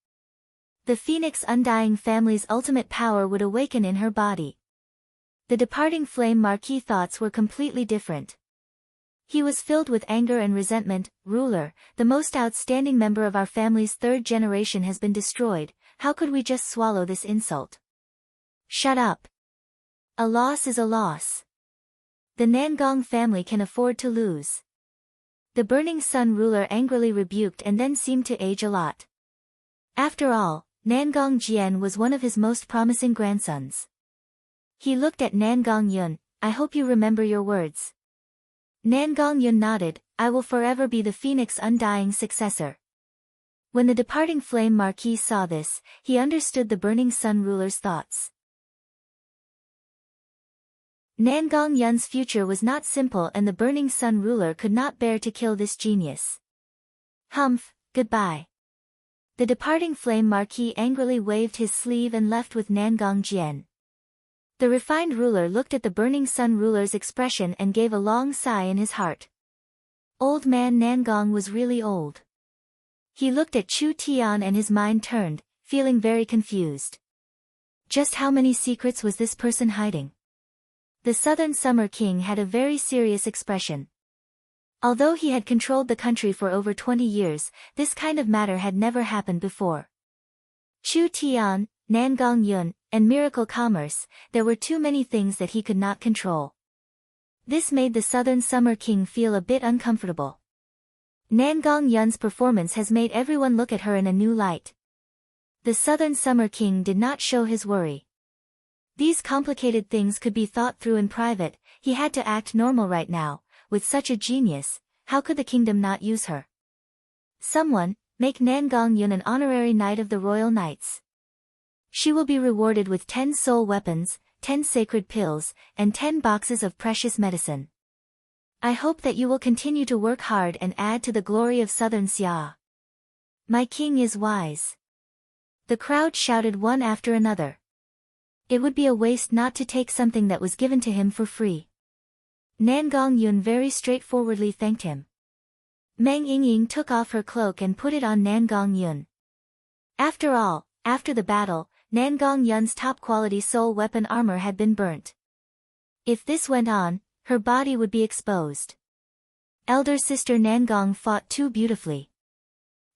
the Phoenix Undying family's ultimate power would awaken in her body. The departing flame Marquis thoughts were completely different. He was filled with anger and resentment. "Ruler, the most outstanding member of our family's third generation has been destroyed. How could we just swallow this insult?" "Shut up. A loss is a loss. The Nangong family can afford to lose." The Burning Sun ruler angrily rebuked and then seemed to age a lot. After all, Nangong Jian was one of his most promising grandsons. He looked at Nangong Yun. "I hope you remember your words." Nangong Yun nodded. "I will forever be the Phoenix Undying successor." When the departing flame Marquis saw this, he understood the Burning Sun ruler's thoughts. Nangong Yun's future was not simple, and the Burning Sun ruler could not bear to kill this genius. "Humph, goodbye." The departing flame Marquis angrily waved his sleeve and left with Nangong Jian. The refined ruler looked at the Burning Sun ruler's expression and gave a long sigh in his heart. Old man Nangong was really old. He looked at Chu Tian and his mind turned, feeling very confused. Just how many secrets was this person hiding? The Southern Summer King had a very serious expression. Although he had controlled the country for over 20 years, this kind of matter had never happened before. Chu Tian, Nangong Yun, and Miracle Commerce, there were too many things that he could not control. This made the Southern Summer King feel a bit uncomfortable. Nangong Yun's performance has made everyone look at her in a new light. The Southern Summer King did not show his worry. These complicated things could be thought through in private. He had to act normal right now. With such a genius, how could the kingdom not use her? Someone, make Nangong Yun an honorary knight of the Royal Knights. She will be rewarded with 10 soul weapons, 10 sacred pills, and 10 boxes of precious medicine. I hope that you will continue to work hard and add to the glory of Southern Xia. My king is wise. The crowd shouted one after another. It would be a waste not to take something that was given to him for free. Nangong Yun very straightforwardly thanked him. Meng Yingying took off her cloak and put it on Nangong Yun. After all, after the battle, Nangong Yun's top-quality soul weapon armor had been burnt. If this went on, her body would be exposed. Elder sister Nangong fought too beautifully.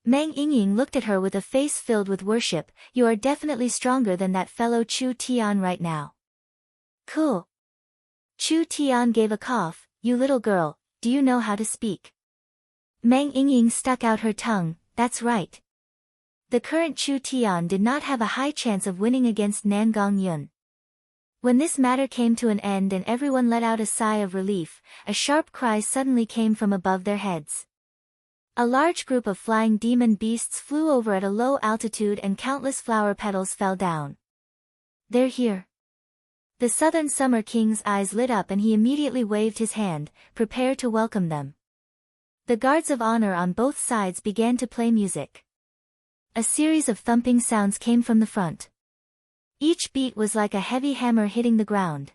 Meng Yingying looked at her with a face filled with worship. You are definitely stronger than that fellow Chu Tian right now. Cool. Chu Tian gave a cough. You little girl, do you know how to speak? Meng Yingying stuck out her tongue. That's right. The current Chu Tian did not have a high chance of winning against Nangong Yun. When this matter came to an end and everyone let out a sigh of relief, a sharp cry suddenly came from above their heads. A large group of flying demon beasts flew over at a low altitude and countless flower petals fell down. They're here. The Southern Summer King's eyes lit up and he immediately waved his hand, prepared to welcome them. The guards of honor on both sides began to play music. A series of thumping sounds came from the front. Each beat was like a heavy hammer hitting the ground.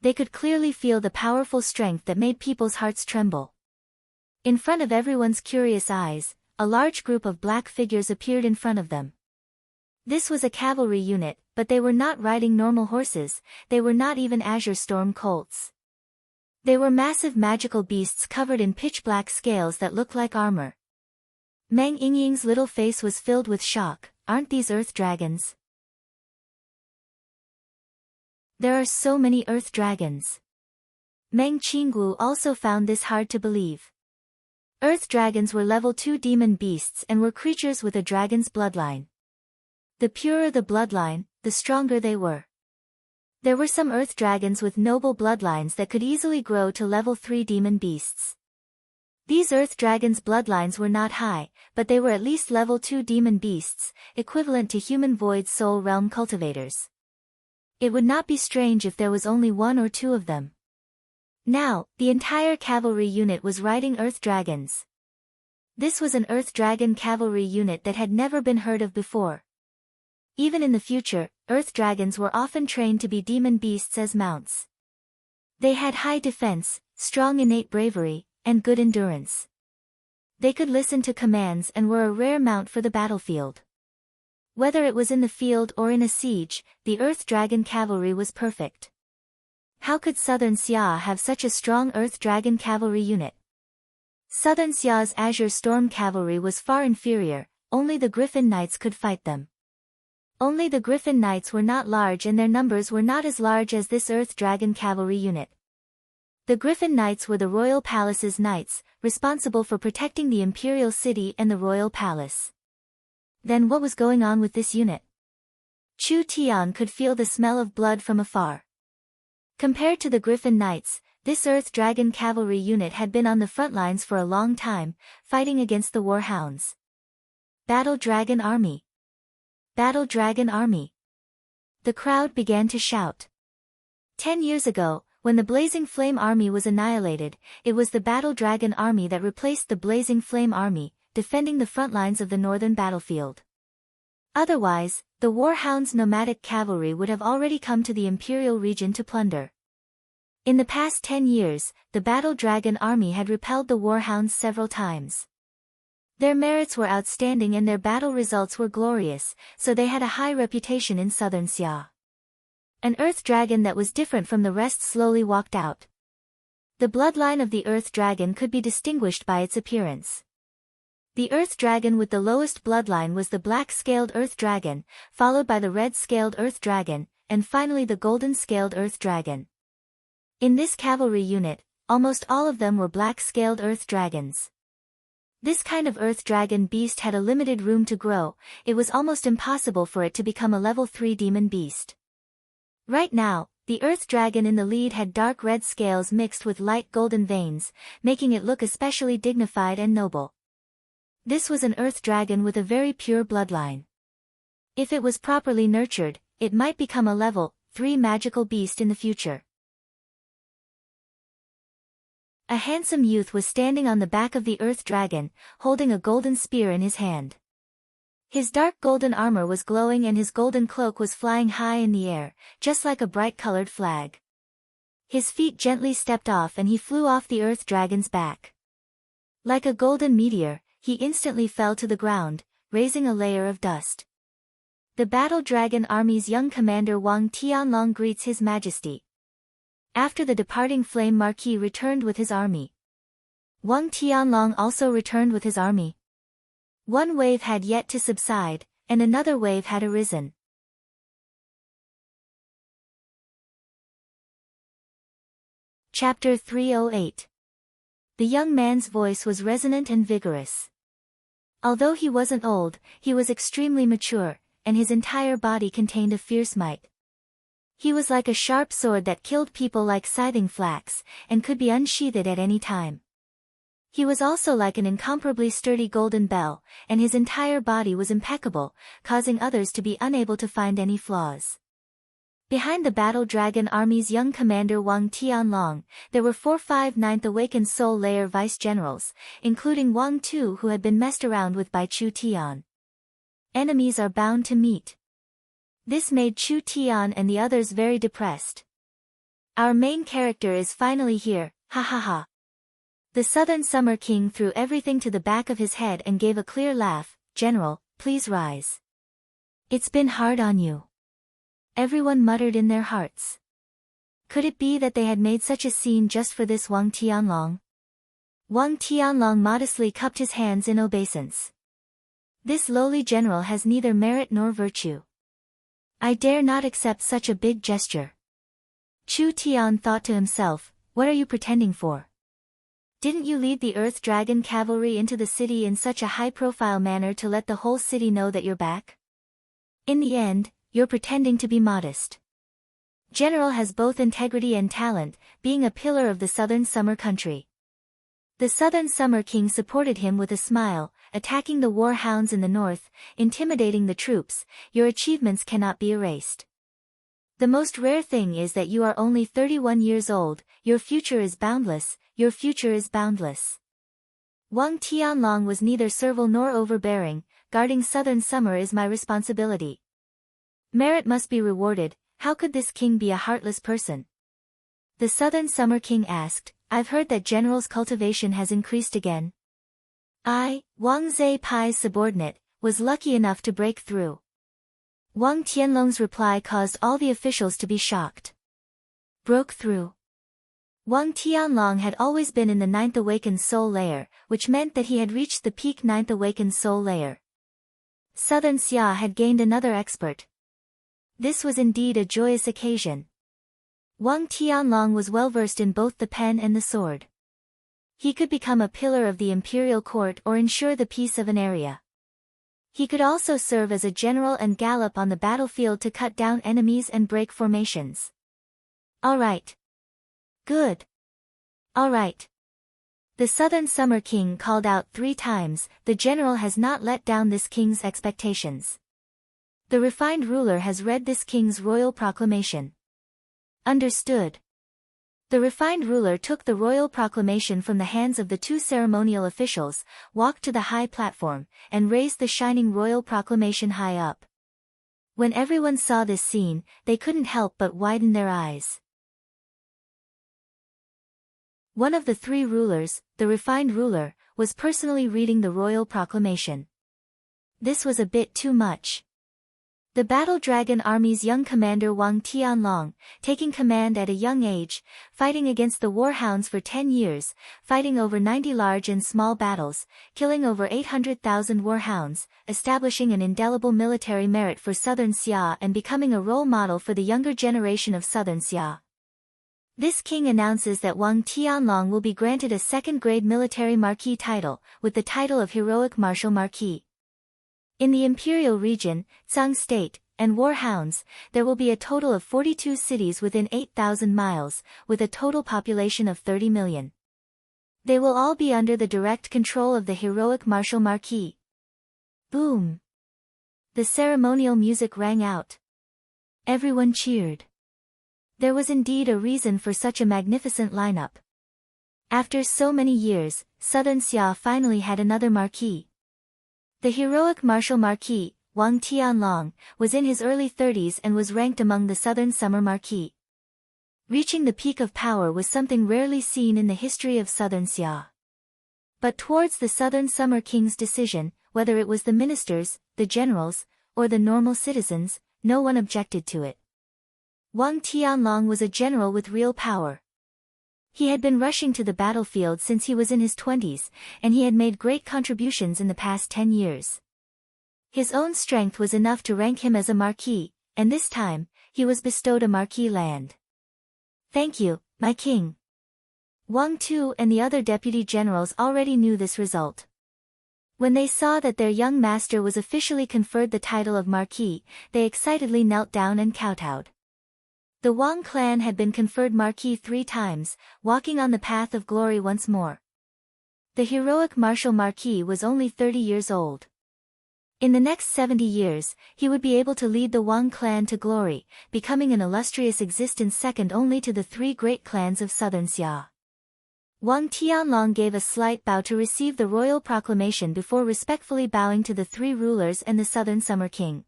They could clearly feel the powerful strength that made people's hearts tremble. In front of everyone's curious eyes, a large group of black figures appeared in front of them. This was a cavalry unit, but they were not riding normal horses, they were not even Azure Storm colts. They were massive magical beasts covered in pitch-black scales that looked like armor. Meng Yingying's little face was filled with shock. Aren't these earth dragons? There are so many earth dragons. Meng Qinggu also found this hard to believe. Earth dragons were level 2 demon beasts and were creatures with a dragon's bloodline. The purer the bloodline, the stronger they were. There were some earth dragons with noble bloodlines that could easily grow to level 3 demon beasts. These earth dragons' bloodlines were not high, but they were at least level 2 demon beasts, equivalent to human void soul realm cultivators. It would not be strange if there was only 1 or 2 of them. Now, the entire cavalry unit was riding earth dragons. This was an earth dragon cavalry unit that had never been heard of before. Even in the future, earth dragons were often trained to be demon beasts as mounts. They had high defense, strong innate bravery, and good endurance. They could listen to commands and were a rare mount for the battlefield. Whether it was in the field or in a siege, the earth dragon cavalry was perfect. How could Southern Xia have such a strong earth dragon cavalry unit? Southern Xia's Azure Storm cavalry was far inferior, only the Griffin Knights could fight them. Only the Griffin Knights were not large and their numbers were not as large as this earth dragon cavalry unit. The Griffin Knights were the royal palace's knights, responsible for protecting the imperial city and the royal palace. Then what was going on with this unit? Chu Tian could feel the smell of blood from afar. Compared to the Griffin Knights, this earth dragon cavalry unit had been on the front lines for a long time, fighting against the war hounds. Battle Dragon Army! Battle Dragon Army! The crowd began to shout. 10 years ago, when the Blazing Flame Army was annihilated, it was the Battle Dragon Army that replaced the Blazing Flame Army, defending the front lines of the northern battlefield. Otherwise, the Warhound's nomadic cavalry would have already come to the Imperial region to plunder. In the past 10 years, the Battle Dragon Army had repelled the Warhounds several times. Their merits were outstanding and their battle results were glorious, so they had a high reputation in Southern Xia. An earth dragon that was different from the rest slowly walked out. The bloodline of the earth dragon could be distinguished by its appearance. The earth dragon with the lowest bloodline was the black-scaled earth dragon, followed by the red-scaled earth dragon, and finally the golden-scaled earth dragon. In this cavalry unit, almost all of them were black-scaled earth dragons. This kind of earth dragon beast had a limited room to grow, it was almost impossible for it to become a level 3 demon beast. Right now, the earth dragon in the lead had dark red scales mixed with light golden veins, making it look especially dignified and noble. This was an earth dragon with a very pure bloodline. If it was properly nurtured, it might become a level 3 magical beast in the future. A handsome youth was standing on the back of the earth dragon, holding a golden spear in his hand. His dark golden armor was glowing and his golden cloak was flying high in the air, just like a bright-colored flag. His feet gently stepped off and he flew off the earth dragon's back. Like a golden meteor, he instantly fell to the ground, raising a layer of dust. The Battle Dragon Army's young commander Wang Tianlong greets His Majesty. After the departing Flame Marquis returned with his army. Wang Tianlong also returned with his army. One wave had yet to subside, and another wave had arisen. Chapter 308. The young man's voice was resonant and vigorous. Although he wasn't old, he was extremely mature, and his entire body contained a fierce might. He was like a sharp sword that killed people like scything flax, and could be unsheathed at any time. He was also like an incomparably sturdy golden bell, and his entire body was impeccable, causing others to be unable to find any flaws. Behind the battle dragon army's young commander Wang Tianlong, there were 4-5 Ninth Awakened Soul Layer vice-generals, including Wang Tu who had been messed around with by Chu Tian. Enemies are bound to meet. This made Chu Tian and the others very depressed. Our main character is finally here, ha ha ha. The Southern Summer King threw everything to the back of his head and gave a clear laugh. General, please rise. It's been hard on you. Everyone muttered in their hearts. Could it be that they had made such a scene just for this Wang Tianlong? Wang Tianlong modestly cupped his hands in obeisance. This lowly general has neither merit nor virtue. I dare not accept such a big gesture. Chu Tian thought to himself, what are you pretending for? Didn't you lead the Earth Dragon cavalry into the city in such a high-profile manner to let the whole city know that you're back? In the end, you're pretending to be modest. General has both integrity and talent, being a pillar of the Southern Summer Country. The Southern Summer King supported him with a smile, attacking the war hounds in the north, intimidating the troops. Your achievements cannot be erased. The most rare thing is that you are only 31 years old, your future is boundless, your future is boundless. Wang Tianlong was neither servile nor overbearing. Guarding Southern Summer is my responsibility. Merit must be rewarded. How could this king be a heartless person? The Southern Summer King asked, I've heard that General's cultivation has increased again. I, Wang Zhe Pai's subordinate, was lucky enough to break through. Wang Tianlong's reply caused all the officials to be shocked. Broke through. Wang Tianlong had always been in the Ninth Awakened Soul Layer, which meant that he had reached the peak Ninth Awakened Soul Layer. Southern Xia had gained another expert. This was indeed a joyous occasion. Wang Tianlong was well versed in both the pen and the sword. He could become a pillar of the imperial court or ensure the peace of an area. He could also serve as a general and gallop on the battlefield to cut down enemies and break formations. All right. Good. All right. The Southern Summer King called out 3 times, the general has not let down this king's expectations. The refined ruler has read this king's royal proclamation. Understood. The refined ruler took the royal proclamation from the hands of the 2 ceremonial officials, walked to the high platform, and raised the shining royal proclamation high up. When everyone saw this scene, they couldn't help but widen their eyes. One of the 3 rulers, the refined ruler, was personally reading the royal proclamation. This was a bit too much. The Battle Dragon Army's young commander Wang Tianlong, taking command at a young age, fighting against the warhounds for 10 years, fighting over 90 large and small battles, killing over 800,000 warhounds, establishing an indelible military merit for Southern Xia and becoming a role model for the younger generation of Southern Xia. This king announces that Wang Tianlong will be granted a 2nd-grade military marquis title, with the title of Heroic Martial Marquis. In the Imperial Region, Zhang State, and Warhounds, there will be a total of 42 cities within 8,000 miles, with a total population of 30 million. They will all be under the direct control of the Heroic Martial Marquis. Boom! The ceremonial music rang out. Everyone cheered. There was indeed a reason for such a magnificent lineup. After so many years, Southern Xia finally had another marquis. The Heroic Martial Marquis, Wang Tianlong, was in his early 30s and was ranked among the Southern Summer Marquis. Reaching the peak of power was something rarely seen in the history of Southern Xia. But towards the Southern Summer King's decision, whether it was the ministers, the generals, or the normal citizens, no one objected to it. Wang Tianlong was a general with real power. He had been rushing to the battlefield since he was in his 20s, and he had made great contributions in the past 10 years. His own strength was enough to rank him as a marquis, and this time, he was bestowed a marquis land. Thank you, my king. Wang Tu and the other deputy generals already knew this result. When they saw that their young master was officially conferred the title of marquis, they excitedly knelt down and kowtowed. The Wang clan had been conferred marquis 3 times, walking on the path of glory once more. The heroic martial marquis was only 30 years old. In the next 70 years, he would be able to lead the Wang clan to glory, becoming an illustrious existence second only to the three great clans of southern Xia. Wang Tianlong gave a slight bow to receive the royal proclamation before respectfully bowing to the three rulers and the southern Summer King.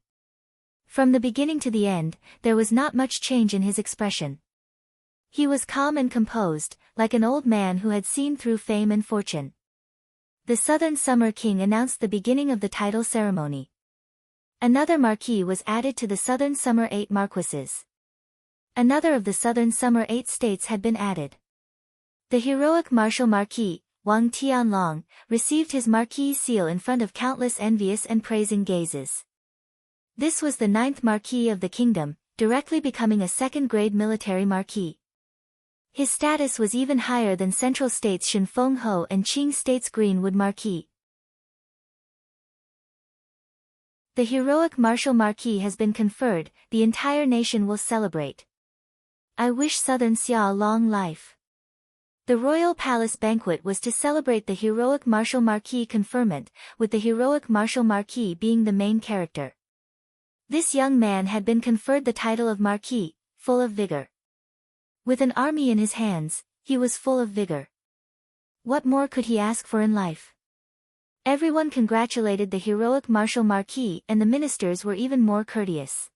From the beginning to the end, there was not much change in his expression. He was calm and composed, like an old man who had seen through fame and fortune. The Southern Summer King announced the beginning of the title ceremony. Another marquis was added to the Southern Summer 8 marquises. Another of the Southern Summer 8 states had been added. The heroic martial marquis, Wang Tianlong, received his marquis seal in front of countless envious and praising gazes. This was the 9th marquis of the kingdom, directly becoming a second-grade military marquis. His status was even higher than Central State's Shenfeng Ho and Qing State's Greenwood Marquis. The heroic martial marquis has been conferred, the entire nation will celebrate. I wish Southern Xia long life. The royal palace banquet was to celebrate the heroic martial marquis conferment, with the heroic martial marquis being the main character. This young man had been conferred the title of marquis, full of vigor. With an army in his hands, he was full of vigor. What more could he ask for in life? Everyone congratulated the heroic martial marquis and the ministers were even more courteous.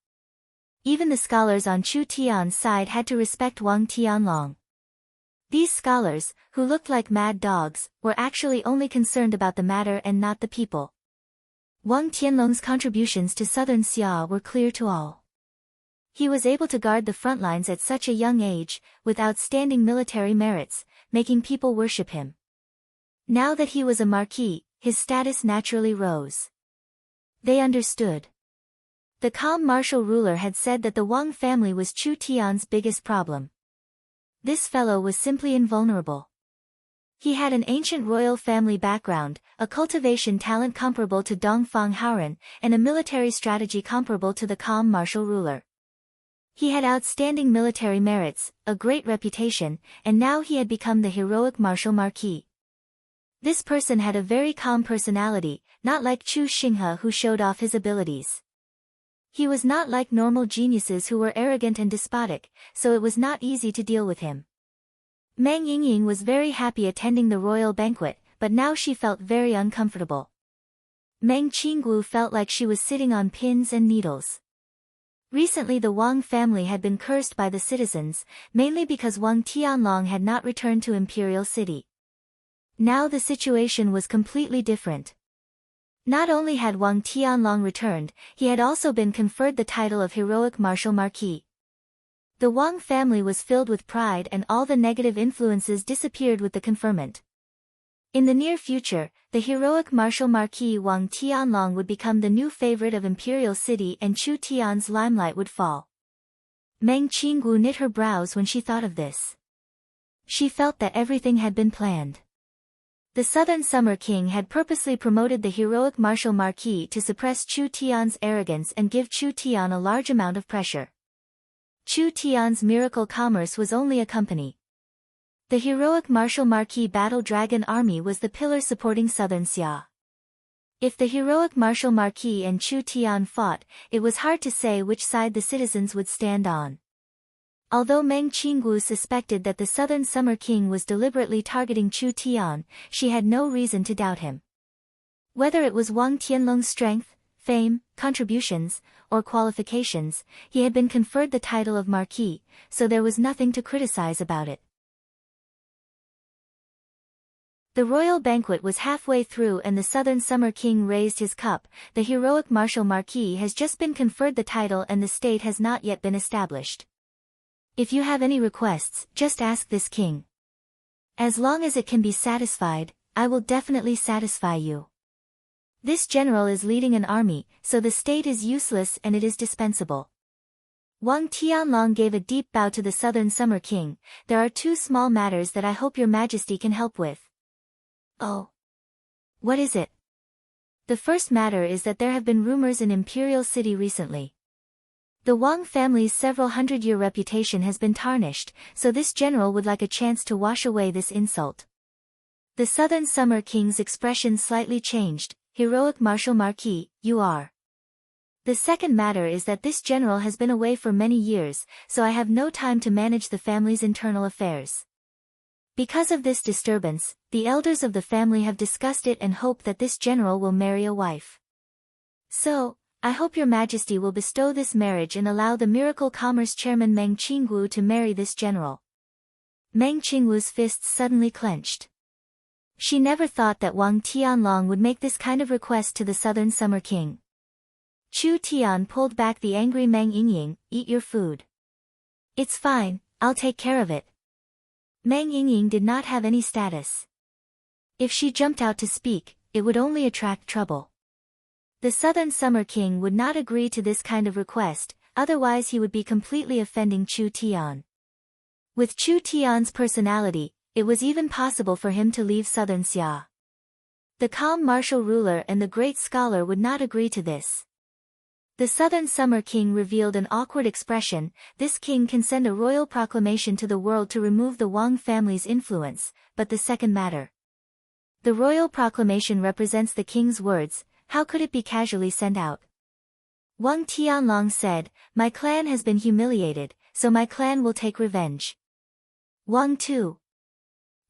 Even the scholars on Chu Tian's side had to respect Wang Tianlong. These scholars, who looked like mad dogs, were actually only concerned about the matter and not the people. Wang Tianlong's contributions to Southern Xia were clear to all. He was able to guard the front lines at such a young age, with outstanding military merits, making people worship him. Now that he was a marquis, his status naturally rose. They understood. The calm martial ruler had said that the Wang family was Chu Tian's biggest problem. This fellow was simply invulnerable. He had an ancient royal family background, a cultivation talent comparable to Dongfang Haoran, and a military strategy comparable to the calm martial ruler. He had outstanding military merits, a great reputation, and now he had become the heroic martial marquis. This person had a very calm personality, not like Chu Xinghe who showed off his abilities. He was not like normal geniuses who were arrogant and despotic, so it was not easy to deal with him. Meng Yingying was very happy attending the royal banquet, but now she felt very uncomfortable. Meng Qinggu felt like she was sitting on pins and needles. Recently the Wang family had been cursed by the citizens, mainly because Wang Tianlong had not returned to Imperial City. Now the situation was completely different. Not only had Wang Tianlong returned, he had also been conferred the title of heroic martial marquis. The Wang family was filled with pride and all the negative influences disappeared with the conferment. In the near future, the heroic martial marquis Wang Tianlong would become the new favorite of Imperial City and Chu Tian's limelight would fall. Meng Qinggu knit her brows when she thought of this. She felt that everything had been planned. The Southern Summer King had purposely promoted the heroic martial marquis to suppress Chu Tian's arrogance and give Chu Tian a large amount of pressure. Chu Tian's miracle commerce was only a company. The heroic martial marquis battle dragon army was the pillar supporting Southern Xia. If the heroic martial marquis and Chu Tian fought, it was hard to say which side the citizens would stand on. Although Meng Qinggu suspected that the Southern Summer King was deliberately targeting Chu Tian, she had no reason to doubt him. Whether it was Wang Tianlong's strength, fame, contributions, or qualifications, he had been conferred the title of marquis, so there was nothing to criticize about it. The royal banquet was halfway through and the Southern Summer King raised his cup. The heroic martial marquis has just been conferred the title and the state has not yet been established. If you have any requests, just ask this king. As long as it can be satisfied, I will definitely satisfy you. This general is leading an army, so the state is useless and it is dispensable. Wang Tianlong gave a deep bow to the Southern Summer King. There are two small matters that I hope your majesty can help with. Oh. What is it? The first matter is that there have been rumors in Imperial City recently. The Wang family's several hundred-year reputation has been tarnished, so this general would like a chance to wash away this insult. The Southern Summer King's expression slightly changed. Heroic martial marquis, you are. The second matter is that this general has been away for many years, so I have no time to manage the family's internal affairs. Because of this disturbance, the elders of the family have discussed it and hope that this general will marry a wife. So, I hope your majesty will bestow this marriage and allow the Miracle Commerce chairman Meng Qingwu to marry this general. Meng Qingwu's fists suddenly clenched. She never thought that Wang Tianlong would make this kind of request to the Southern Summer King. Chu Tian pulled back the angry Meng Yingying, eat your food. It's fine, I'll take care of it. Meng Yingying did not have any status. If she jumped out to speak, it would only attract trouble. The Southern Summer King would not agree to this kind of request, otherwise he would be completely offending Chu Tian. With Chu Tian's personality, it was even possible for him to leave Southern Xia. The calm martial ruler and the great scholar would not agree to this. The Southern Summer King revealed an awkward expression. This king can send a royal proclamation to the world to remove the Wang family's influence, but the second matter. The royal proclamation represents the king's words, how could it be casually sent out? Wang Tianlong said, my clan has been humiliated, so my clan will take revenge.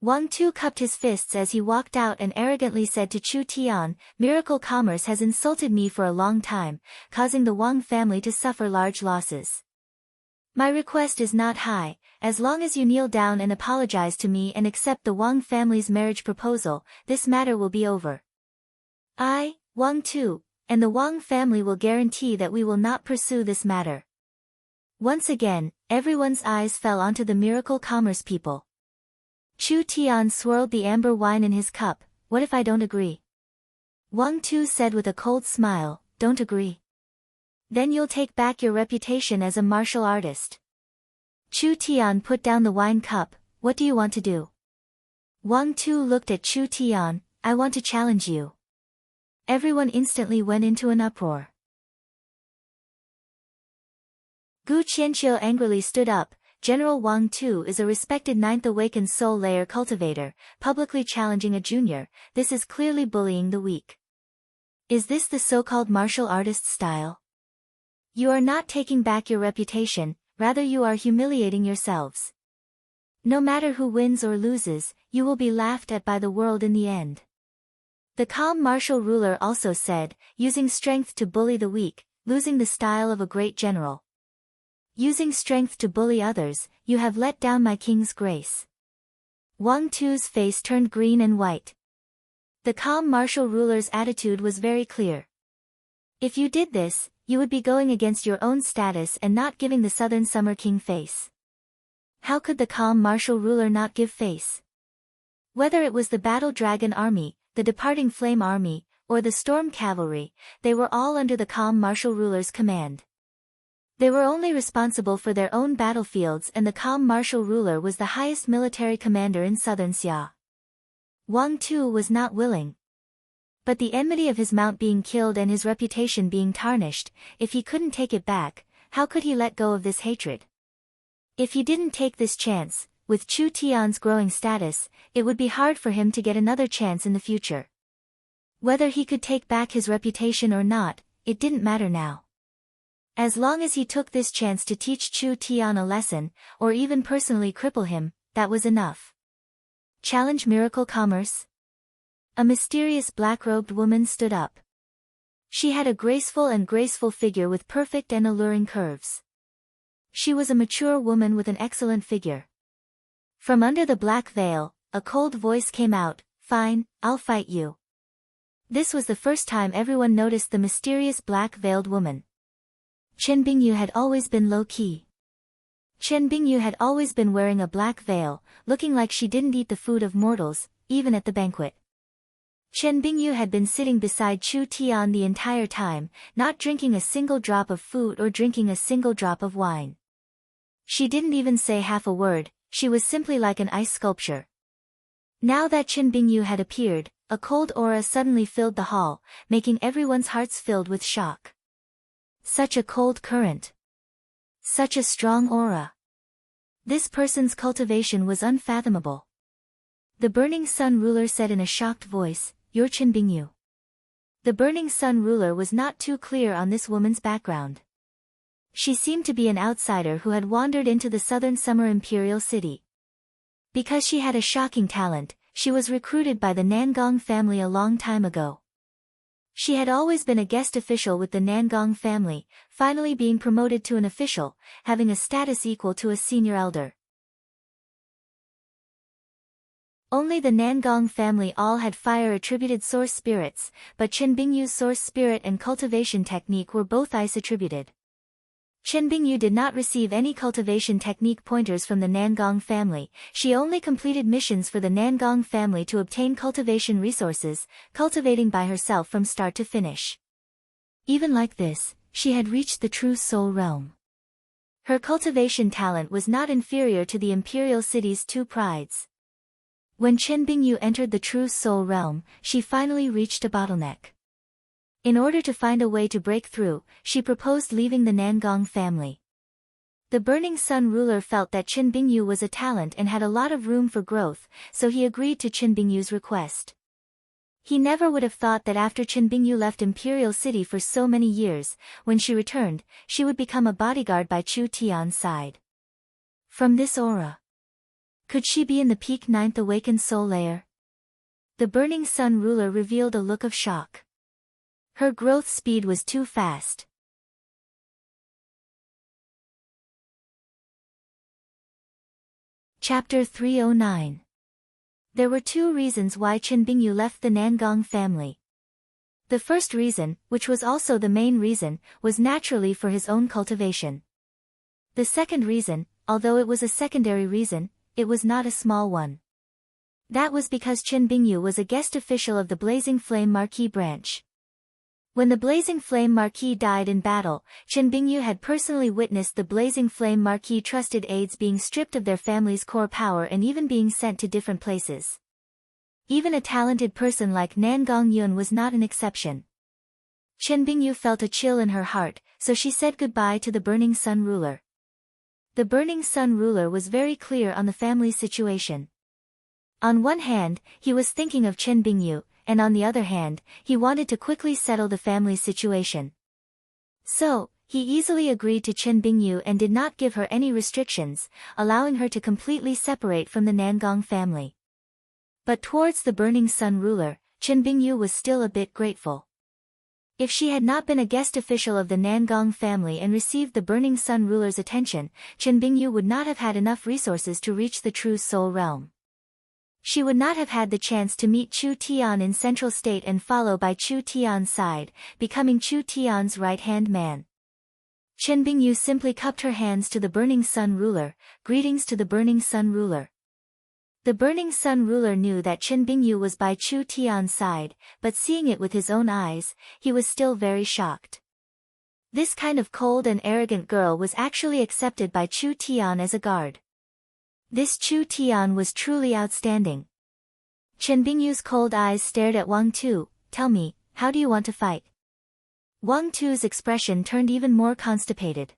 Wang Tu cupped his fists as he walked out and arrogantly said to Chu Tian, Miracle Commerce has insulted me for a long time, causing the Wang family to suffer large losses. My request is not high, as long as you kneel down and apologize to me and accept the Wang family's marriage proposal, this matter will be over. I, Wang Tu, and the Wang family will guarantee that we will not pursue this matter. Once again, everyone's eyes fell onto the Miracle Commerce people. Chu Tian swirled the amber wine in his cup, what if I don't agree? Wang Tu said with a cold smile, don't agree. Then you'll take back your reputation as a martial artist. Chu Tian put down the wine cup, what do you want to do? Wang Tu looked at Chu Tian, I want to challenge you. Everyone instantly went into an uproar. Gu Qianqiu angrily stood up, General Wang Tu is a respected ninth awakened soul layer cultivator, publicly challenging a junior, this is clearly bullying the weak. Is this the so-called martial artist style? You are not taking back your reputation, rather you are humiliating yourselves. No matter who wins or loses, you will be laughed at by the world in the end. The calm martial ruler also said, using strength to bully the weak, losing the style of a great general. Using strength to bully others, you have let down my king's grace. Wang Tu's face turned green and white. The calm martial ruler's attitude was very clear. If you did this, you would be going against your own status and not giving the Southern Summer King face. How could the calm martial ruler not give face? Whether it was the Battle Dragon Army, the Departing Flame Army, or the Storm Cavalry, they were all under the calm martial ruler's command. They were only responsible for their own battlefields and the calm martial ruler was the highest military commander in Southern Xia. Wang Tu was not willing. But the enmity of his mount being killed and his reputation being tarnished, if he couldn't take it back, how could he let go of this hatred? If he didn't take this chance, with Chu Tian's growing status, it would be hard for him to get another chance in the future. Whether he could take back his reputation or not, it didn't matter now. As long as he took this chance to teach Chu Tian a lesson, or even personally cripple him, that was enough. Challenge Miracle Commerce? A mysterious black-robed woman stood up. She had a graceful figure with perfect and alluring curves. She was a mature woman with an excellent figure. From under the black veil, a cold voice came out, fine, I'll fight you. This was the first time everyone noticed the mysterious black-veiled woman. Chen Bingyu had always been low-key. Chen Bingyu had always been wearing a black veil, looking like she didn't eat the food of mortals, even at the banquet. Chen Bingyu had been sitting beside Chu Tian the entire time, not drinking a single drop of food or drinking a single drop of wine. She didn't even say half a word, she was simply like an ice sculpture. Now that Chen Bingyu had appeared, a cold aura suddenly filled the hall, making everyone's hearts filled with shock. Such a cold current. Such a strong aura. This person's cultivation was unfathomable. The Burning Sun ruler said in a shocked voice, "You're Qin Bingyu." The Burning Sun ruler was not too clear on this woman's background. She seemed to be an outsider who had wandered into the southern summer imperial city. Because she had a shocking talent, she was recruited by the Nangong family a long time ago. She had always been a guest official with the Nangong family, finally being promoted to an official, having a status equal to a senior elder. Only the Nangong family all had fire-attributed source spirits, but Qin Bingyu's source spirit and cultivation technique were both ice-attributed. Qin Bingyu did not receive any cultivation technique pointers from the Nangong family. She only completed missions for the Nangong family to obtain cultivation resources, cultivating by herself from start to finish. Even like this, she had reached the true soul realm. Her cultivation talent was not inferior to the imperial city's two prides. When Qin Bingyu entered the true soul realm, she finally reached a bottleneck. In order to find a way to break through, she proposed leaving the Nangong family. The Burning Sun ruler felt that Qin Bingyu was a talent and had a lot of room for growth, so he agreed to Qin Bingyu's request. He never would have thought that after Qin Bingyu left Imperial City for so many years, when she returned, she would become a bodyguard by Chu Tian's side. From this aura, could she be in the peak ninth awakened soul layer? The Burning Sun ruler revealed a look of shock. Her growth speed was too fast. Chapter 309. There were two reasons why Qin Bingyu left the Nangong family. The first reason, which was also the main reason, was naturally for his own cultivation. The second reason, although it was a secondary reason, it was not a small one. That was because Qin Bingyu was a guest official of the Blazing Flame Marquis branch. When the Blazing Flame Marquis died in battle, Qin Bingyu had personally witnessed the Blazing Flame Marquis trusted aides being stripped of their family's core power and even being sent to different places. Even a talented person like Nangong Yun was not an exception. Qin Bingyu felt a chill in her heart, so she said goodbye to the Burning Sun ruler. The Burning Sun ruler was very clear on the family's situation. On one hand, he was thinking of Qin Bingyu, and on the other hand, he wanted to quickly settle the family's situation. So, he easily agreed to Qin Bingyu and did not give her any restrictions, allowing her to completely separate from the Nangong family. But towards the Burning Sun ruler, Qin Bingyu was still a bit grateful. If she had not been a guest official of the Nangong family and received the Burning Sun ruler's attention, Qin Bingyu would not have had enough resources to reach the true soul realm. She would not have had the chance to meet Chu Tian in Central State and follow by Chu Tian's side, becoming Chu Tian's right-hand man. Qin Bingyu simply cupped her hands to the Burning Sun ruler. Greetings to the Burning Sun ruler. The Burning Sun ruler knew that Qin Bingyu was by Chu Tian's side, but seeing it with his own eyes, he was still very shocked. This kind of cold and arrogant girl was actually accepted by Chu Tian as a guard. This Chu Tian was truly outstanding. Qin Bingyu's cold eyes stared at Wang Tu. Tell me, how do you want to fight? Wang Tu's expression turned even more constipated.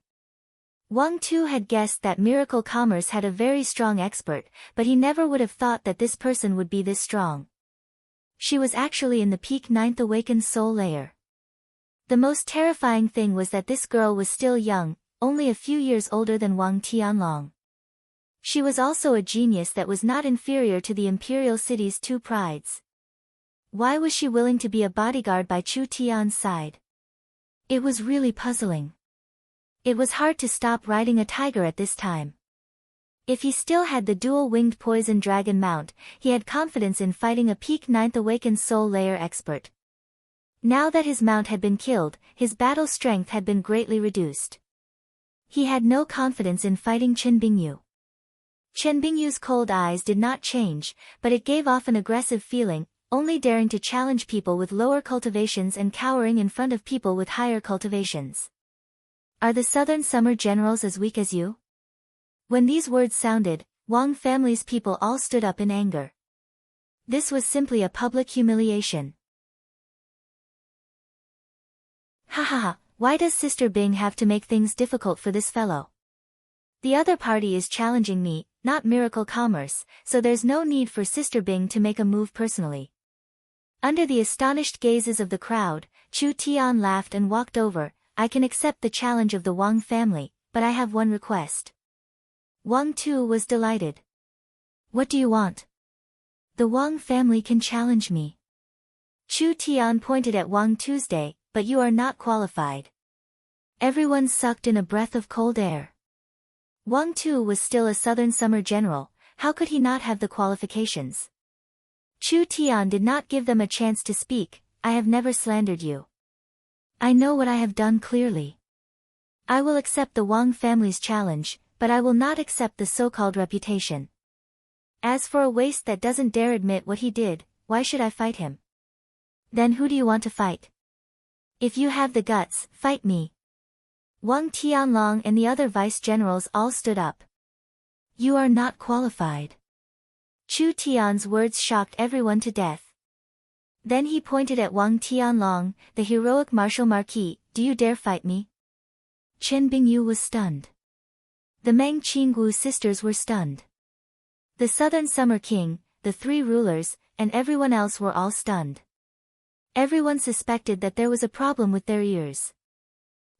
Wang Tu had guessed that Miracle Commerce had a very strong expert, but he never would have thought that this person would be this strong. She was actually in the peak ninth awakened soul layer. The most terrifying thing was that this girl was still young, only a few years older than Wang Tianlong. She was also a genius that was not inferior to the imperial city's two prides. Why was she willing to be a bodyguard by Chu Tian's side? It was really puzzling. It was hard to stop riding a tiger at this time. If he still had the dual-winged poison dragon mount, he had confidence in fighting a peak ninth awakened soul layer expert. Now that his mount had been killed, his battle strength had been greatly reduced. He had no confidence in fighting Qin Bingyu. Qin Bingyu's cold eyes did not change, but it gave off an aggressive feeling, only daring to challenge people with lower cultivations and cowering in front of people with higher cultivations. Are the Southern Summer generals as weak as you? When these words sounded, Wang family's people all stood up in anger. This was simply a public humiliation. Ha ha ha, why does Sister Bing have to make things difficult for this fellow? The other party is challenging me, not miracle commerce, so there's no need for Sister Bing to make a move personally. Under the astonished gazes of the crowd, Chu Tian laughed and walked over. I can accept the challenge of the Wang family, but I have one request. Wang Tu was delighted. What do you want? The Wang family can challenge me. Chu Tian pointed at Wang Tuesday, but you are not qualified. Everyone sucked in a breath of cold air. Wang Tu was still a southern summer general, how could he not have the qualifications? Chu Tian did not give them a chance to speak. I have never slandered you. I know what I have done clearly. I will accept the Wang family's challenge, but I will not accept the so-called reputation. As for a waste that doesn't dare admit what he did, why should I fight him? Then who do you want to fight? If you have the guts, fight me. Wang Tianlong and the other vice-generals all stood up. You are not qualified. Chu Tian's words shocked everyone to death. Then he pointed at Wang Tianlong, the heroic martial marquis, do you dare fight me? Chen Bingyu was stunned. The Meng Qingwu sisters were stunned. The Southern Summer King, the three rulers, and everyone else were all stunned. Everyone suspected that there was a problem with their ears.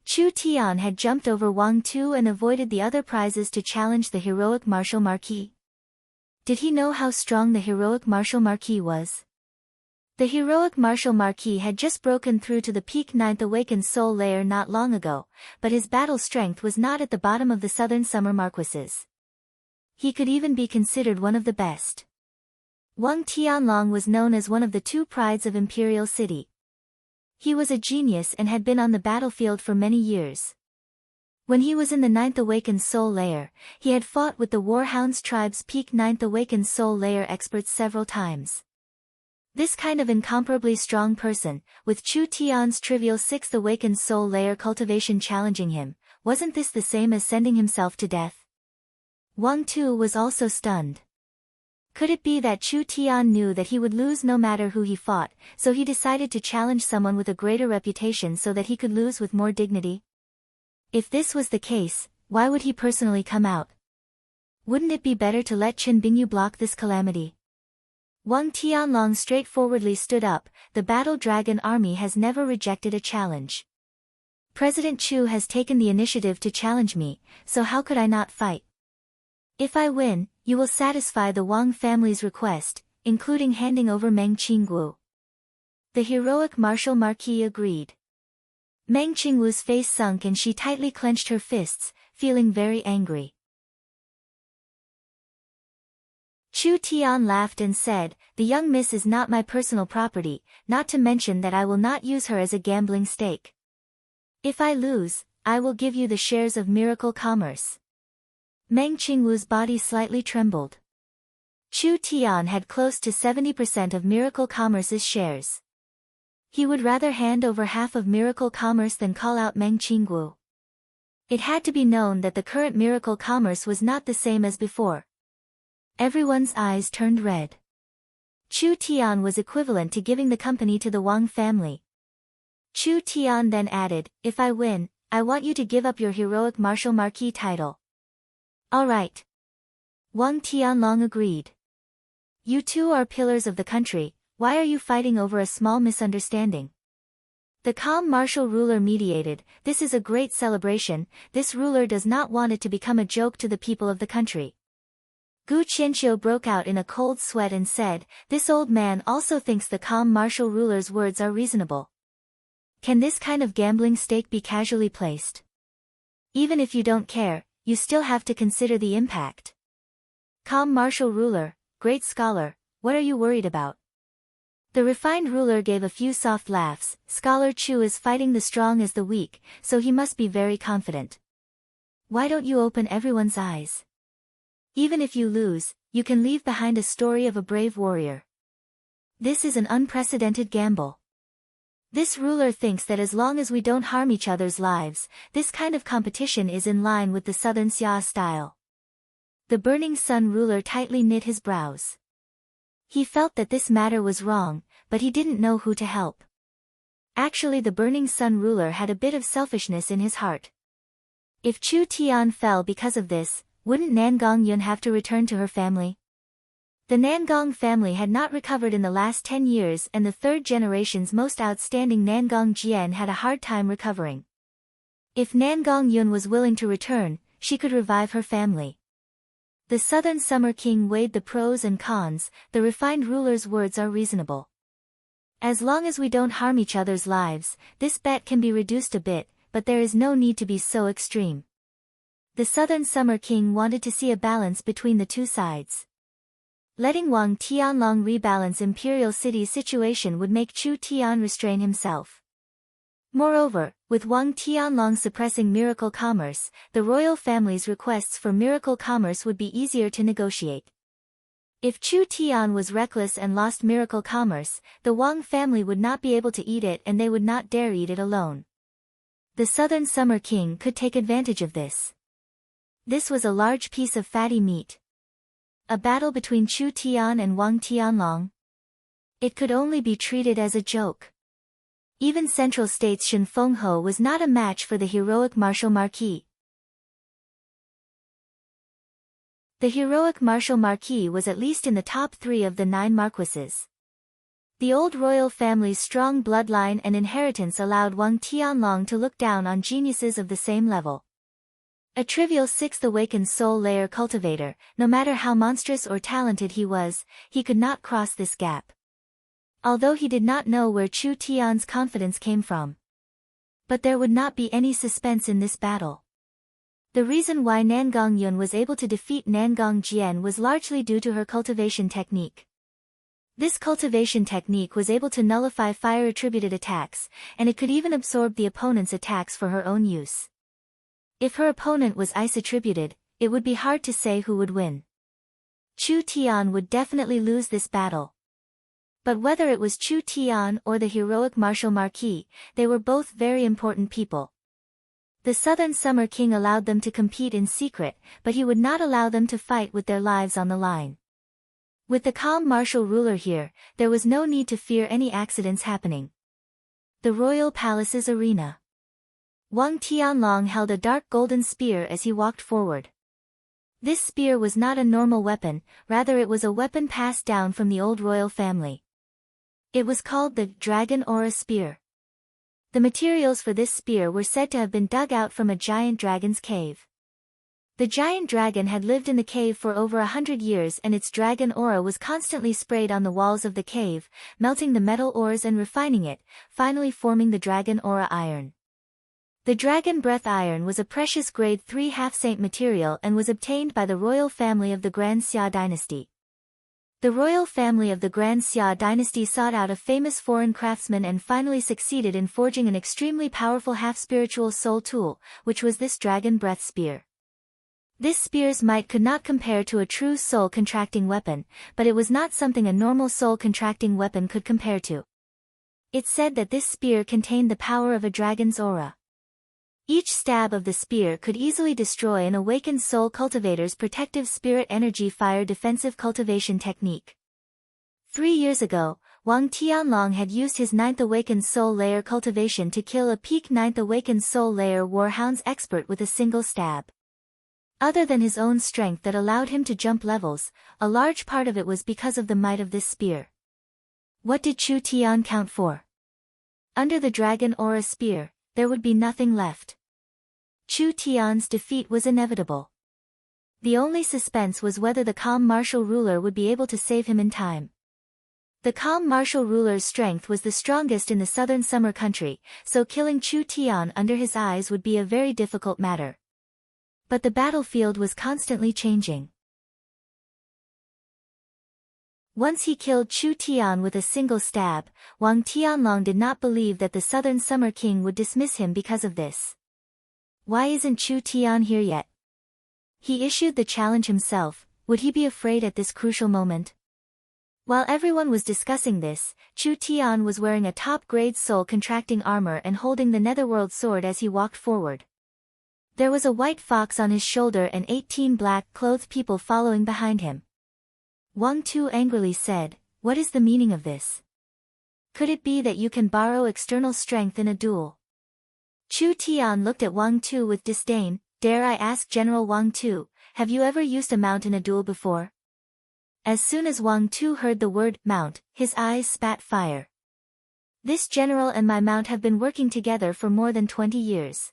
Chu Tian had jumped over Wang Tu and avoided the other prizes to challenge the heroic martial marquis. Did he know how strong the heroic martial marquis was? The heroic martial marquis had just broken through to the peak ninth awakened soul layer not long ago, but his battle strength was not at the bottom of the Southern Summer Marquises. He could even be considered one of the best. Wang Tianlong was known as one of the two prides of Imperial City. He was a genius and had been on the battlefield for many years. When he was in the ninth awakened soul layer, he had fought with the Warhounds tribe's peak ninth awakened soul layer experts several times. This kind of incomparably strong person, with Chu Tian's trivial sixth awakened soul layer cultivation challenging him, wasn't this the same as sending himself to death? Wang Tu was also stunned. Could it be that Chu Tian knew that he would lose no matter who he fought, so he decided to challenge someone with a greater reputation so that he could lose with more dignity? If this was the case, why would he personally come out? Wouldn't it be better to let Chen Bingyu block this calamity? Wang Tianlong straightforwardly stood up. The Battle Dragon Army has never rejected a challenge. President Chu has taken the initiative to challenge me, so how could I not fight? If I win, you will satisfy the Wang family's request, including handing over Meng Qingwu. The heroic martial marquis agreed. Meng Qingwu's face sunk and she tightly clenched her fists, feeling very angry. Chu Tian laughed and said, the young miss is not my personal property, not to mention that I will not use her as a gambling stake. If I lose, I will give you the shares of Miracle Commerce. Meng Qingwu's body slightly trembled. Chu Tian had close to 70% of Miracle Commerce's shares. He would rather hand over half of Miracle Commerce than call out Meng Qingwu. It had to be known that the current Miracle Commerce was not the same as before. Everyone's eyes turned red. Chu Tian was equivalent to giving the company to the Wang family. Chu Tian then added, if I win, I want you to give up your heroic martial marquis title. All right. Wang Tianlong agreed. You two are pillars of the country, why are you fighting over a small misunderstanding? The calm martial ruler mediated, this is a great celebration, this ruler does not want it to become a joke to the people of the country. Gu Qianqiu broke out in a cold sweat and said, this old man also thinks the calm martial ruler's words are reasonable. Can this kind of gambling stake be casually placed? Even if you don't care, you still have to consider the impact. Calm martial ruler, great scholar, what are you worried about? The refined ruler gave a few soft laughs. Scholar Chu is fighting the strong as the weak, so he must be very confident. Why don't you open everyone's eyes? Even if you lose, you can leave behind a story of a brave warrior. This is an unprecedented gamble. This ruler thinks that as long as we don't harm each other's lives, this kind of competition is in line with the Southern Xia style. The Burning Sun ruler tightly knit his brows. He felt that this matter was wrong, but he didn't know who to help. Actually, the Burning Sun ruler had a bit of selfishness in his heart. If Chu Tian fell because of this, wouldn't Nangong Yun have to return to her family? The Nangong family had not recovered in the last 10 years, and the third generation's most outstanding Nangong Jian had a hard time recovering. If Nangong Yun was willing to return, she could revive her family. The Southern Summer King weighed the pros and cons. The refined ruler's words are reasonable. As long as we don't harm each other's lives, this bet can be reduced a bit, but there is no need to be so extreme. The Southern Summer King wanted to see a balance between the two sides. Letting Wang Tianlong rebalance Imperial City's situation would make Chu Tian restrain himself. Moreover, with Wang Tianlong suppressing miracle commerce, the royal family's requests for miracle commerce would be easier to negotiate. If Chu Tian was reckless and lost miracle commerce, the Wang family would not be able to eat it, and they would not dare eat it alone. The Southern Summer King could take advantage of this. This was a large piece of fatty meat. A battle between Chu Tian and Wang Tianlong? It could only be treated as a joke. Even Central State's Shen Fengho was not a match for the heroic martial marquis. The heroic martial marquis was at least in the top 3 of the 9 marquises. The old royal family's strong bloodline and inheritance allowed Wang Tianlong to look down on geniuses of the same level. A trivial 6th awakened soul layer cultivator, no matter how monstrous or talented he was, he could not cross this gap. Although he did not know where Chu Tian's confidence came from. But there would not be any suspense in this battle. The reason why Nangong Yun was able to defeat Nangong Jian was largely due to her cultivation technique. This cultivation technique was able to nullify fire-attributed attacks, and it could even absorb the opponent's attacks for her own use. If her opponent was ice-attributed, it would be hard to say who would win. Chu Tian would definitely lose this battle. But whether it was Chu Tian or the heroic martial marquis, they were both very important people. The Southern Summer King allowed them to compete in secret, but he would not allow them to fight with their lives on the line. With the calm martial ruler here, there was no need to fear any accidents happening. The royal palace's arena. Wang Tianlong held a dark golden spear as he walked forward. This spear was not a normal weapon, rather it was a weapon passed down from the old royal family. It was called the Dragon Aura Spear. The materials for this spear were said to have been dug out from a giant dragon's cave. The giant dragon had lived in the cave for over 100 years, and its dragon aura was constantly sprayed on the walls of the cave, melting the metal ores and refining it, finally forming the dragon aura iron. The dragon breath iron was a precious grade 3 half-saint material and was obtained by the royal family of the Grand Xia dynasty. The royal family of the Grand Xia dynasty sought out a famous foreign craftsman and finally succeeded in forging an extremely powerful half-spiritual soul tool, which was this dragon breath spear. This spear's might could not compare to a true soul-contracting weapon, but it was not something a normal soul-contracting weapon could compare to. It said that this spear contained the power of a dragon's aura. Each stab of the spear could easily destroy an awakened soul cultivator's protective spirit energy fire defensive cultivation technique. 3 years ago, Wang Tianlong had used his 9th awakened soul layer cultivation to kill a peak 9th awakened soul layer warhound's expert with a single stab. Other than his own strength that allowed him to jump levels, a large part of it was because of the might of this spear. What did Chu Tian count for? Under the dragon aura spear, there would be nothing left. Chu Tian's defeat was inevitable. The only suspense was whether the calm martial ruler would be able to save him in time. The calm martial ruler's strength was the strongest in the southern summer country, so killing Chu Tian under his eyes would be a very difficult matter. But the battlefield was constantly changing. Once he killed Chu Tian with a single stab, Wang Tianlong did not believe that the Southern Summer King would dismiss him because of this. Why isn't Chu Tian here yet? He issued the challenge himself. Would he be afraid at this crucial moment? While everyone was discussing this, Chu Tian was wearing a top-grade soul-contracting armor and holding the Netherworld sword as he walked forward. There was a white fox on his shoulder and 18 black-clothed people following behind him. Wang Tu angrily said, "What is the meaning of this? Could it be that you can borrow external strength in a duel?" Chu Tian looked at Wang Tu with disdain. "Dare I ask General Wang Tu, have you ever used a mount in a duel before? As soon as Wang Tu heard the word mount, his eyes spat fire. This general and my mount have been working together for more than 20 years.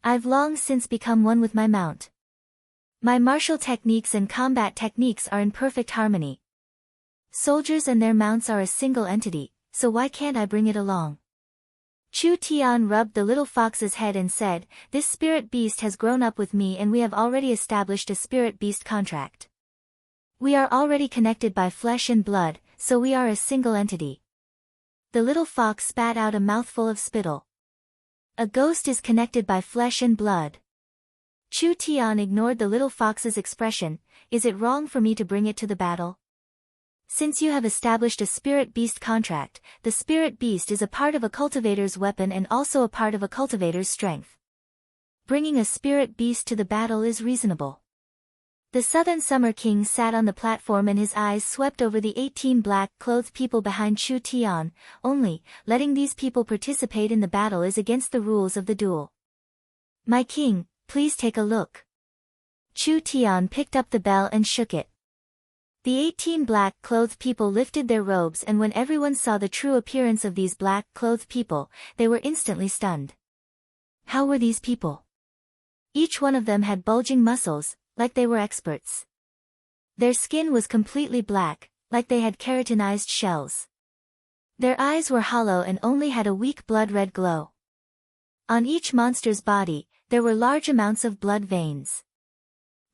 I've long since become one with my mount. My martial techniques and combat techniques are in perfect harmony. Soldiers and their mounts are a single entity, so why can't I bring it along? Chu Tian rubbed the little fox's head and said, "This spirit beast has grown up with me and we have already established a spirit beast contract. We are already connected by flesh and blood, so we are a single entity." The little fox spat out a mouthful of spittle. A ghost is connected by flesh and blood. Chu Tian ignored the little fox's expression. Is it wrong for me to bring it to the battle? Since you have established a spirit beast contract, the spirit beast is a part of a cultivator's weapon and also a part of a cultivator's strength. Bringing a spirit beast to the battle is reasonable. The Southern Summer King sat on the platform and his eyes swept over the 18 black-clothed people behind Chu Tian. Only, letting these people participate in the battle is against the rules of the duel. My king, please take a look. Chu Tian picked up the bell and shook it. The 18 black-clothed people lifted their robes, and when everyone saw the true appearance of these black-clothed people, they were instantly stunned. How were these people? Each one of them had bulging muscles, like they were experts. Their skin was completely black, like they had keratinized shells. Their eyes were hollow and only had a weak blood-red glow. On each monster's body, there were large amounts of blood veins.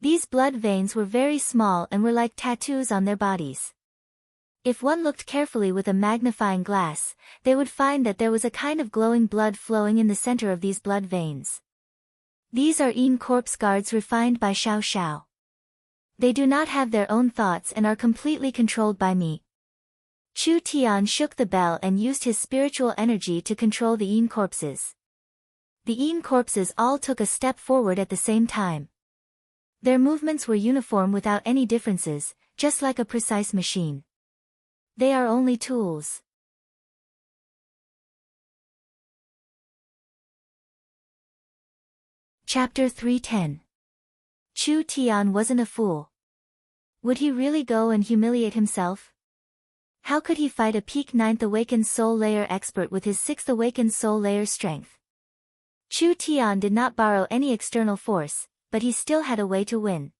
These blood veins were very small and were like tattoos on their bodies. If one looked carefully with a magnifying glass, they would find that there was a kind of glowing blood flowing in the center of these blood veins. These are Yin Corpse guards refined by Xiao Xiao. They do not have their own thoughts and are completely controlled by me. Chu Tian shook the bell and used his spiritual energy to control the Yin Corpses. The Yin Corpses all took a step forward at the same time. Their movements were uniform without any differences, just like a precise machine. They are only tools. Chapter 310. Chu Tian wasn't a fool. Would he really go and humiliate himself? How could he fight a peak 9th awakened soul layer expert with his 6th awakened soul layer strength? Chu Tian did not borrow any external force, but he still had a way to win.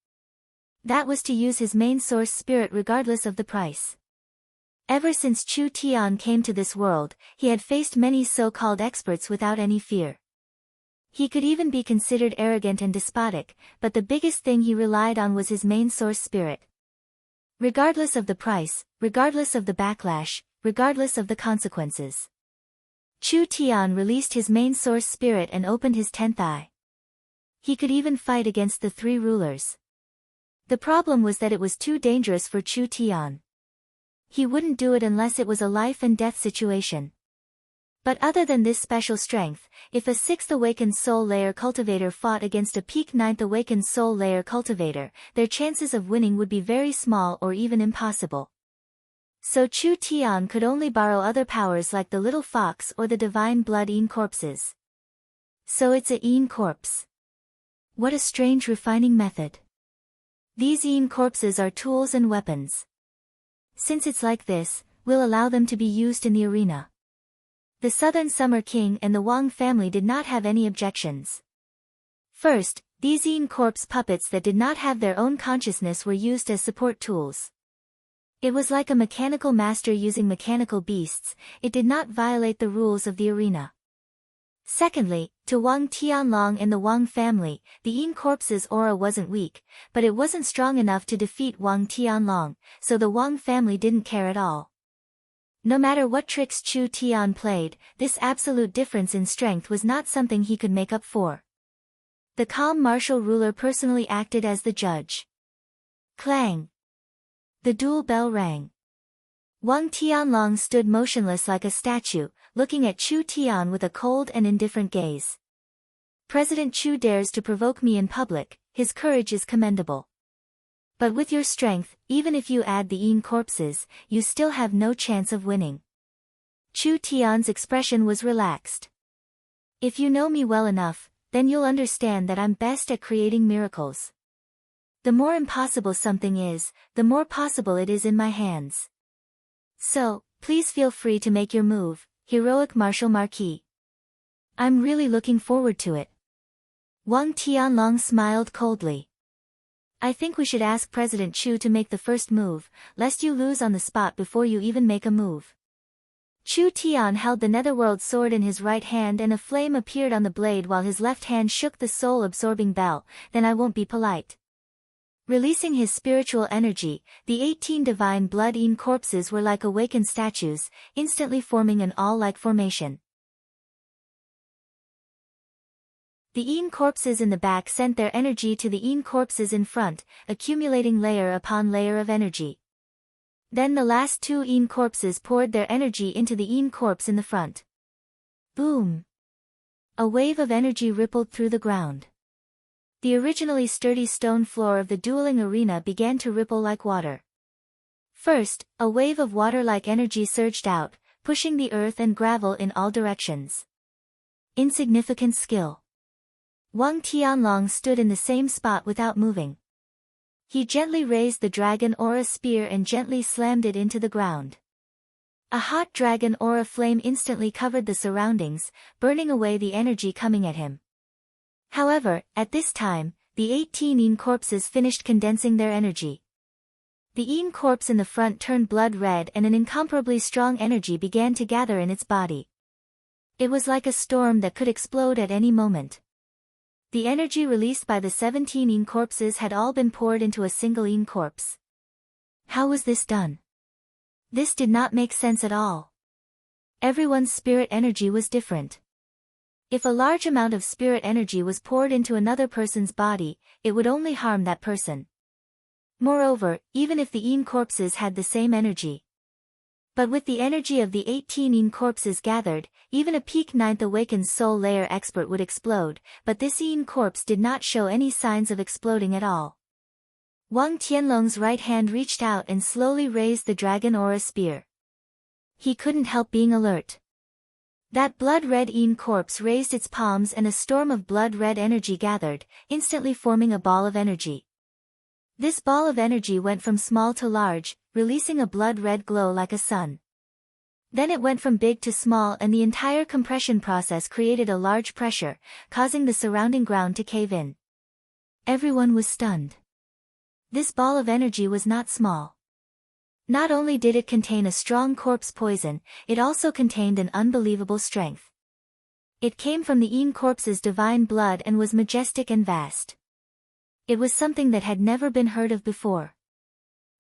That was to use his main source spirit regardless of the price. Ever since Chu Tian came to this world, he had faced many so-called experts without any fear. He could even be considered arrogant and despotic, but the biggest thing he relied on was his main source spirit. Regardless of the price, regardless of the backlash, regardless of the consequences. Chu Tian released his main source spirit and opened his 10th eye. He could even fight against the 3 rulers. The problem was that it was too dangerous for Chu Tian. He wouldn't do it unless it was a life and death situation. But other than this special strength, if a 6th awakened soul layer cultivator fought against a peak 9th awakened soul layer cultivator, their chances of winning would be very small or even impossible. So Chu Tian could only borrow other powers like the little fox or the divine blood Yin Corpses. So it's a Yin Corpse. What a strange refining method. These Yin Corpses are tools and weapons. Since it's like this, we'll allow them to be used in the arena. The Southern Summer King and the Wang family did not have any objections. First, these Yin Corpse puppets that did not have their own consciousness were used as support tools. It was like a mechanical master using mechanical beasts, it did not violate the rules of the arena. Secondly, to Wang Tianlong and the Wang family, the Yin Corpse's aura wasn't weak, but it wasn't strong enough to defeat Wang Tianlong, so the Wang family didn't care at all. No matter what tricks Chu Tian played, this absolute difference in strength was not something he could make up for. The calm martial ruler personally acted as the judge. Clang! The duel bell rang. Wang Tianlong stood motionless like a statue, looking at Chu Tian with a cold and indifferent gaze. President Chu dares to provoke me in public, his courage is commendable. But with your strength, even if you add the Yin Corpses, you still have no chance of winning. Chu Tian's expression was relaxed. If you know me well enough, then you'll understand that I'm best at creating miracles. The more impossible something is, the more possible it is in my hands. So, please feel free to make your move, heroic martial marquis. I'm really looking forward to it. Wang Tianlong smiled coldly. I think we should ask President Chu to make the first move, lest you lose on the spot before you even make a move. Chu Tian held the netherworld sword in his right hand and a flame appeared on the blade while his left hand shook the soul-absorbing bell. Then I won't be polite. Releasing his spiritual energy, the 18 divine blood-ean corpses were like awakened statues, instantly forming an all-like formation. The Ean corpses in the back sent their energy to the Ean corpses in front, accumulating layer upon layer of energy. Then the last 2 Ean corpses poured their energy into the Ean corpse in the front. Boom! A wave of energy rippled through the ground. The originally sturdy stone floor of the dueling arena began to ripple like water. First, a wave of water-like energy surged out, pushing the earth and gravel in all directions. Insignificant skill. Wang Tianlong stood in the same spot without moving. He gently raised the dragon aura spear and gently slammed it into the ground. A hot dragon aura flame instantly covered the surroundings, burning away the energy coming at him. However, at this time, the 18 Ean corpses finished condensing their energy. The Ean corpse in the front turned blood red and an incomparably strong energy began to gather in its body. It was like a storm that could explode at any moment. The energy released by the 17 Ean corpses had all been poured into a single Ean corpse. How was this done? This did not make sense at all. Everyone's spirit energy was different. If a large amount of spirit energy was poured into another person's body, it would only harm that person. Moreover, even if the Ean corpses had the same energy. But with the energy of the 18 Ean corpses gathered, even a peak 9th awakened soul layer expert would explode, but this Ean corpse did not show any signs of exploding at all. Wang Tianlong's right hand reached out and slowly raised the dragon aura spear. He couldn't help being alert. That blood-red Ean corpse raised its palms and a storm of blood-red energy gathered, instantly forming a ball of energy. This ball of energy went from small to large, releasing a blood-red glow like a sun. Then it went from big to small and the entire compression process created a large pressure, causing the surrounding ground to cave in. Everyone was stunned. This ball of energy was not small. Not only did it contain a strong corpse poison, it also contained an unbelievable strength. It came from the Ean corpse's divine blood and was majestic and vast. It was something that had never been heard of before.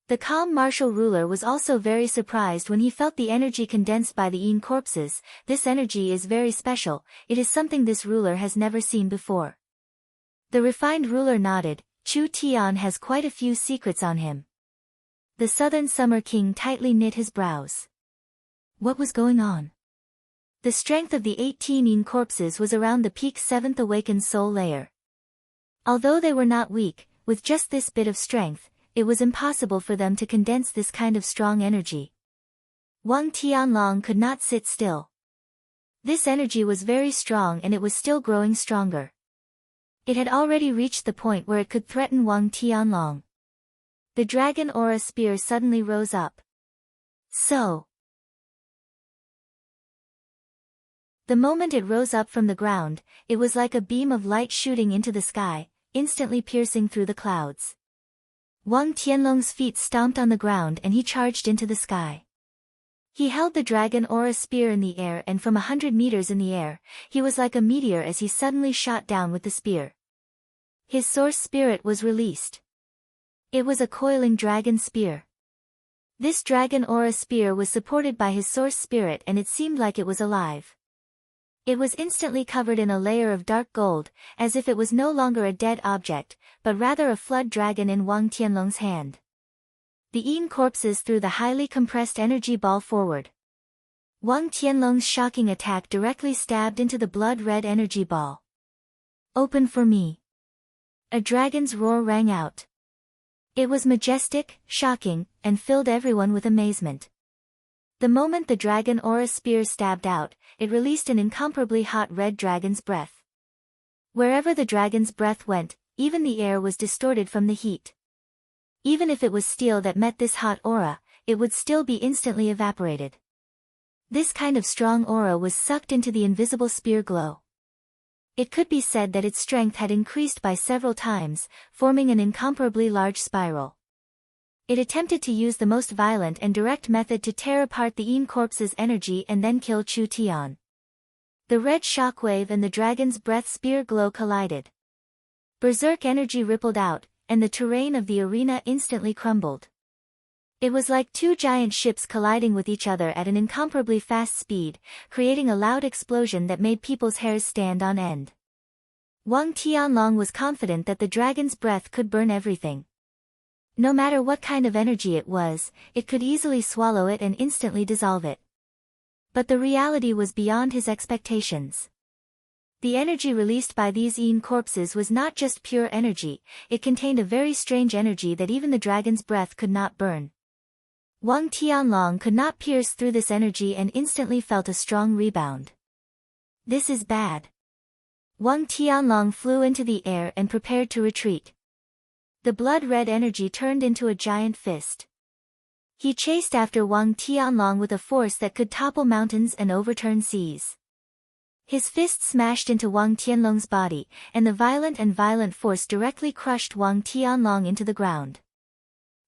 The calm martial ruler was also very surprised when he felt the energy condensed by the Ean corpses. This energy is very special, it is something this ruler has never seen before. The refined ruler nodded. Chu Tian has quite a few secrets on him. The Southern Summer King tightly knit his brows. What was going on? The strength of the 18 Ean corpses was around the peak 7th awakened soul layer. Although they were not weak, with just this bit of strength, it was impossible for them to condense this kind of strong energy. Wang Tianlong could not sit still. This energy was very strong and it was still growing stronger. It had already reached the point where it could threaten Wang Tianlong. The dragon aura spear suddenly rose up. So. The moment it rose up from the ground, it was like a beam of light shooting into the sky, instantly piercing through the clouds. Wang Tianlong's feet stomped on the ground and he charged into the sky. He held the dragon aura spear in the air and from 100 meters in the air, he was like a meteor as he suddenly shot down with the spear. His source spirit was released. It was a coiling dragon spear. This dragon aura spear was supported by his source spirit and it seemed like it was alive. It was instantly covered in a layer of dark gold, as if it was no longer a dead object, but rather a flood dragon in Wang Tianlong's hand. The Ean corpses threw the highly compressed energy ball forward. Wang Tianlong's shocking attack directly stabbed into the blood-red energy ball. Open for me. A dragon's roar rang out. It was majestic, shocking, and filled everyone with amazement. The moment the dragon aura spear stabbed out, it released an incomparably hot red dragon's breath. Wherever the dragon's breath went, even the air was distorted from the heat. Even if it was steel that met this hot aura, it would still be instantly evaporated. This kind of strong aura was sucked into the invisible spear glow. It could be said that its strength had increased by several times, forming an incomparably large spiral. It attempted to use the most violent and direct method to tear apart the Een corpse's energy and then kill Chu Tian. The red shockwave and the dragon's breath spear glow collided. Berserk energy rippled out, and the terrain of the arena instantly crumbled. It was like two giant ships colliding with each other at an incomparably fast speed, creating a loud explosion that made people's hairs stand on end. Wang Tianlong was confident that the dragon's breath could burn everything. No matter what kind of energy it was, it could easily swallow it and instantly dissolve it. But the reality was beyond his expectations. The energy released by these Een corpses was not just pure energy, it contained a very strange energy that even the dragon's breath could not burn. Wang Tianlong could not pierce through this energy and instantly felt a strong rebound. This is bad. Wang Tianlong flew into the air and prepared to retreat. The blood-red energy turned into a giant fist. He chased after Wang Tianlong with a force that could topple mountains and overturn seas. His fist smashed into Wang Tianlong's body, and the violent force directly crushed Wang Tianlong into the ground.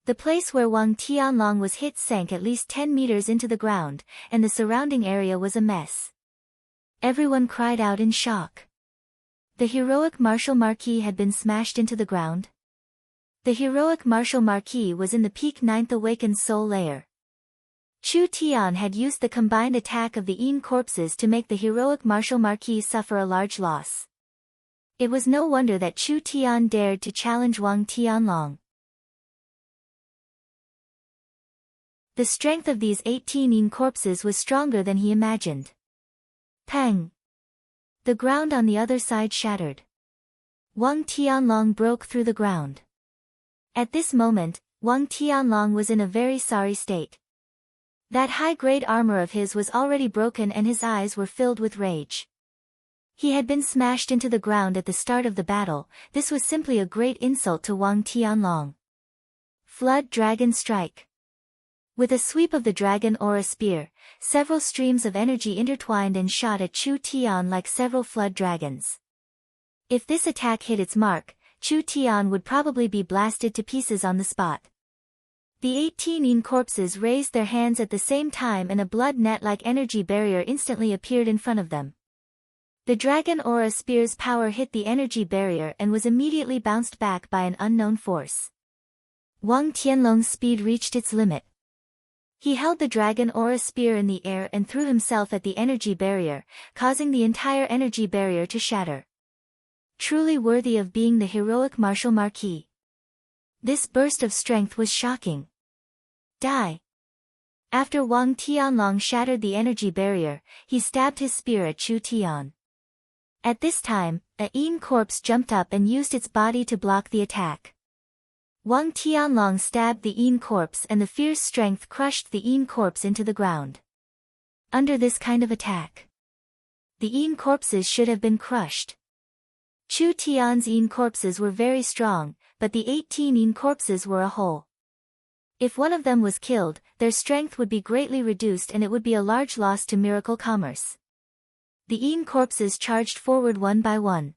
The place where Wang Tianlong was hit sank at least 10 meters into the ground, and the surrounding area was a mess. Everyone cried out in shock. The heroic martial marquis had been smashed into the ground. The heroic martial marquis was in the peak 9th awakened soul layer. Chu Tian had used the combined attack of the Een corpses to make the heroic martial marquis suffer a large loss. It was no wonder that Chu Tian dared to challenge Wang Tianlong. The strength of these 18 Een corpses was stronger than he imagined. Pang! The ground on the other side shattered. Wang Tianlong broke through the ground. At this moment, Wang Tianlong was in a very sorry state. That high-grade armor of his was already broken and his eyes were filled with rage. He had been smashed into the ground at the start of the battle, this was simply a great insult to Wang Tianlong. Flood Dragon Strike. With a sweep of the dragon aura spear, several streams of energy intertwined and shot at Chu Tian like several flood dragons. If this attack hit its mark, Chu Tian would probably be blasted to pieces on the spot. The 18 Een corpses raised their hands at the same time and a blood net-like energy barrier instantly appeared in front of them. The dragon aura spear's power hit the energy barrier and was immediately bounced back by an unknown force. Wang Tianlong's speed reached its limit. He held the dragon aura spear in the air and threw himself at the energy barrier, causing the entire energy barrier to shatter. Truly worthy of being the heroic martial marquis. This burst of strength was shocking. Die! After Wang Tianlong shattered the energy barrier, he stabbed his spear at Chu Tian. At this time, a Een corpse jumped up and used its body to block the attack. Wang Tianlong stabbed the Een corpse and the fierce strength crushed the Een corpse into the ground. Under this kind of attack, the Een corpses should have been crushed. Chu Tian's Een corpses were very strong, but the 18 Een corpses were a whole. If one of them was killed, their strength would be greatly reduced and it would be a large loss to miracle commerce. The Een corpses charged forward one by one.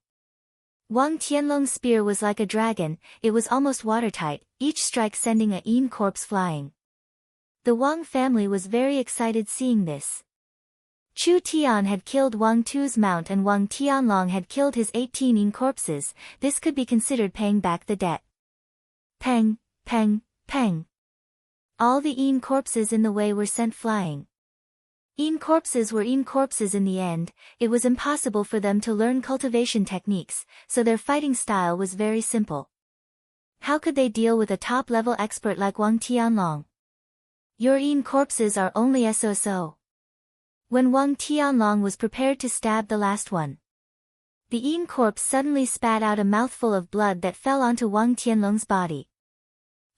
Wang Tianlong's spear was like a dragon, it was almost watertight, each strike sending a Een corpse flying. The Wang family was very excited seeing this. Chu Tian had killed Wang Tu's mount and Wang Tianlong had killed his 18 Een corpses, this could be considered paying back the debt. Peng, peng, peng. All the Een corpses in the way were sent flying. Een corpses were Een corpses in the end, it was impossible for them to learn cultivation techniques, so their fighting style was very simple. How could they deal with a top-level expert like Wang Tianlong? Your Een corpses are only so. When Wang Tianlong was prepared to stab the last one, the Een corpse suddenly spat out a mouthful of blood that fell onto Wang Tianlong's body.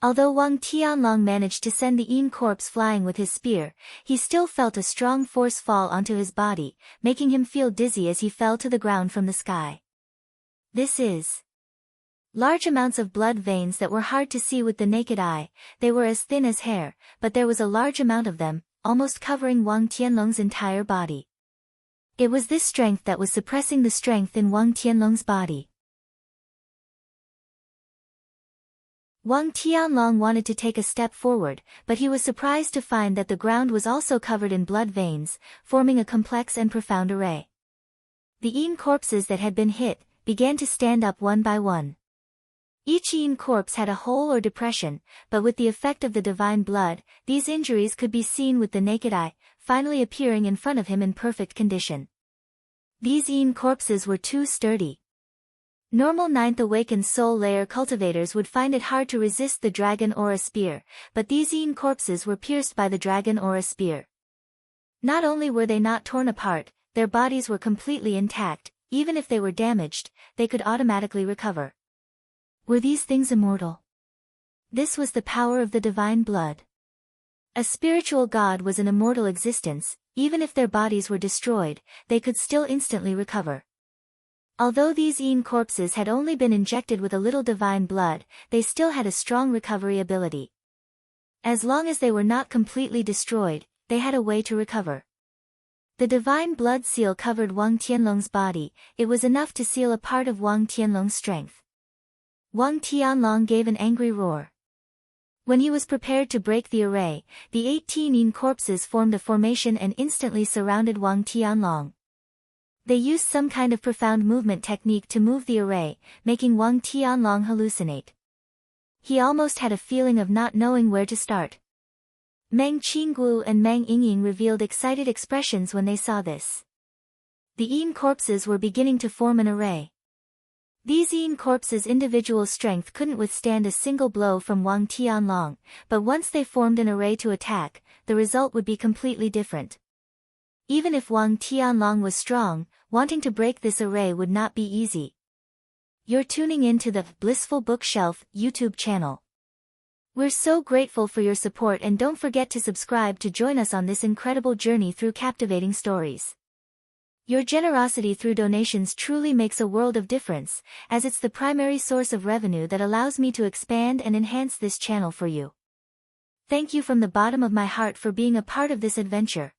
Although Wang Tianlong managed to send the Een corpse flying with his spear, he still felt a strong force fall onto his body, making him feel dizzy as he fell to the ground from the sky. This is Large amounts of blood veins that were hard to see with the naked eye, they were as thin as hair, but there was a large amount of them, almost covering Wang Tianlong's entire body. It was this strength that was suppressing the strength in Wang Tianlong's body. Wang Tianlong wanted to take a step forward, but he was surprised to find that the ground was also covered in blood veins, forming a complex and profound array. The Yin corpses that had been hit began to stand up one by one. Each Yin corpse had a hole or depression, but with the effect of the divine blood, these injuries could be seen with the naked eye, finally appearing in front of him in perfect condition. These Yin corpses were too sturdy. Normal ninth awakened soul layer cultivators would find it hard to resist the dragon aura spear, but these Yin corpses were pierced by the dragon aura spear. Not only were they not torn apart, their bodies were completely intact. Even if they were damaged, they could automatically recover. Were these things immortal? This was the power of the divine blood. A spiritual god was an immortal existence. Even if their bodies were destroyed, they could still instantly recover. Although these Yin corpses had only been injected with a little divine blood, they still had a strong recovery ability. As long as they were not completely destroyed, they had a way to recover. The divine blood seal covered Wang Tianlong's body. It was enough to seal a part of Wang Tianlong's strength. Wang Tianlong gave an angry roar. When he was prepared to break the array, the 18 Yin corpses formed a formation and instantly surrounded Wang Tianlong. They used some kind of profound movement technique to move the array, making Wang Tianlong hallucinate. He almost had a feeling of not knowing where to start. Meng Qingguo and Meng Yingying revealed excited expressions when they saw this. The Yin corpses were beginning to form an array. These Yin corpses' individual strength couldn't withstand a single blow from Wang Tianlong, but once they formed an array to attack, the result would be completely different. Even if Wang Tianlong was strong, wanting to break this array would not be easy. You're tuning in to the Blissful Bookshelf YouTube channel. We're so grateful for your support, and don't forget to subscribe to join us on this incredible journey through captivating stories. Your generosity through donations truly makes a world of difference, as it's the primary source of revenue that allows me to expand and enhance this channel for you. Thank you from the bottom of my heart for being a part of this adventure.